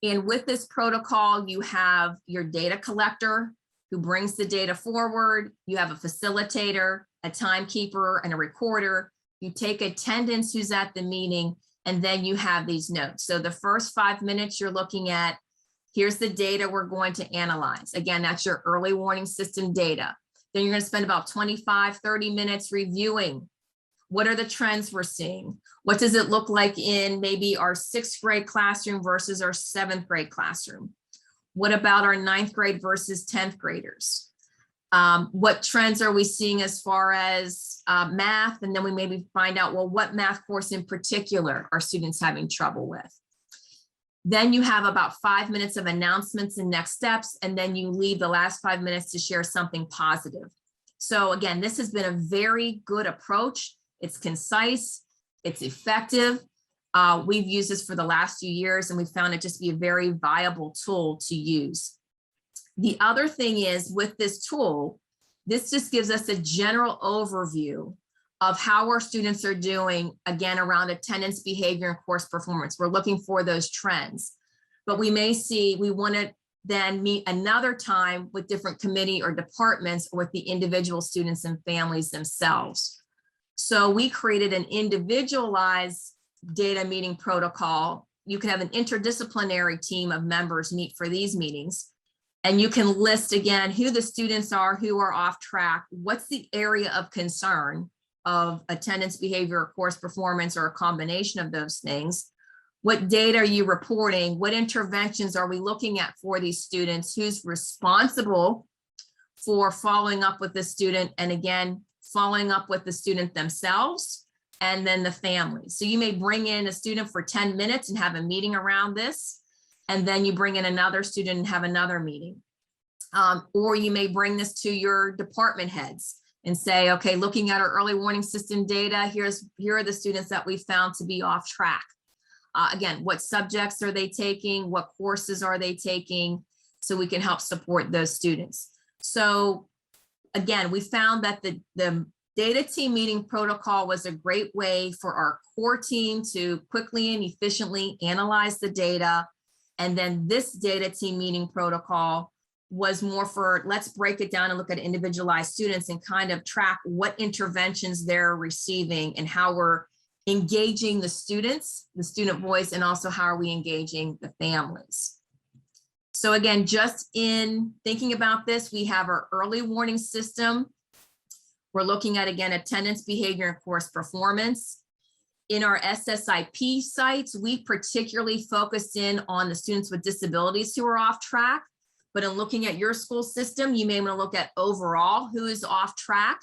And with this protocol, you have your data collector who brings the data forward. You have a facilitator, a timekeeper, and a recorder. You take attendance who's at the meeting, and then you have these notes. So the first 5 minutes you're looking at, here's the data we're going to analyze. Again, that's your early warning system data. Then you're going to spend about 25, 30 minutes reviewing. What are the trends we're seeing? What does it look like in maybe our 6th grade classroom versus our 7th grade classroom? What about our 9th grade versus 10th graders? What trends are we seeing as far as math? And then we maybe find out, well, what math course in particular are students having trouble with? Then you have about 5 minutes of announcements and next steps, and then you leave the last 5 minutes to share something positive. So again, this has been a very good approach. It's concise, it's effective. We've used this for the last few years, and we found it just be a very viable tool to use. The other thing is with this tool, this just gives us a general overview of how our students are doing, again, around attendance, behavior, and course performance. We're looking for those trends, but we may see, we want to then meet another time with different committee or departments or with the individual students and families themselves. So we created an individualized data meeting protocol. You can have an interdisciplinary team of members meet for these meetings. And you can list again who the students are, who are off track, what's the area of concern of attendance, behavior, or course performance, or a combination of those things. What data are you reporting? What interventions are we looking at for these students? Who's responsible for following up with the student? And again, following up with the student themselves and then the family. So you may bring in a student for 10 minutes and have a meeting around this. And then you bring in another student and have another meeting. Or you may bring this to your department heads and say, okay, looking at our early warning system data, here are the students that we found to be off track. Again, what subjects are they taking? What courses are they taking? So we can help support those students. So again, we found that the data team meeting protocol was a great way for our core team to quickly and efficiently analyze the data. And then this data team meeting protocol was more for, let's break it down and look at individualized students and kind of track what interventions they're receiving and how we're engaging the students, the student voice, and also how are we engaging the families. So again, just in thinking about this, we have our early warning system. We're looking at, again, attendance, behavior, and course performance. In our SSIP sites, we particularly focused in on the students with disabilities who are off track. But in looking at your school system, you may want to look at overall who is off track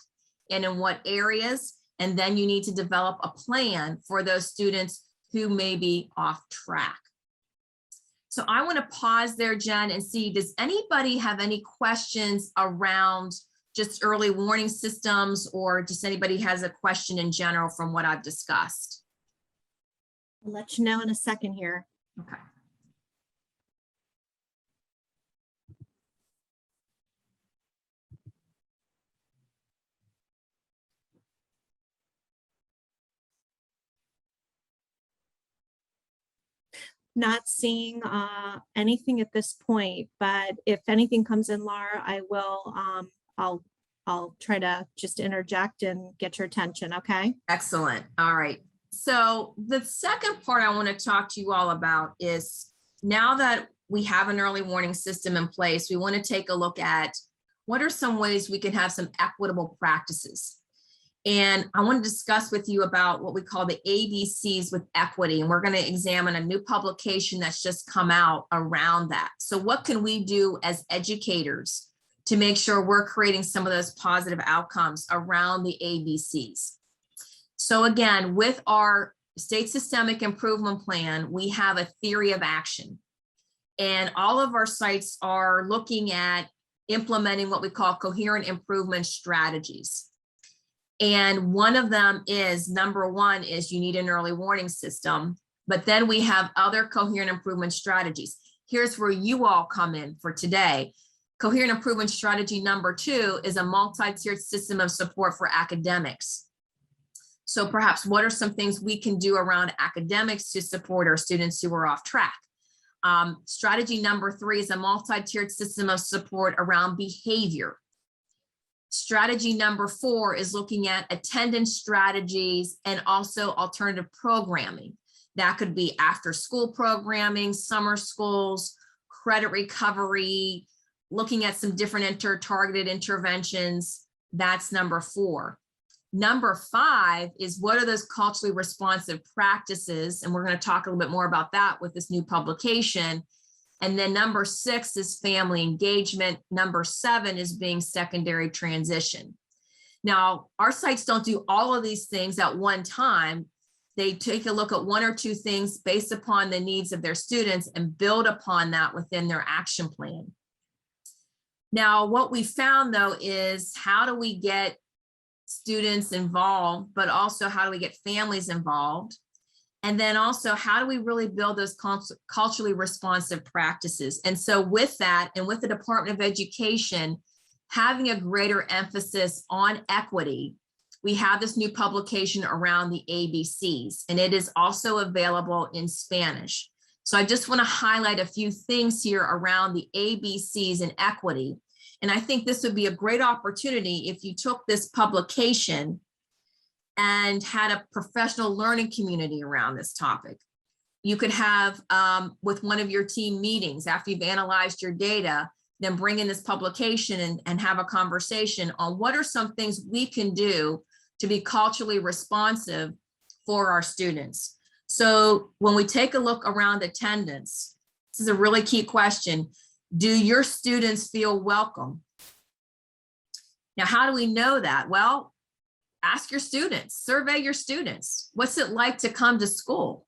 and in what areas. And then you need to develop a plan for those students who may be off track. So I want to pause there, Jen, and see, does anybody have any questions around just early warning systems, or just anybody has a question in general from what I've discussed? I'll let you know in a second here. Okay. Not seeing anything at this point, but if anything comes in, Laura, I will, I'll try to just interject and get your attention, okay? Excellent. All right. So the second part I want to talk to you all about is, now that we have an early warning system in place, we want to take a look at what are some ways we can have some equitable practices? And I want to discuss with you about what we call the ABCs with equity. And we're going to examine a new publication that's just come out around that. So what can we do as educators to make sure we're creating some of those positive outcomes around the ABCs? So again, with our state systemic improvement plan, we have a theory of action. And all of our sites are looking at implementing what we call coherent improvement strategies. And one of them is, number one is you need an early warning system, but then we have other coherent improvement strategies. Here's where you all come in for today. Coherent improvement strategy number 2 is a multi-tiered system of support for academics. So perhaps what are some things we can do around academics to support our students who are off track? Strategy number 3 is a multi-tiered system of support around behavior. Strategy number 4 is looking at attendance strategies and also alternative programming. That could be after school programming, summer schools, credit recovery, looking at some different targeted interventions. That's number 4. Number 5 is what are those culturally responsive practices? And we're going to talk a little bit more about that with this new publication. And then number 6 is family engagement. Number 7 is being secondary transition. Now, our sites don't do all of these things at one time. They take a look at 1 or 2 things based upon the needs of their students and build upon that within their action plan. Now, what we found though is how do we get students involved, but also how do we get families involved? And then also, how do we really build those culturally responsive practices? And so with that, and with the Department of Education having a greater emphasis on equity, we have this new publication around the ABCs, and it is also available in Spanish. So I just want to highlight a few things here around the ABCs and equity. And I think this would be a great opportunity if you took this publication and had a professional learning community around this topic. You could have with one of your team meetings after you've analyzed your data, then bring in this publication and have a conversation on what are some things we can do to be culturally responsive for our students. So when we take a look around attendance, this is a really key question. Do your students feel welcome? Now, how do we know that? Well, ask your students, survey your students. What's it like to come to school?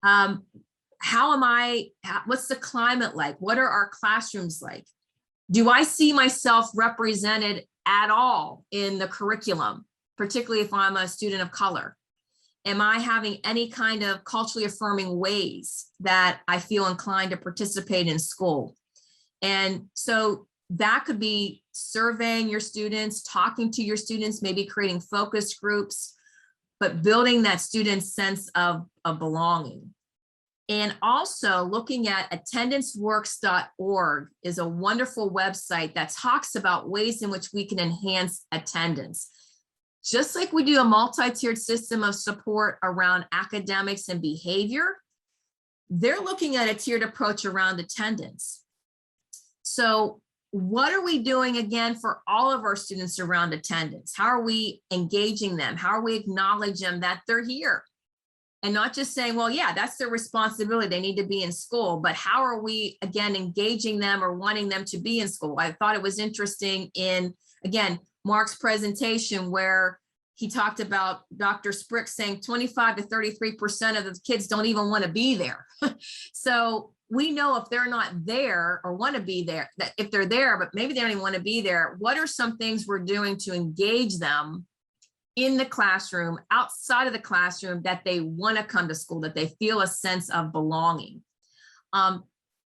What's the climate like? What are our classrooms like? Do I see myself represented at all in the curriculum, particularly if I'm a student of color? Am I having any kind of culturally affirming ways that I feel inclined to participate in school? And so that could be surveying your students, talking to your students, maybe creating focus groups, but building that student's sense of belonging. And also looking at attendanceworks.org is a wonderful website that talks about ways in which we can enhance attendance. Just like we do a multi-tiered system of support around academics and behavior, they're looking at a tiered approach around attendance. So what are we doing again for all of our students around attendance? How are we engaging them? How are we acknowledging them that they're here? And not just saying, well, yeah, that's their responsibility. They need to be in school, but how are we, again, engaging them or wanting them to be in school? I thought it was interesting in, again, Mark's presentation where he talked about Dr. Sprick saying 25 to 33% of the kids don't even want to be there. So we know if they're not there or want to be there, that if they're there, but maybe they don't even want to be there, what are some things we're doing to engage them in the classroom, outside of the classroom, that they want to come to school, that they feel a sense of belonging?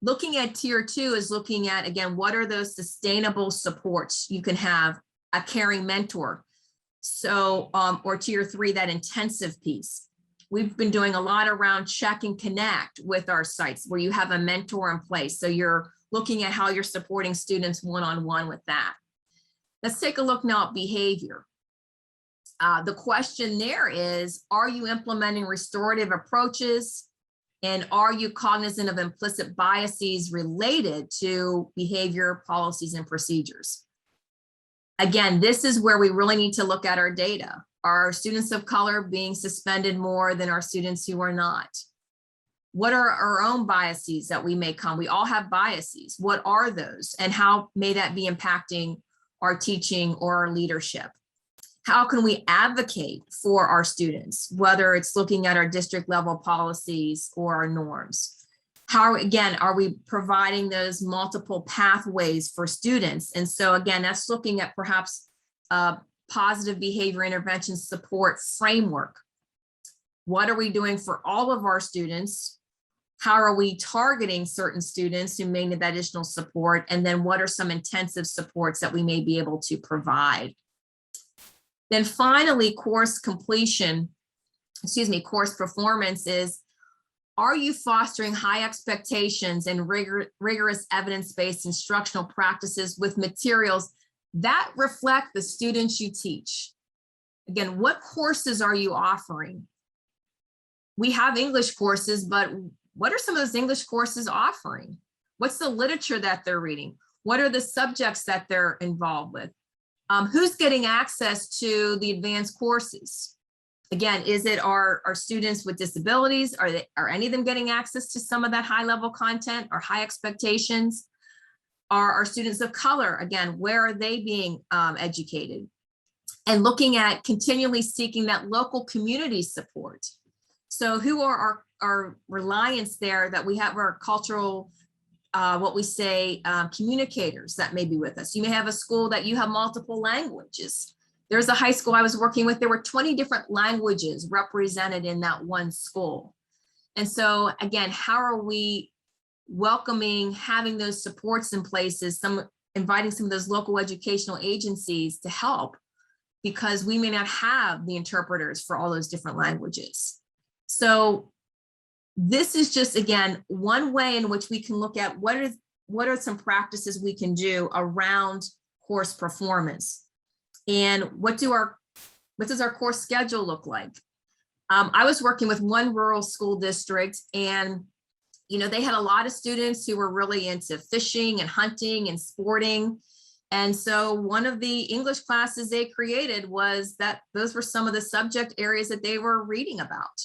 Looking at tier 2 is looking at, again, what are those sustainable supports? You can have a caring mentor. So, or tier 3, that intensive piece. We've been doing a lot around check and connect with our sites where you have a mentor in place. So you're looking at how you're supporting students one-on-one with that. Let's take a look now at behavior. The question there is, are you implementing restorative approaches? And are you cognizant of implicit biases related to behavior, policies, and procedures? Again, this is where we really need to look at our data. Are students of color being suspended more than our students who are not? What are our own biases that we may come? We all have biases. What are those? And how may that be impacting our teaching or our leadership? How can we advocate for our students, whether it's looking at our district level policies or our norms? How, again, are we providing those multiple pathways for students? And so again, that's looking at perhaps a positive behavior intervention support framework. What are we doing for all of our students? How are we targeting certain students who may need that additional support? And then what are some intensive supports that we may be able to provide? Then finally, course completion, course performance is, are you fostering high expectations and rigorous evidence-based instructional practices with materials that reflect the students you teach? Again, what courses are you offering? We have English courses, but what are some of those English courses offering? What's the literature that they're reading? What are the subjects that they're involved with? Who's getting access to the advanced courses? Again, is it our students with disabilities? Are any of them getting access to some of that high level content or high expectations? Are our students of color, again, where are they being educated? And looking at continually seeking that local community support. So who are our reliance there, that we have our cultural, what we say, communicators that may be with us. You may have a school that you have multiple languages. There's a high school I was working with, there were 20 different languages represented in that one school. And so again, how are we welcoming, having those supports in places, inviting some of those local educational agencies to help, because we may not have the interpreters for all those different languages. So this is just, again, one way in which we can look at what are some practices we can do around course performance, and what does our course schedule look like? I was working with one rural school district, and they had a lot of students who were really into fishing and hunting and sporting. And so one of the English classes they created was that those were some of the subject areas that they were reading about.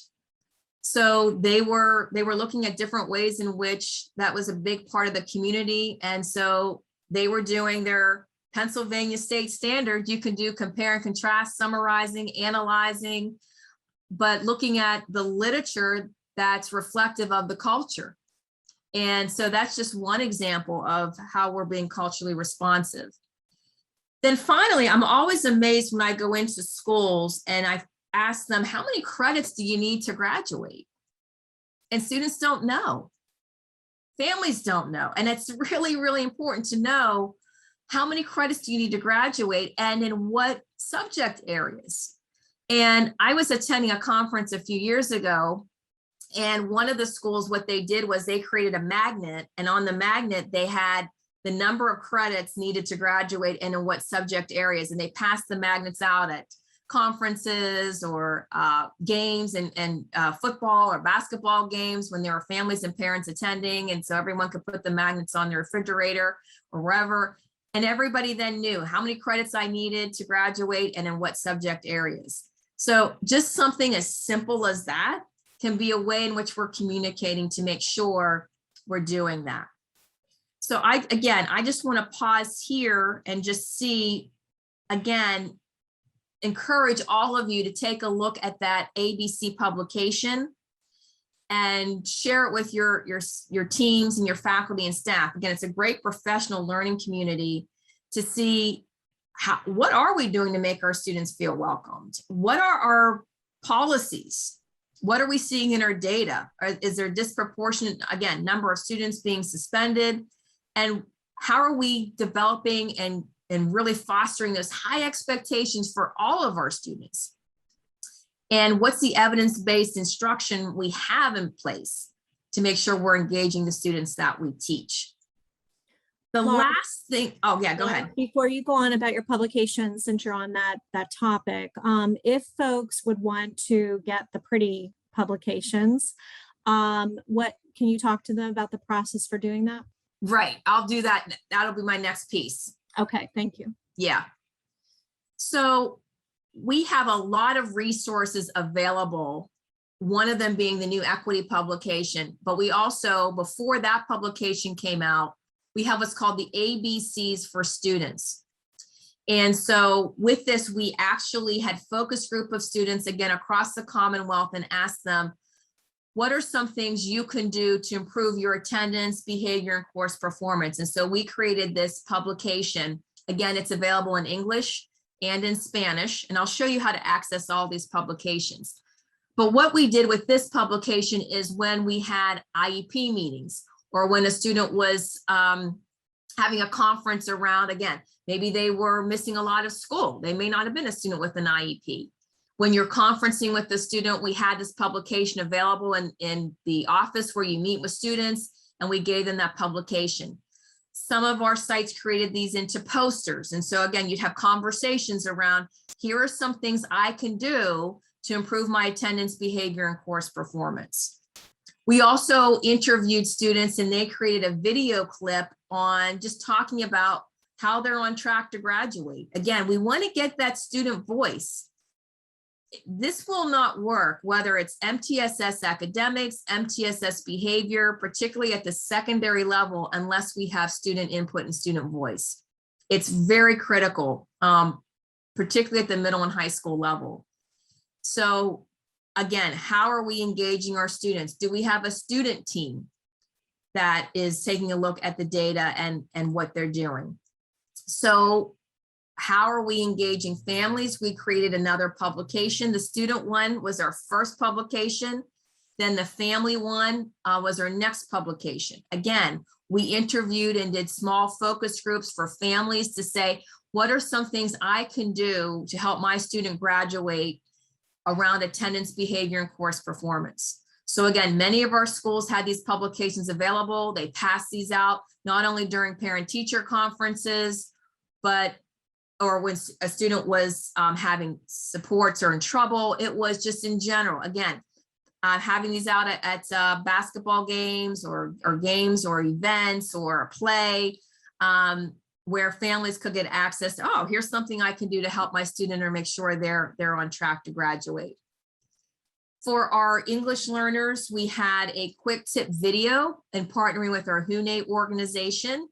So they were looking at different ways in which that was a big part of the community. And so they were doing their Pennsylvania state standard. You can do compare and contrast, summarizing, analyzing, but looking at the literature that's reflective of the culture. And so that's just one example of how we're being culturally responsive. Then finally, I'm always amazed when I go into schools and I ask them, how many credits do you need to graduate? And students don't know. Families don't know. And it's really, really important to know, how many credits do you need to graduate and in what subject areas? And I was attending a conference a few years ago, and one of the schools, what they did was they created a magnet, and on the magnet, they had the number of credits needed to graduate and in what subject areas. And they passed the magnets out at conferences or games and football or basketball games when there were families and parents attending. And so everyone could put the magnets on their refrigerator or wherever. And everybody then knew how many credits I needed to graduate and in what subject areas. So just something as simple as that can be a way in which we're communicating to make sure we're doing that. So I just want to pause here and just see, again, encourage all of you to take a look at that ABC publication and share it with your teams and your faculty and staff. Again, it's a great professional learning community to see what are we doing to make our students feel welcomed? What are our policies? What are we seeing in our data? Is there disproportionate, again, number of students being suspended? And how are we developing and really fostering those high expectations for all of our students? And what's the evidence-based instruction we have in place to make sure we're engaging the students that we teach? The Laura, last thing, oh yeah, go ahead. Before you go on about your publications, since you're on that topic, if folks would want to get the pretty publications, what can you talk to them about the process for doing that? Right, I'll do that. That'll be my next piece. Okay, thank you. Yeah. So we have a lot of resources available, one of them being the new equity publication, but we also, before that publication came out, we have what's called the ABCs for students. And so with this, we actually had focus group of students, again, across the Commonwealth, and asked them, what are some things you can do to improve your attendance, behavior, and course performance? And so we created this publication. Again, it's available in English and in Spanish, and I'll show you how to access all these publications. But what we did with this publication is when we had IEP meetings, or when a student was having a conference around, again, maybe they were missing a lot of school. They may not have been a student with an IEP. When you're conferencing with the student, we had this publication available in the office where you meet with students, and we gave them that publication. Some of our sites created these into posters. And so again, you'd have conversations around, here are some things I can do to improve my attendance, behavior, and course performance. We also interviewed students, and they created a video clip on just talking about how they're on track to graduate. Again, we want to get that student voice. This will not work, whether it's MTSS academics, MTSS behavior, particularly at the secondary level, unless we have student input and student voice. It's very critical, particularly at the middle and high school level. So again, how are we engaging our students? Do we have a student team that is taking a look at the data and what they're doing? So how are we engaging families? We created another publication. The student one was our first publication. Then the family one was our next publication. Again, we interviewed and did small focus groups for families to say, what are some things I can do to help my student graduate around attendance, behavior, and course performance? So again, many of our schools had these publications available. They passed these out, not only during parent-teacher conferences, but or when a student was having supports or in trouble. It was just in general, again, having these out at basketball games or games or events or a play, where families could get access to, oh, here's something I can do to help my student or make sure they're on track to graduate. For our English learners, we had a quick tip video in partnering with our HUNATE organization.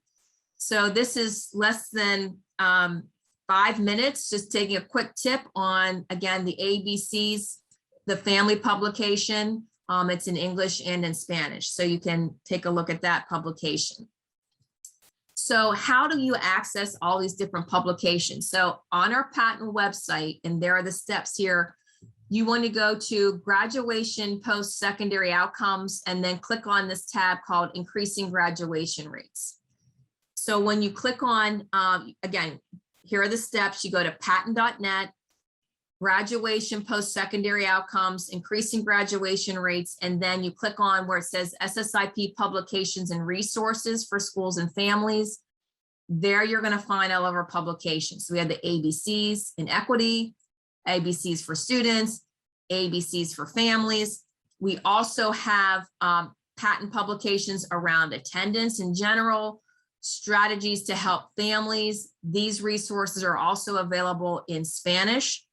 So this is less than 5 minutes, just taking a quick tip on, again, the ABCs, the family publication. It's in English and in Spanish, so you can take a look at that publication. So how do you access all these different publications? So on our patent website, and there are the steps here, you want to go to graduation post-secondary outcomes, and then click on this tab called increasing graduation rates. So when you click on, again, here are the steps. You go to patent.net, graduation post-secondary outcomes, increasing graduation rates, and then you click on where it says SSIP publications and resources for schools and families. There you're going to find all of our publications. So we have the ABCs in equity, ABCs for students, ABCs for families. We also have patent publications around attendance in general, strategies to help families. These resources are also available in Spanish.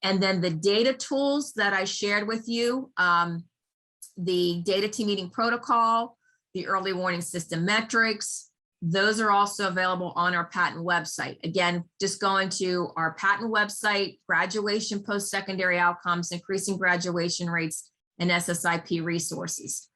And then the data tools that I shared with you, the data team meeting protocol, the early warning system metrics, those are also available on our patent website. Again, just going to our patent website, graduation post-secondary outcomes, increasing graduation rates, and SSIP resources.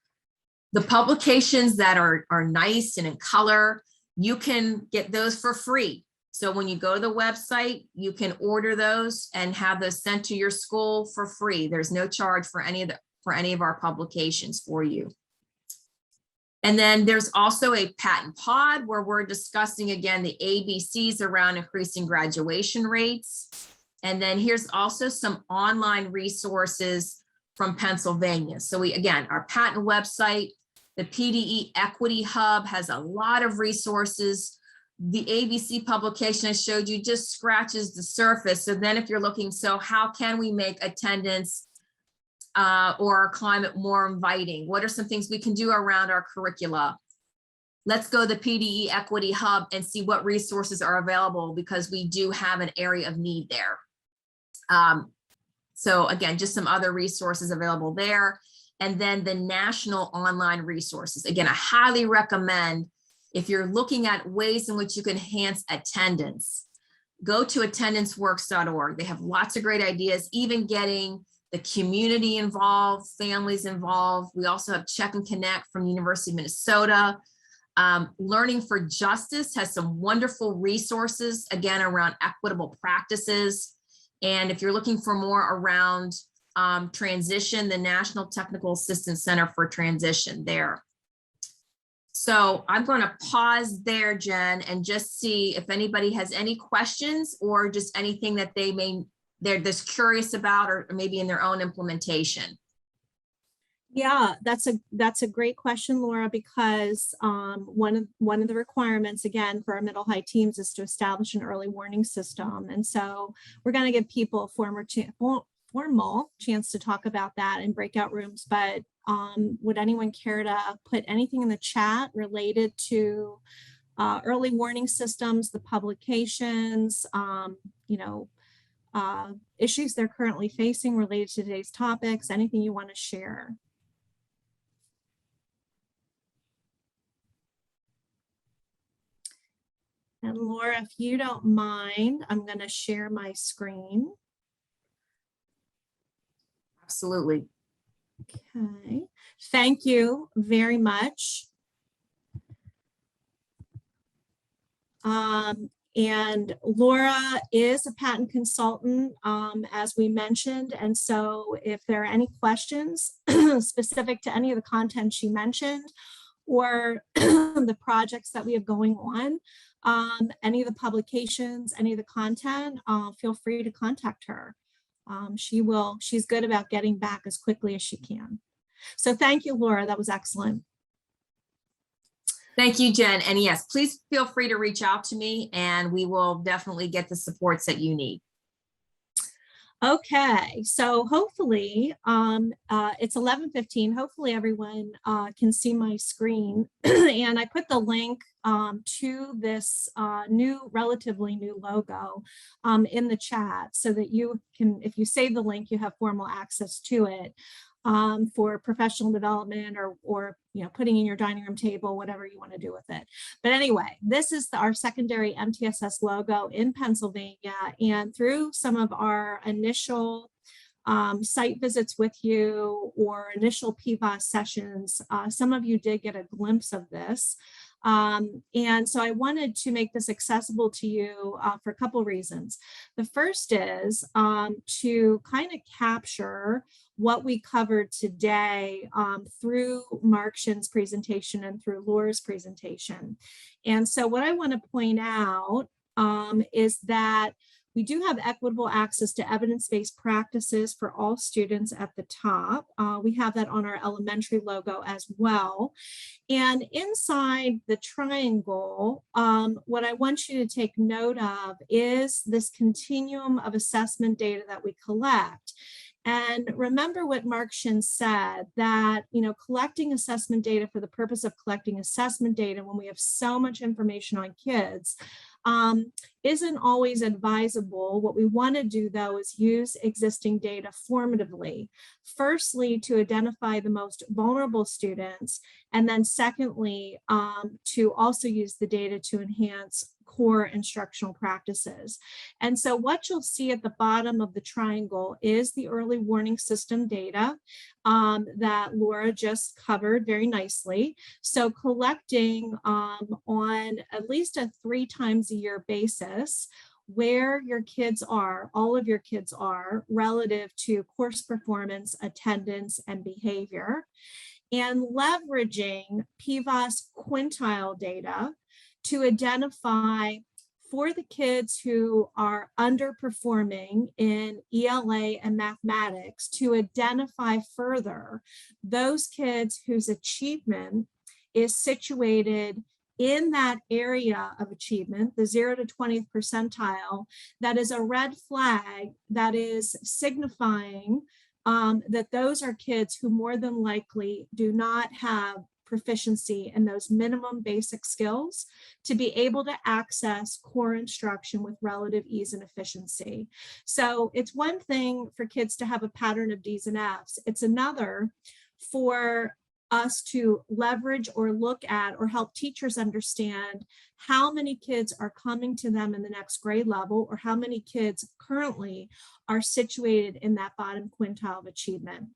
The publications that are nice and in color, you can get those for free. So when you go to the website, you can order those and have those sent to your school for free. There's no charge for any of our publications for you. And then there's also a patent pod where we're discussing, again, the ABCs around increasing graduation rates. And then here's also some online resources from Pennsylvania. So we, again, our patent website, the PDE Equity Hub has a lot of resources. The ABC publication I showed you just scratches the surface. So then if you're looking, so how can we make attendance or our climate more inviting? What are some things we can do around our curricula? let's go to the PDE Equity Hub and see what resources are available, because we do have an area of need there. So again, just some other resources available there. And then the national online resources. Again, I highly recommend, if you're looking at ways in which you can enhance attendance, go to attendanceworks.org. They have lots of great ideas, even getting the community involved, families involved. We also have Check and Connect from the University of Minnesota. Learning for Justice has some wonderful resources, again, around equitable practices. And if you're looking for more around transition, the National Technical Assistance Center for Transition there. So I'm going to pause there, Jen, and just see if anybody has any questions or just anything that they're just curious about, or maybe in their own implementation. Yeah, that's a great question, Laura, because one of the requirements, again, for our middle high teams is to establish an early warning system. And so we're going to give people a formal chance to talk about that in breakout rooms. But would anyone care to put anything in the chat related to early warning systems, the publications, issues they're currently facing related to today's topics, anything you want to share? And Laura, if you don't mind, I'm going to share my screen. Absolutely. Okay, thank you very much. And Laura is a patent consultant, as we mentioned. And so if there are any questions specific to any of the content she mentioned, or the projects that we have going on, any of the publications, any of the content, feel free to contact her. She's good about getting back as quickly as she can. So thank you, Laura, that was excellent. Thank you, Jen. And yes, please feel free to reach out to me and we will definitely get the supports that you need. Okay, so hopefully it's 11:15. Hopefully everyone can see my screen. And I put the link to this relatively new logo in the chat so that you can, if you save the link, you have formal access to it for professional development or putting in your dining room table, whatever you want to do with it. But anyway, this is our secondary MTSS logo in Pennsylvania. And through some of our initial site visits with you or initial PVAS sessions, some of you did get a glimpse of this. And so I wanted to make this accessible to you for a couple of reasons. The first is to kind of capture what we covered today through Mark Shin's presentation and through Laura's presentation. And so what I want to point out is that we do have equitable access to evidence-based practices for all students at the top. We have that on our elementary logo as well. And inside the triangle, what I want you to take note of is this continuum of assessment data that we collect. And remember what Mark Shin said, that collecting assessment data for the purpose of collecting assessment data when we have so much information on kids isn't always advisable. What we want to do, though, is use existing data formatively. Firstly, to identify the most vulnerable students, and then secondly, to also use the data to enhance core instructional practices. And so what you'll see at the bottom of the triangle is the early warning system data that Laura just covered very nicely. So collecting on at least a 3 times a year basis where your kids are, all of your kids are, relative to course performance, attendance, and behavior, and leveraging PVAS quintile data to identify for the kids who are underperforming in ELA and mathematics, to identify further those kids whose achievement is situated in that area of achievement, the 0 to 20th percentile, that is a red flag that is signifying that those are kids who more than likely do not have proficiency in those minimum basic skills to be able to access core instruction with relative ease and efficiency. So it's one thing for kids to have a pattern of D's and F's. It's another for us to leverage or look at or help teachers understand how many kids are coming to them in the next grade level, or how many kids currently are situated in that bottom quintile of achievement.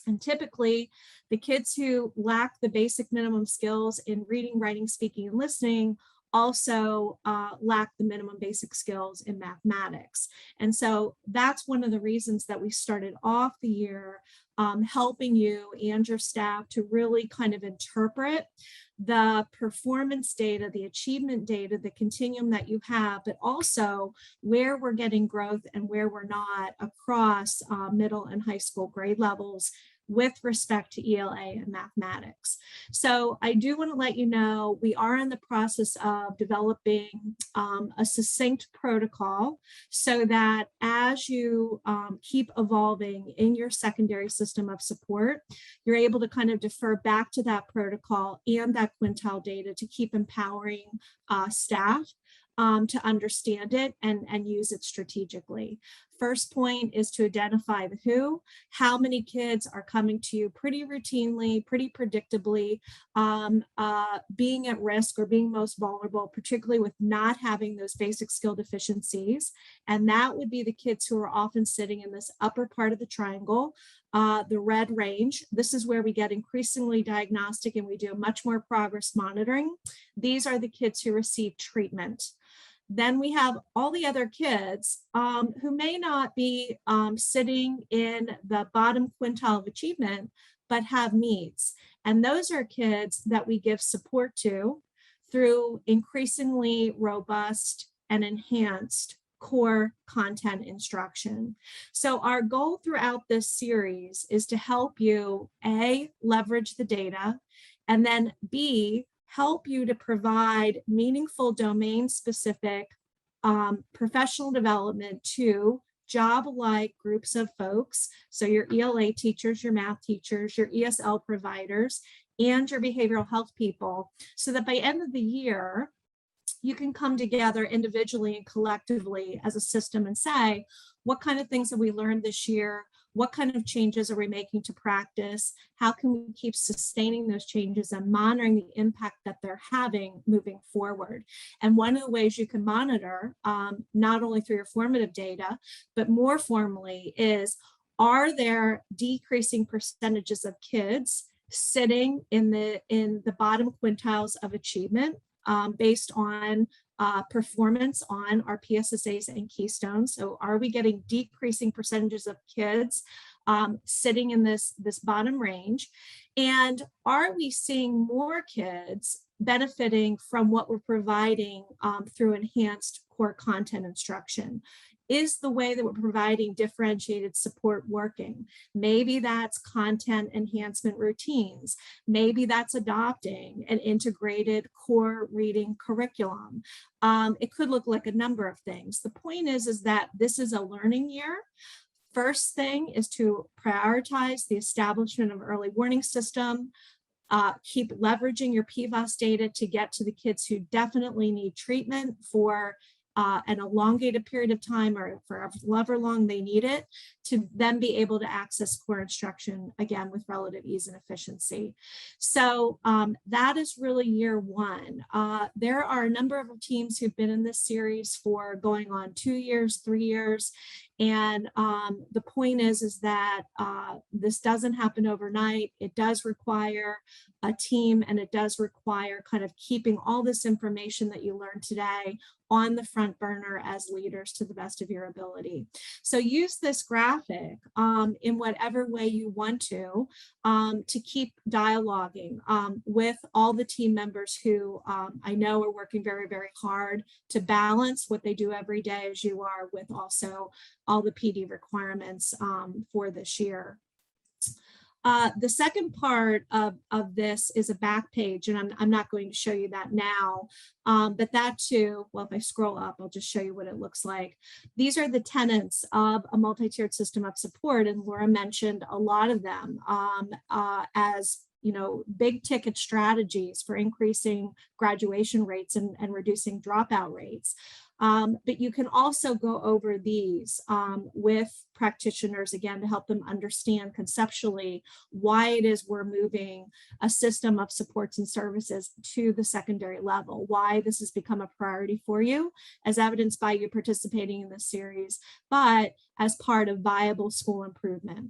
And typically, the kids who lack the basic minimum skills in reading, writing, speaking, and listening also lack the minimum basic skills in mathematics. And so that's one of the reasons that we started off the year helping you and your staff to really kind of interpret the performance data, the achievement data, the continuum that you have, but also where we're getting growth and where we're not across middle and high school grade levels with respect to ELA and mathematics. So I do want to let you know, we are in the process of developing a succinct protocol so that as you keep evolving in your secondary system of support, you're able to kind of defer back to that protocol and that quintile data to keep empowering staff to understand it and use it strategically. First point is to identify the who. How many kids are coming to you pretty routinely, pretty predictably, being at risk or being most vulnerable, particularly with not having those basic skill deficiencies. And that would be the kids who are often sitting in this upper part of the triangle, the red range. This is where we get increasingly diagnostic and we do much more progress monitoring. These are the kids who receive treatment. Then we have all the other kids who may not be sitting in the bottom quintile of achievement, but have needs. And those are kids that we give support to through increasingly robust and enhanced core content instruction. So our goal throughout this series is to help you, A, leverage the data, and then B, help you to provide meaningful domain-specific professional development to job-like groups of folks. So your ELA teachers, your math teachers, your ESL providers, and your behavioral health people, so that by end of the year, you can come together individually and collectively as a system and say, what kind of things have we learned this year? What kind of changes are we making to practice? How can we keep sustaining those changes and monitoring the impact that they're having moving forward? And one of the ways you can monitor, not only through your formative data, but more formally is, are there decreasing percentages of kids sitting in the bottom quintiles of achievement based on performance on our PSSAs and keystones? So are we getting decreasing percentages of kids sitting in this bottom range? And are we seeing more kids benefiting from what we're providing through enhanced core content instruction? Is the way that we're providing differentiated support working? Maybe that's content enhancement routines. Maybe that's adopting an integrated core reading curriculum. It could look like a number of things. The point is that this is a learning year. First thing is to prioritize the establishment of early warning system. Keep leveraging your PVAS data to get to the kids who definitely need treatment for an elongated period of time or for however long they need it, to then be able to access core instruction again with relative ease and efficiency. So that is really year one. There are a number of teams who've been in this series for going on 2 years, 3 years. And the point is that this doesn't happen overnight. It does require a team, and it does require kind of keeping all this information that you learned today on the front burner as leaders to the best of your ability. So use this graphic in whatever way you want to keep dialoguing with all the team members who I know are working very, very hard to balance what they do every day as you are with also all the PD requirements for this year. The second part of this is a back page, and I'm not going to show you that now, but that too, well, if I scroll up, I'll just show you what it looks like. These are the tenets of a multi-tiered system of support, and Laura mentioned a lot of them as big ticket strategies for increasing graduation rates and reducing dropout rates. But you can also go over these with practitioners, again, to help them understand conceptually why it is we're moving a system of supports and services to the secondary level, why this has become a priority for you, as evidenced by you participating in this series, but as part of viable school improvement.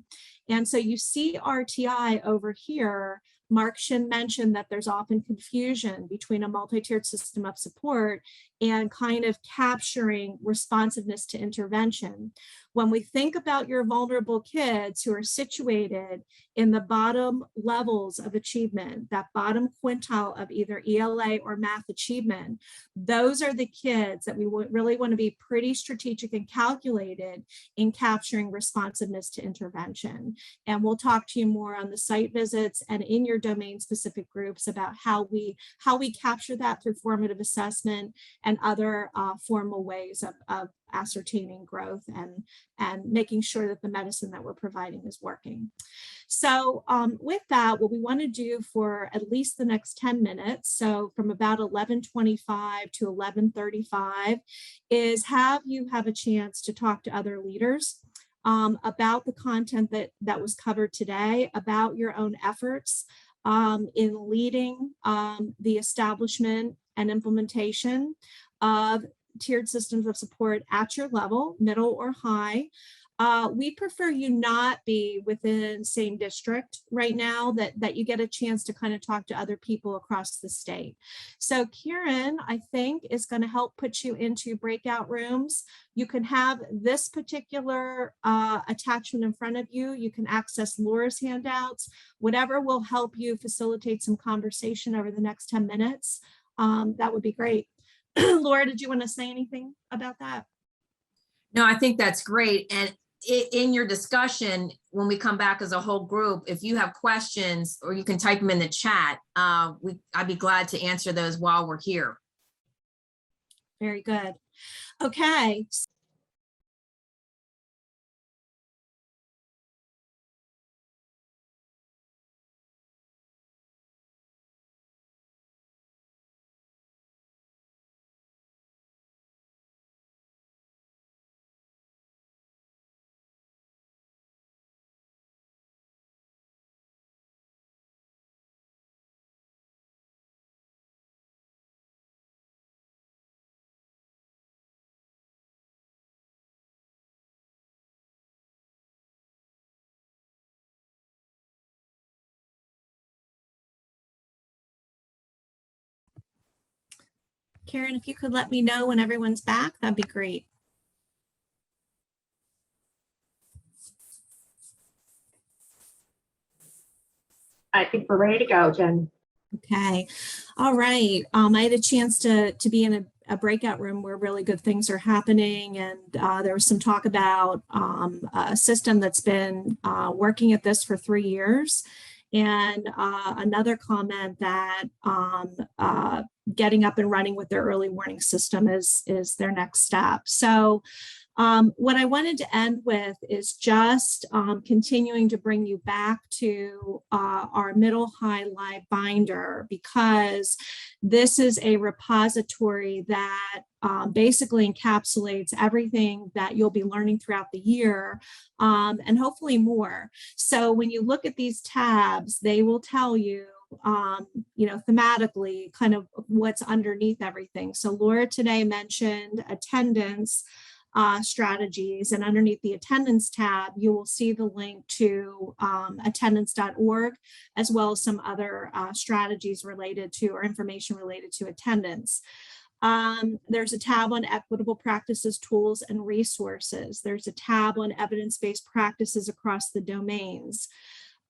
And so you see RTI over here. Mark Shin mentioned that there's often confusion between a multi-tiered system of support and kind of capturing responsiveness to intervention. When we think about your vulnerable kids who are situated in the bottom levels of achievement, that bottom quintile of either ELA or math achievement, those are the kids that we really want to be pretty strategic and calculated in capturing responsiveness to intervention. And we'll talk to you more on the site visits and in your domain specific groups about how we capture that through formative assessment and other formal ways of ascertaining growth and making sure that the medicine that we're providing is working. So with that, what we want to do for at least the next 10 minutes, so from about 11:25 to 11:35, is have you have a chance to talk to other leaders about the content that was covered today, about your own efforts in leading the establishment and implementation of tiered systems of support at your level, middle or high. We prefer you not be within same district right now, that you get a chance to kind of talk to other people across the state. So Kieran, I think, is going to help put you into breakout rooms. You can have this particular attachment in front of you. You can access Laura's handouts, whatever will help you facilitate some conversation over the next 10 minutes. That would be great. Laura, did you want to say anything about that? No, I think that's great. And in your discussion, when we come back as a whole group, if you have questions, or you can type them in the chat, I'd be glad to answer those while we're here. Very good. Okay. Karen, if you could let me know when everyone's back, that'd be great. I think we're ready to go, Jen. Okay. All right. I had a chance to be in a breakout room where really good things are happening. And there was some talk about a system that's been working at this for 3 years. And another comment that getting up and running with their early warning system is their next step. So what I wanted to end with is just continuing to bring you back to our middle high live binder, because this is a repository that basically encapsulates everything that you'll be learning throughout the year, and hopefully more. So when you look at these tabs, they will tell you thematically kind of what's underneath everything. So Laura today mentioned attendance strategies, and underneath the attendance tab, you will see the link to attendance.org, as well as some other strategies related to, or information related to, attendance. There's a tab on equitable practices, tools, and resources. There's a tab on evidence-based practices across the domains.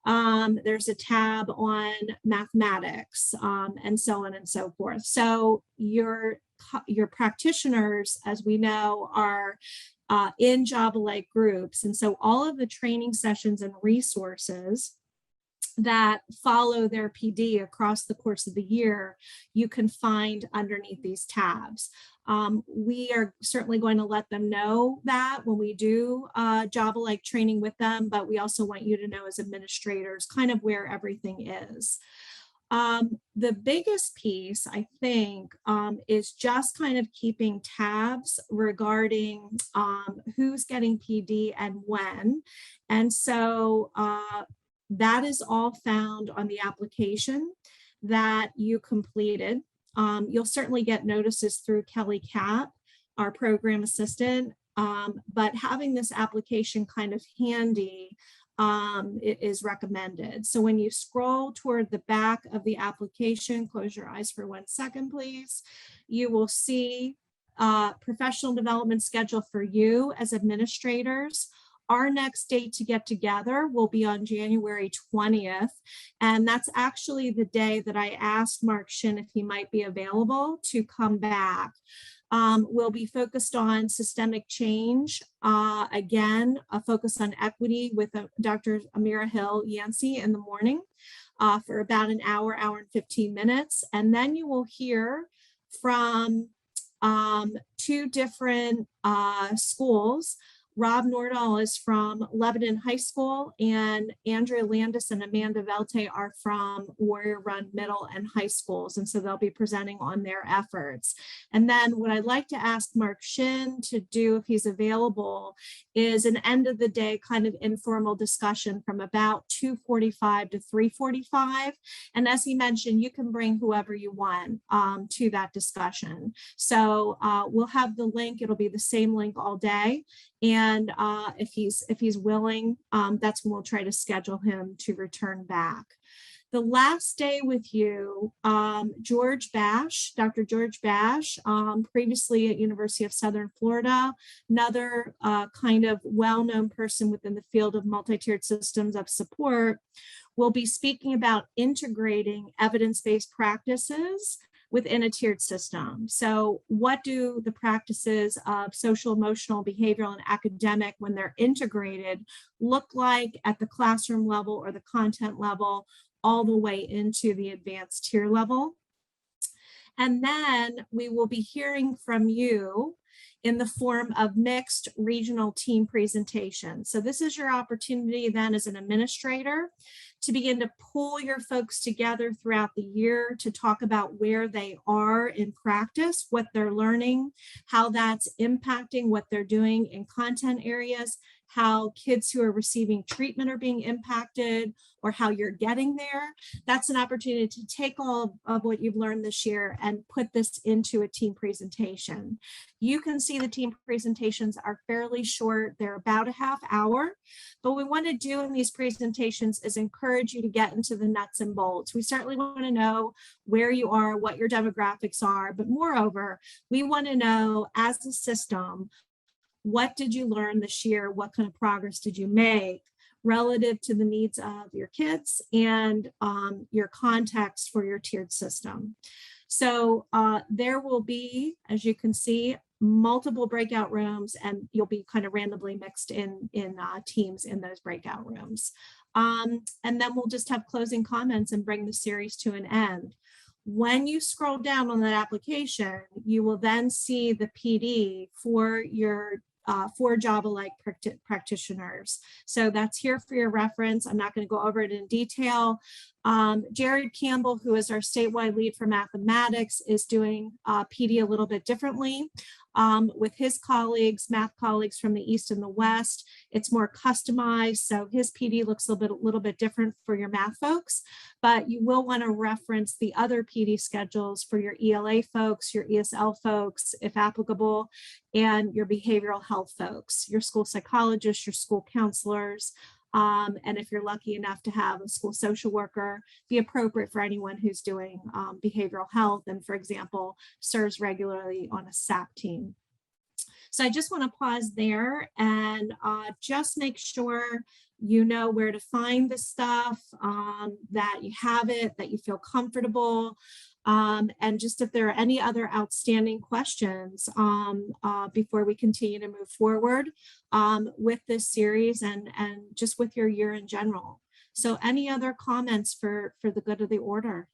There's a tab on mathematics, and so on and so forth. So your practitioners, as we know, are in Java-like groups. And so all of the training sessions and resources that follow their PD across the course of the year, you can find underneath these tabs. We are certainly going to let them know that when we do Java-like training with them, but we also want you to know as administrators kind of where everything is. The biggest piece, I think, is just kind of keeping tabs regarding who's getting PD and when. And so that is all found on the application that you completed. You'll certainly get notices through Kelly Cap, our program assistant, but having this application kind of handy it is recommended. So when you scroll toward the back of the application, close your eyes for 1 second, please, you will see professional development schedule for you as administrators. Our next date to get together will be on January 20th. And that's actually the day that I asked Mark Shin if he might be available to come back. We'll be focused on systemic change. Again, a focus on equity with Dr. Amira Hill Yancey in the morning for about an hour, hour and 15 minutes. And then you will hear from 2 different schools. Rob Nordahl is from Lebanon High School, and Andrea Landis and Amanda Velte are from Warrior Run Middle and High Schools. And so they'll be presenting on their efforts. And then what I'd like to ask Mark Shin to do, if he's available, is an end of the day kind of informal discussion from about 2:45 to 3:45. And as he mentioned, you can bring whoever you want to that discussion. So we'll have the link. It'll be the same link all day. And if he's willing, that's when we'll try to schedule him to return back. The last day with you, George Bash, Dr. George Bash, previously at University of Southern Florida, another kind of well-known person within the field of multi-tiered systems of support, will be speaking about integrating evidence-based practices within a tiered system. So what do the practices of social, emotional, behavioral, and academic, when they're integrated, look like at the classroom level or the content level, all the way into the advanced tier level? And then we will be hearing from you in the form of mixed regional team presentations. So this is your opportunity then as an administrator to begin to pull your folks together throughout the year to talk about where they are in practice, what they're learning, how that's impacting what they're doing in content areas, how kids who are receiving treatment are being impacted, or how you're getting there. That's an opportunity to take all of what you've learned this year and put this into a team presentation. You can see the team presentations are fairly short. They're about a half hour. But what we want to do in these presentations is encourage you to get into the nuts and bolts. We certainly want to know where you are, what your demographics are, but moreover, we want to know as a system, what did you learn this year? What kind of progress did you make relative to the needs of your kids and your context for your tiered system? So there will be, as you can see, multiple breakout rooms, and you'll be kind of randomly mixed in teams in those breakout rooms. And then we'll just have closing comments and bring the series to an end. When you scroll down on that application, you will then see the PD for your for Java-like practitioners. So that's here for your reference. I'm not going to go over it in detail. Jared Campbell, who is our statewide lead for mathematics, is doing PD a little bit differently. With his colleagues, math colleagues from the East and the West, it's more customized. So his PD looks a little bit different for your math folks, but you will want to reference the other PD schedules for your ELA folks, your ESL folks, if applicable, and your behavioral health folks, your school psychologists, your school counselors, and if you're lucky enough to have a school social worker, be appropriate for anyone who's doing behavioral health and, for example, serves regularly on a SAP team. So I just want to pause there and just make sure you know where to find the stuff, that you have it, that you feel comfortable. And just if there are any other outstanding questions before we continue to move forward with this series and just with your year in general. So any other comments for the good of the order?